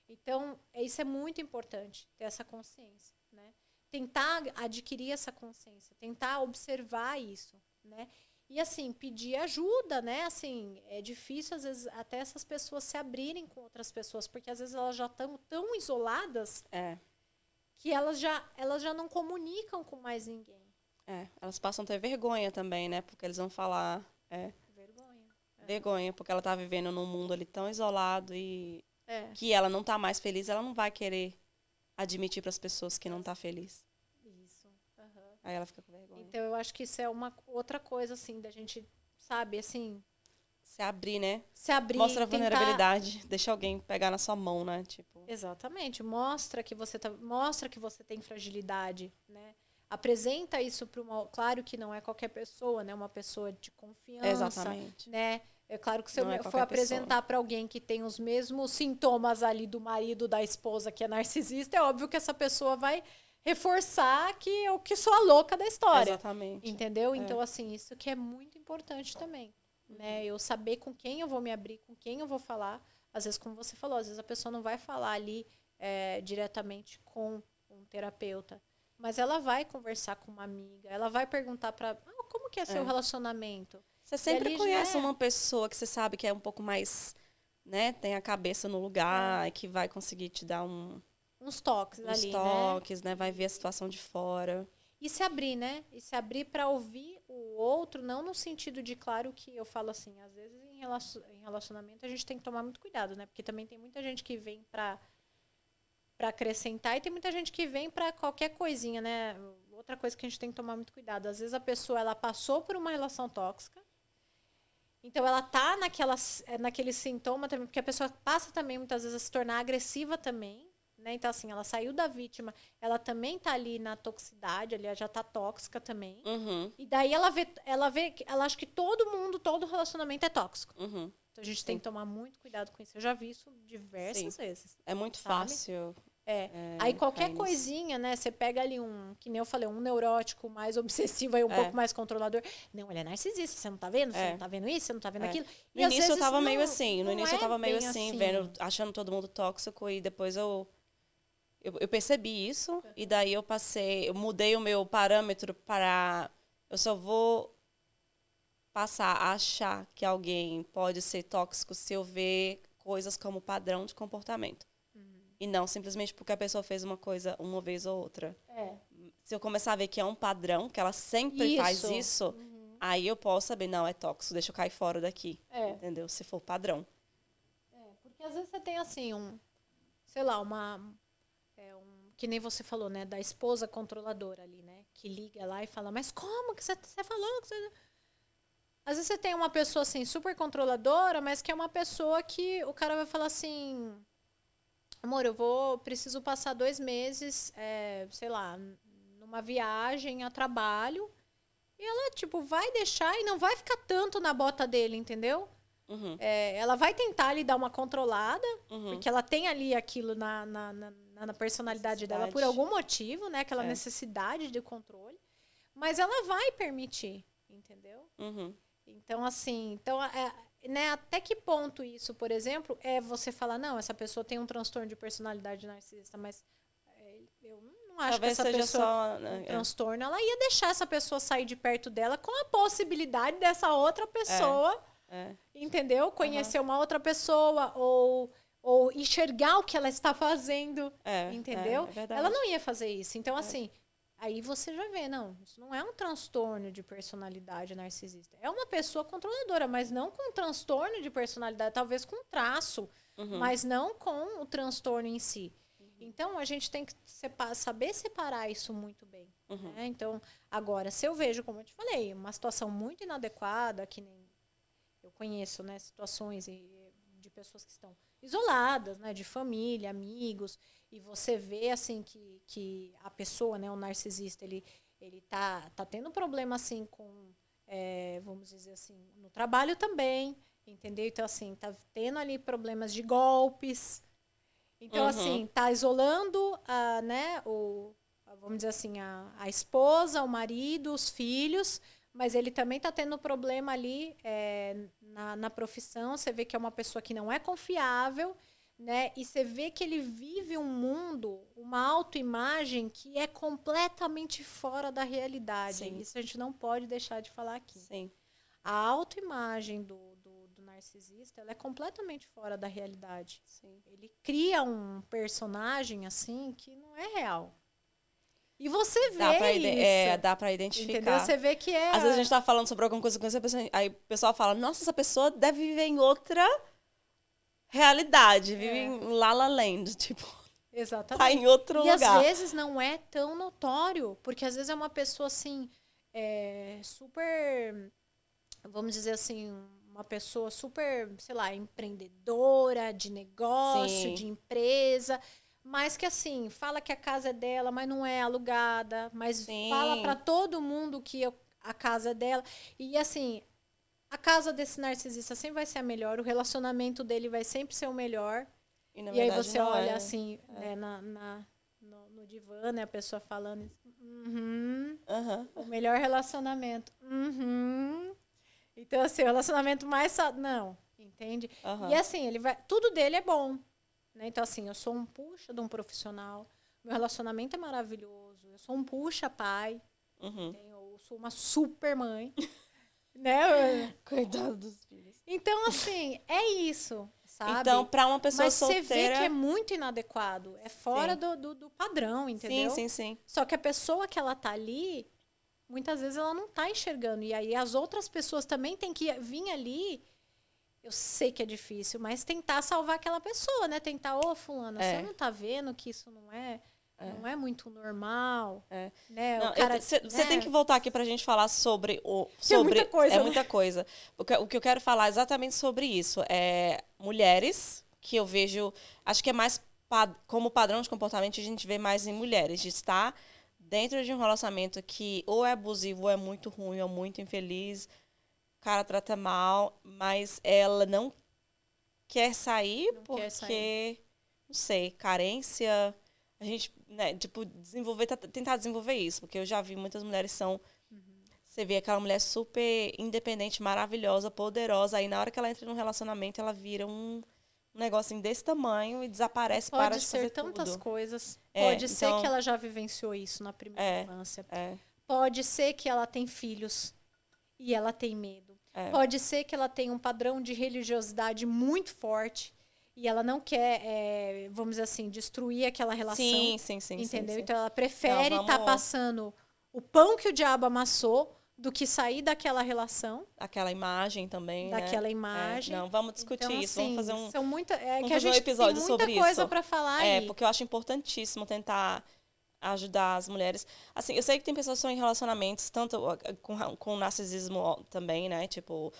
Então, isso é muito importante, ter essa consciência, né? Tentar adquirir essa consciência, tentar observar isso, né? E, assim, pedir ajuda, né? Assim, é difícil, às vezes, até essas pessoas se abrirem com outras pessoas, porque, às vezes, elas já estão tão isoladas que elas já não comunicam com mais ninguém. Elas passam a ter vergonha também, né? Porque eles vão falar... Vergonha, porque ela tá vivendo num mundo ali tão isolado e que ela não tá mais feliz, ela não vai querer admitir para as pessoas que não tá feliz. Aí ela fica com vergonha. Então, eu acho que isso é uma outra coisa, assim, da gente, sabe, assim... Se abrir, né? Se abrir. Mostra a vulnerabilidade. Deixa alguém pegar na sua mão, né? Tipo... Exatamente. Mostra que você tem fragilidade, né? Apresenta isso para uma... Claro que não é qualquer pessoa, né? Uma pessoa de confiança. Exatamente. Né? É claro que se eu for apresentar para alguém que tem os mesmos sintomas ali do marido, da esposa, que é narcisista, é óbvio que essa pessoa vai... reforçar que eu que sou a louca da história. Exatamente. Entendeu? Então, assim, isso que é muito importante também. Né? Eu saber com quem eu vou me abrir, com quem eu vou falar. Às vezes, como você falou, às vezes a pessoa não vai falar ali diretamente com um terapeuta. Mas ela vai conversar com uma amiga. Ela vai perguntar para... como que é seu relacionamento? Você sempre conhece uma pessoa que você sabe que é um pouco mais... né? Tem a cabeça no lugar, que vai conseguir te dar uns toques ali, né? Vai ver a situação de fora. E se abrir, né? E se abrir para ouvir o outro, não no sentido de, claro que eu falo assim, às vezes em relacionamento a gente tem que tomar muito cuidado, né? Porque também tem muita gente que vem para acrescentar e tem muita gente que vem para qualquer coisinha, né? Outra coisa que a gente tem que tomar muito cuidado. Às vezes a pessoa, ela passou por uma relação tóxica, Então, ela tá naquele sintoma também, porque a pessoa passa também, muitas vezes, a se tornar agressiva também, né? Então, assim, ela saiu da vítima, ela também tá ali na toxicidade, ali ela já tá tóxica também. E daí ela acha que todo relacionamento é tóxico. Então, a gente tem que tomar muito cuidado com isso. Eu já vi isso diversas vezes. É muito sabe? fácil. Aí qualquer coisinha, né? Você pega ali que nem eu falei, um neurótico mais obsessivo e um pouco mais controlador. Não, ele é narcisista, você não tá vendo? Você não tá vendo isso? Você não tá vendo aquilo? No início eu tava meio assim. No início eu tava meio assim, vendo, achando todo mundo tóxico. E depois eu percebi isso. E daí eu mudei o meu parâmetro para... Eu só vou passar a achar que alguém pode ser tóxico se eu ver coisas como padrão de comportamento. E não simplesmente porque a pessoa fez uma coisa uma vez ou outra. Se eu começar a ver que é um padrão, que ela sempre faz isso, aí eu posso saber, não, é tóxico, deixa eu cair fora daqui. Entendeu? Se for padrão. Porque às vezes você tem assim, sei lá, que nem você falou, né? Da esposa controladora ali, né? Que liga lá e fala, mas como que você falou? Que você... Às vezes você tem uma pessoa assim, super controladora, mas que é uma pessoa que o cara vai falar assim... Amor, preciso passar 2 meses, sei lá, numa viagem a trabalho. E ela, tipo, vai deixar e não vai ficar tanto na bota dele, entendeu? Ela vai tentar ali dar uma controlada, porque ela tem ali aquilo na personalidade dela por algum motivo, né? Aquela necessidade de controle. Mas ela vai permitir, entendeu? Então, assim, né, até que ponto isso, por exemplo, você falar, não, essa pessoa tem um transtorno de personalidade narcisista, mas eu não acho que essa pessoa com transtorno, ela ia deixar essa pessoa sair de perto dela com a possibilidade dessa outra pessoa, entendeu? Conhecer uma outra pessoa ou enxergar o que ela está fazendo, entendeu? Ela não ia fazer isso. Então, assim... Aí você já vê, não, isso não é um transtorno de personalidade narcisista. É uma pessoa controladora, mas não com transtorno de personalidade, talvez com traço, mas não com o transtorno em si. Então, a gente tem que saber separar isso muito bem. Né? Então, agora, se eu vejo, como eu te falei, uma situação muito inadequada, que nem eu conheço, né, situações de pessoas que estão isoladas, né, de família, amigos, e você vê assim que a pessoa, né, o narcisista, ele tá tendo problema assim com, vamos dizer assim, no trabalho também, entendeu? Então assim, tá tendo ali problemas de golpes. Então assim, tá isolando né, vamos dizer assim, a esposa, o marido, os filhos, mas ele também está tendo problema ali na profissão. Você vê que é uma pessoa que não é confiável, né? E você vê que ele vive um mundo, uma autoimagem que é completamente fora da realidade. Sim. Isso a gente não pode deixar de falar aqui. Sim. A autoimagem do narcisista, ela é completamente fora da realidade. Sim. Ele cria um personagem assim que não é real. E você vê isso. Dá pra identificar. Entendeu? Você vê que Às vezes a gente tá falando sobre alguma coisa com essa pessoa, aí o pessoal fala, nossa, essa pessoa deve viver em outra realidade, vive em La La Land, tipo. Exatamente. Tá em outro lugar. E às vezes não é tão notório, porque às vezes é uma pessoa assim, super, vamos dizer assim, uma pessoa super, sei lá, empreendedora, de negócio, Sim. de empresa, mas que assim, fala que a casa é dela, mas não é alugada, mas Sim. fala para todo mundo que a casa é dela. E assim, a casa desse narcisista sempre vai ser a melhor, o relacionamento dele vai sempre ser o melhor. E aí você olha assim, no divã, né, a pessoa falando o melhor relacionamento. Então, assim, o relacionamento mais... Não, entende? E assim, tudo dele é bom. Né? Então, assim, eu sou um puxa de um profissional, meu relacionamento é maravilhoso, eu sou um puxa pai, eu sou uma super mãe. Né? Coitado dos filhos. Então, assim, é isso, sabe? Então, para uma pessoa solteira... Mas você vê que é muito inadequado. É fora do padrão, entendeu? Sim. Só que a pessoa que ela tá ali, muitas vezes ela não tá enxergando. E aí as outras pessoas também têm que vir ali... Eu sei que é difícil, mas tentar salvar aquela pessoa, né? Tentar, fulana, você não tá vendo que isso não é... Não é muito normal. Né? Não, O cara, você tem que voltar aqui pra gente falar sobre é muita coisa, é né? muita coisa. O que eu quero falar é exatamente sobre isso. Mulheres, que eu vejo, acho que é mais como padrão de comportamento, a gente vê mais em mulheres, de estar dentro de um relacionamento que ou é abusivo, ou é muito ruim, ou muito infeliz, o cara trata mal, mas ela não quer sair porque, não sei, carência. A gente, né, tipo, tentar desenvolver isso, porque eu já vi muitas mulheres são. Você vê aquela mulher super independente, maravilhosa, poderosa, aí na hora que ela entra num relacionamento, ela vira um negocinho desse tamanho e desaparece, para de fazer tudo. Pode ser tantas coisas. Pode ser então, que ela já vivenciou isso na primeira infância. É. Pode ser que ela tem filhos e ela tem medo. Pode ser que ela tenha um padrão de religiosidade muito forte e ela não quer, vamos dizer assim, destruir aquela relação. Sim. Entendeu? Sim. Então ela prefere estar passando o pão que o diabo amassou do que sair daquela relação. Aquela imagem também, daquela imagem. Não, vamos discutir então, isso. Assim, Vamos fazer um, são muita, vamos que a fazer gente um episódio tem muita sobre coisa isso. para falar aí. Porque eu acho importantíssimo tentar ajudar as mulheres. Assim, eu sei que tem pessoas que estão em relacionamentos, tanto com narcisismo também, né? Tipo,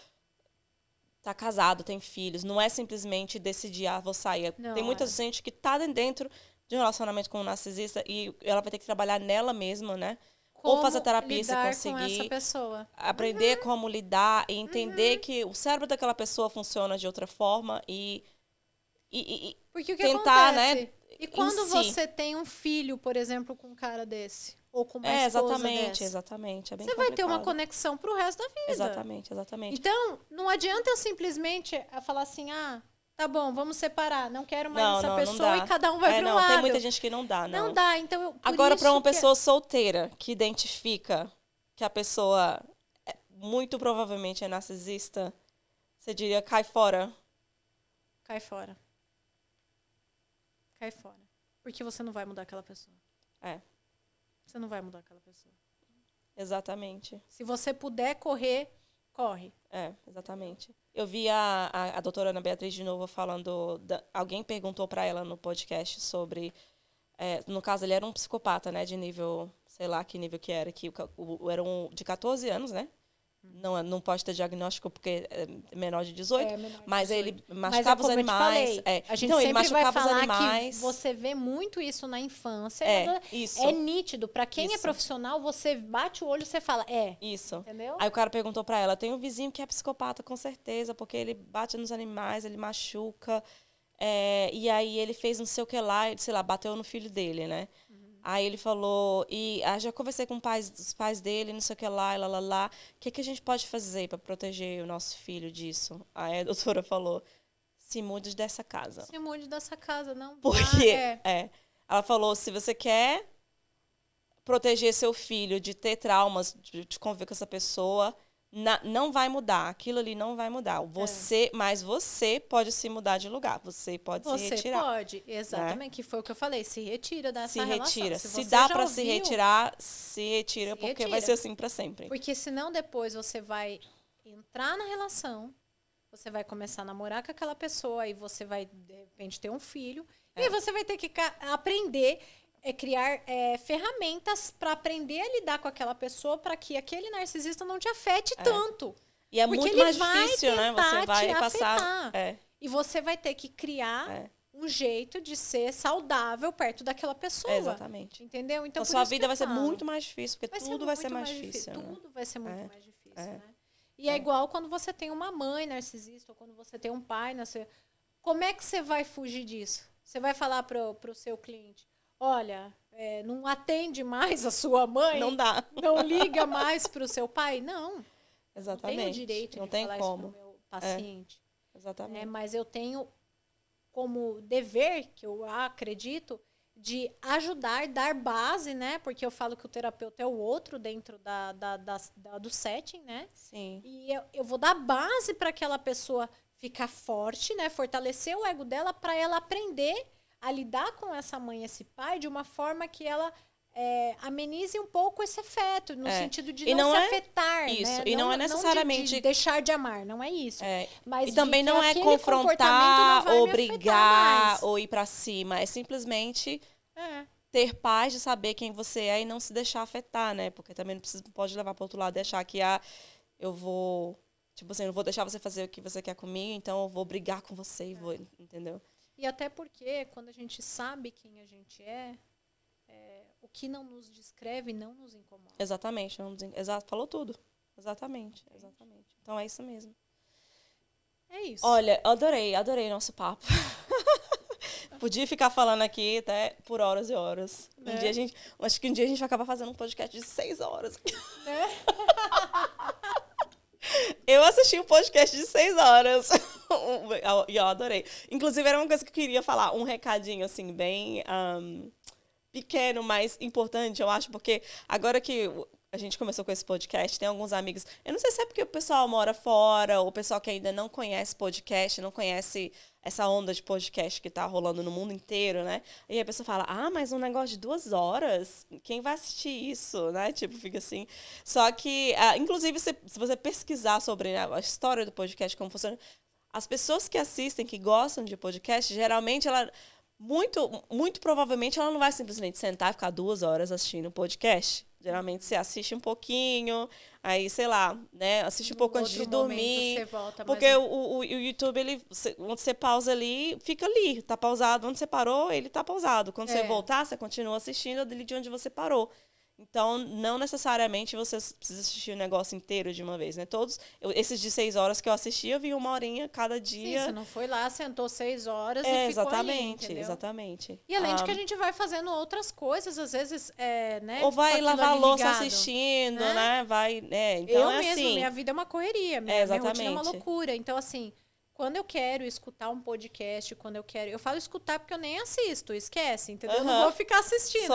tá casado, tem filhos. Não é simplesmente decidir, vou sair. Não, tem muita gente que tá dentro de um relacionamento com um narcisista e ela vai ter que trabalhar nela mesma, né? Ou fazer terapia se conseguir. Com essa pessoa. Aprender como lidar e entender que o cérebro daquela pessoa funciona de outra forma e porque o que tentar, acontece? né? E quando você tem um filho, por exemplo, com um cara desse? Ou com uma esposa dessa? Exatamente. É bem você vai ter uma conexão pro resto da vida. Exatamente. Então, não adianta eu simplesmente falar assim, tá bom, vamos separar. Não quero mais essa pessoa e cada um vai pro lado. Tem muita gente que não dá, não. Não dá, então... Agora, para uma pessoa solteira que identifica que a pessoa muito provavelmente é narcisista, você diria, cai fora? Cai fora. Cai fora. Porque você não vai mudar aquela pessoa. Você não vai mudar aquela pessoa. Exatamente. Se você puder correr, corre. Exatamente. Eu vi a doutora Ana Beatriz de novo falando... alguém perguntou para ela no podcast sobre... no caso, ele era um psicopata, né? De nível... Sei lá que nível que era. Que era de 14 anos, né? Não pode ter diagnóstico porque é menor de 18. Mas ele machucava os animais. A gente então, sempre ele machucava vai falar os animais. que você vê muito isso na infância. Isso. É nítido. Para quem é profissional, você bate o olho e você fala, Isso. Entendeu? Aí o cara perguntou pra ela, tem um vizinho que é psicopata, com certeza, porque ele bate nos animais, ele machuca. E aí ele fez não sei o que lá, sei lá, bateu no filho dele, né? Aí ele falou, já conversei com os pais dele, não sei o que lá, lá. O que a gente pode fazer para proteger o nosso filho disso? Aí a doutora falou, se mude dessa casa. Se mude dessa casa, não. Porque, ela falou, se você quer proteger seu filho de ter traumas, de conviver com essa pessoa, não vai mudar. Aquilo ali não vai mudar. Mas você pode se mudar de lugar. Você pode se retirar. Você pode, exatamente. Que foi o que eu falei. Se retira dessa relação. Se retira. Se dá para se retirar, se retira, porque vai ser assim para sempre. Porque senão depois você vai entrar na relação, você vai começar a namorar com aquela pessoa, e você vai, de repente, ter um filho. E você vai ter que aprender... criar ferramentas para aprender a lidar com aquela pessoa para que aquele narcisista não te afete tanto. E é muito mais difícil, né? Você vai passar... E você vai ter que criar um jeito de ser saudável perto daquela pessoa. Exatamente. Entendeu? Então, a sua vida vai ser muito mais difícil, porque tudo vai ser mais difícil. Tudo vai ser muito mais difícil, né? E é igual quando você tem uma mãe narcisista, ou quando você tem um pai narcisista. Como é que você vai fugir disso? Você vai falar pro seu cliente... Olha, não atende mais a sua mãe? Não dá. Não liga mais para o seu pai? Não. Exatamente. Não tenho o direito de falar isso para o meu paciente. Exatamente. Mas eu tenho como dever, que eu acredito, de ajudar, dar base, né? Porque eu falo que o terapeuta é o outro dentro do setting, né? Sim. E eu vou dar base para aquela pessoa ficar forte, né? Fortalecer o ego dela para ela aprender a lidar com essa mãe e esse pai de uma forma que ela amenize um pouco esse afeto, no sentido de não se afetar. Isso, né? E não é necessariamente... de deixar de amar, não é isso. Mas e também não é confrontar, obrigar ou ir pra cima. É simplesmente ter paz de saber quem você é e não se deixar afetar, né? Porque também não pode levar para outro lado e achar que eu vou, tipo assim, eu não vou deixar você fazer o que você quer comigo, então eu vou brigar com você e vou, entendeu? E até porque quando a gente sabe quem a gente o que não nos descreve não nos incomoda. Exatamente, falou tudo. Exatamente. Então é isso mesmo. É isso. Olha, adorei nosso papo. Podia ficar falando aqui até por horas e horas. Acho que um dia a gente vai acabar fazendo um podcast de 6 horas. Eu assisti um podcast de 6 horas. E eu adorei. Inclusive, era uma coisa que eu queria falar. Um recadinho, assim, bem pequeno, mas importante, eu acho. Porque agora que a gente começou com esse podcast, tem alguns amigos... Eu não sei se é porque o pessoal mora fora, ou o pessoal que ainda não conhece podcast, não conhece essa onda de podcast que tá rolando no mundo inteiro, né? E a pessoa fala, mas um negócio de 2 horas? Quem vai assistir isso, né? Tipo, fica assim. Só que, inclusive, se você pesquisar sobre, né, a história do podcast, como funciona, as pessoas que assistem, que gostam de podcast, geralmente, muito provavelmente, ela não vai simplesmente sentar e ficar 2 horas assistindo um podcast. Geralmente você assiste um pouquinho, aí, sei lá, né? Assiste um pouco antes de dormir. Porque o YouTube, quando você pausa ali, fica ali, tá pausado. Onde você parou, ele tá pausado. Quando você voltar, você continua assistindo ali de onde você parou. Então, não necessariamente você precisa assistir o negócio inteiro de uma vez, né? Esses de 6 horas que eu assisti, eu vi 1 horinha cada dia. Sim, você não foi lá, sentou 6 horas e ficou ali, entendeu? Exatamente. E além de que a gente vai fazendo outras coisas, às vezes, né? Ou vai lavar a louça assistindo, né? Vai, então eu é mesmo, assim. Minha vida é uma correria, minha rotina é uma loucura. Então, assim, quando eu quero escutar um podcast, eu falo escutar porque eu nem assisto, esquece, entendeu? Eu não vou ficar assistindo.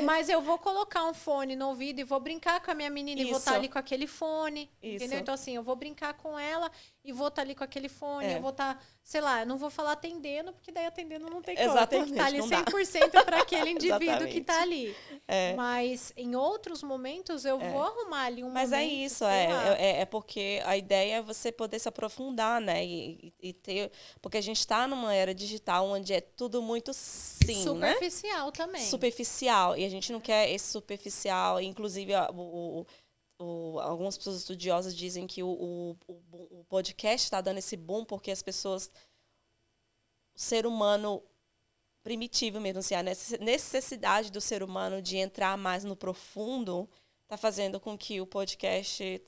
Mas eu vou colocar um fone no ouvido e vou brincar com a minha menina e vou estar ali com aquele fone, entendeu? Então, assim, eu vou brincar com ela e vou estar ali com aquele fone, eu vou estar, sei lá, eu não vou falar atendendo, porque daí atendendo não tem como. Tem que estar ali 100% para aquele indivíduo que está ali. Mas em outros momentos eu vou arrumar ali um momento. Mas é isso, é porque a ideia é você poder se aprofundar, né? E ter, porque a gente está numa era digital onde é tudo muito superficial, né? Também. Superficial. E a gente não quer esse superficial. Inclusive, algumas pessoas estudiosas dizem que o podcast está dando esse boom porque as pessoas... O ser humano primitivo mesmo, assim, a necessidade do ser humano de entrar mais no profundo está fazendo com que o podcast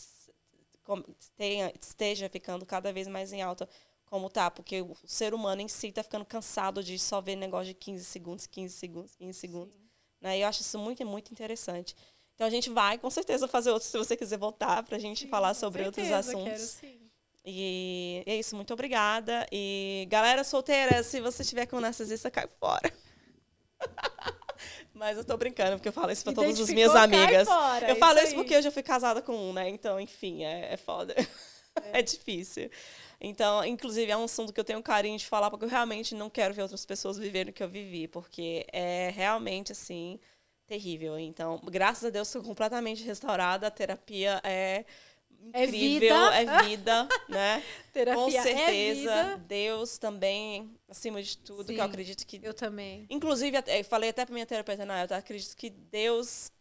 esteja ficando cada vez mais em alta como tá, porque o ser humano em si está ficando cansado de só ver negócio de 15 segundos. Né? E eu acho isso muito, muito interessante. Então a gente vai, com certeza, fazer outros, se você quiser voltar para a gente falar sobre outros assuntos. Quero, sim. E é isso, muito obrigada. E galera solteira, se você estiver com narcisista, cai fora. Mas eu tô brincando, porque eu falo isso pra todas as minhas amigas. Fora, eu falo isso porque eu já fui casada com um, né? Então, enfim, é foda. É difícil. Então, inclusive, é um assunto que eu tenho carinho de falar, porque eu realmente não quero ver outras pessoas viverem o que eu vivi, porque é realmente, assim, terrível. Então, graças a Deus, estou completamente restaurada. A terapia é incrível, é vida, né? Terapia com certeza. É vida. Deus também, acima de tudo, Sim, que eu acredito que... Eu também. Inclusive, eu falei até pra minha terapeuta, não, eu acredito que Deus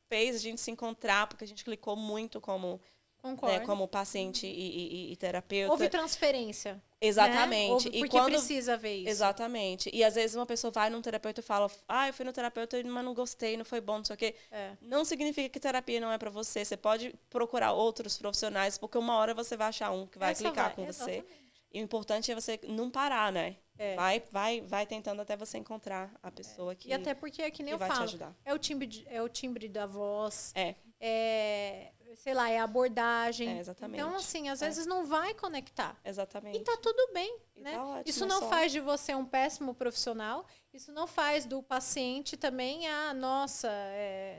fez a gente se encontrar, porque a gente clicou muito como... Concordo. Né, como paciente e terapeuta. Houve transferência. Exatamente. Né? Porque precisa ver isso. Exatamente. E às vezes uma pessoa vai num terapeuta e fala, eu fui no terapeuta, mas não gostei, não foi bom, não sei o quê. Não significa que terapia não é para você. Você pode procurar outros profissionais, porque uma hora você vai achar um que vai clicar com você. E o importante é você não parar, né? Vai tentando até você encontrar a pessoa que E até porque, é que nem eu vai falo, te ajudar. É o timbre da voz. É a abordagem. Exatamente. Então, assim, às vezes não vai conectar. Exatamente. E tá tudo bem, né? Tá ótimo, isso não faz de você um péssimo profissional. Isso não faz do paciente também,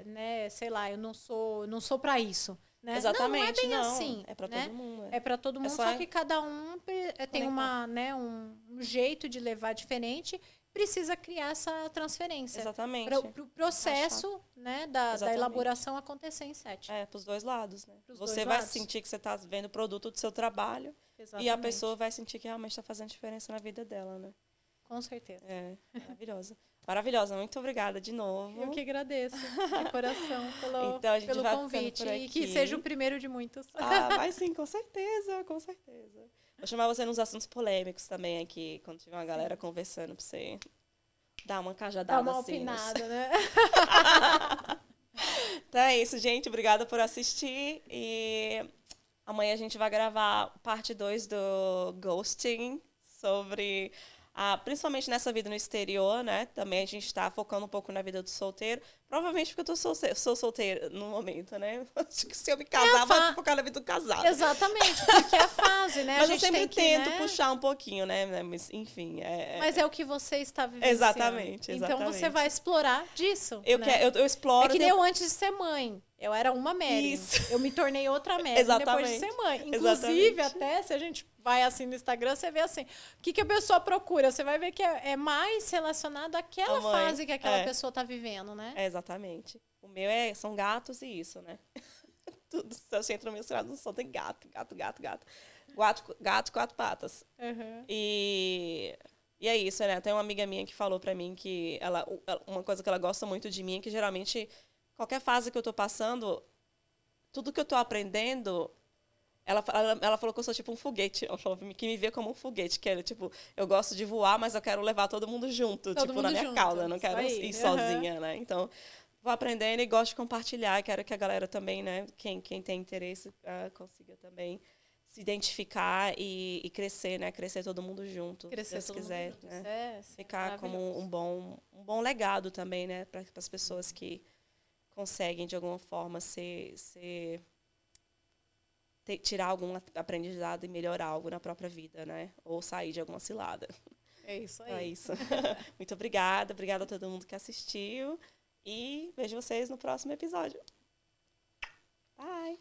né, sei lá, eu não sou para isso. Né? Exatamente. Não é bem assim. É para todo mundo. É para todo mundo, só que cada um tem um jeito de levar diferente. Precisa criar essa transferência. Exatamente. Para o processo, né, da elaboração acontecer em 7. Para os dois lados, né? Você vai sentir que você está vendo o produto do seu trabalho. Exatamente. E a pessoa vai sentir que realmente está fazendo diferença na vida dela, né? Com certeza. Maravilhosa. Maravilhosa, muito obrigada de novo. Eu que agradeço, de coração, Então, a gente pelo vai convite. ficando por E que aqui. seja o primeiro de muitos. Vai sim, com certeza, com certeza. Vou chamar você nos assuntos polêmicos também aqui, quando tiver uma galera conversando, pra você dar uma cajadada Dá uma assim. opinada, né? Então é isso, gente. Obrigada por assistir. E amanhã a gente vai gravar parte 2 do Ghosting, sobre... principalmente nessa vida no exterior, né? Também a gente está focando um pouco na vida do solteiro. Provavelmente porque eu sou solteira no momento, né? Acho que se eu me casar, vai focar na vida do casado. Exatamente, porque é a fase, né? Mas a eu gente sempre tem que, tento né? puxar um pouquinho, né? Mas, enfim... Mas é o que você está vivenciando. Exatamente. Então você vai explorar disso. Eu, né? eu exploro... É que nem eu antes de ser mãe. Eu era uma Mary. Isso. Eu me tornei outra Mary depois de ser mãe. Inclusive, até se a gente vai assim no Instagram, você vê assim, o que a pessoa procura? Você vai ver que é mais relacionado àquela fase que aquela pessoa está vivendo, né? Exatamente. O meu são gatos e isso, né? Tudo, se você entra no meu celular, só tem gato. Gato, 4 patas. Uhum. E é isso, né? Tem uma amiga minha que falou pra mim que uma coisa que ela gosta muito de mim é que geralmente qualquer fase que eu tô passando, tudo que eu tô aprendendo, ela falou que eu sou tipo um foguete. Ela falou que me vê como um foguete, que é tipo, eu gosto de voar, mas eu quero levar todo mundo junto, na minha cauda, eu não quero ir sozinha, né? Então, vou aprendendo e gosto de compartilhar, quero que a galera também, né, quem tem interesse, consiga também se identificar e crescer, né? Crescer todo mundo junto, Crescer se Deus quiser, junto, né? Ficar como um bom legado também, né, para as pessoas que conseguem de alguma forma tirar algum aprendizado e melhorar algo na própria vida, né? Ou sair de alguma cilada. É isso aí. É isso. Muito obrigada a todo mundo que assistiu e vejo vocês no próximo episódio. Bye!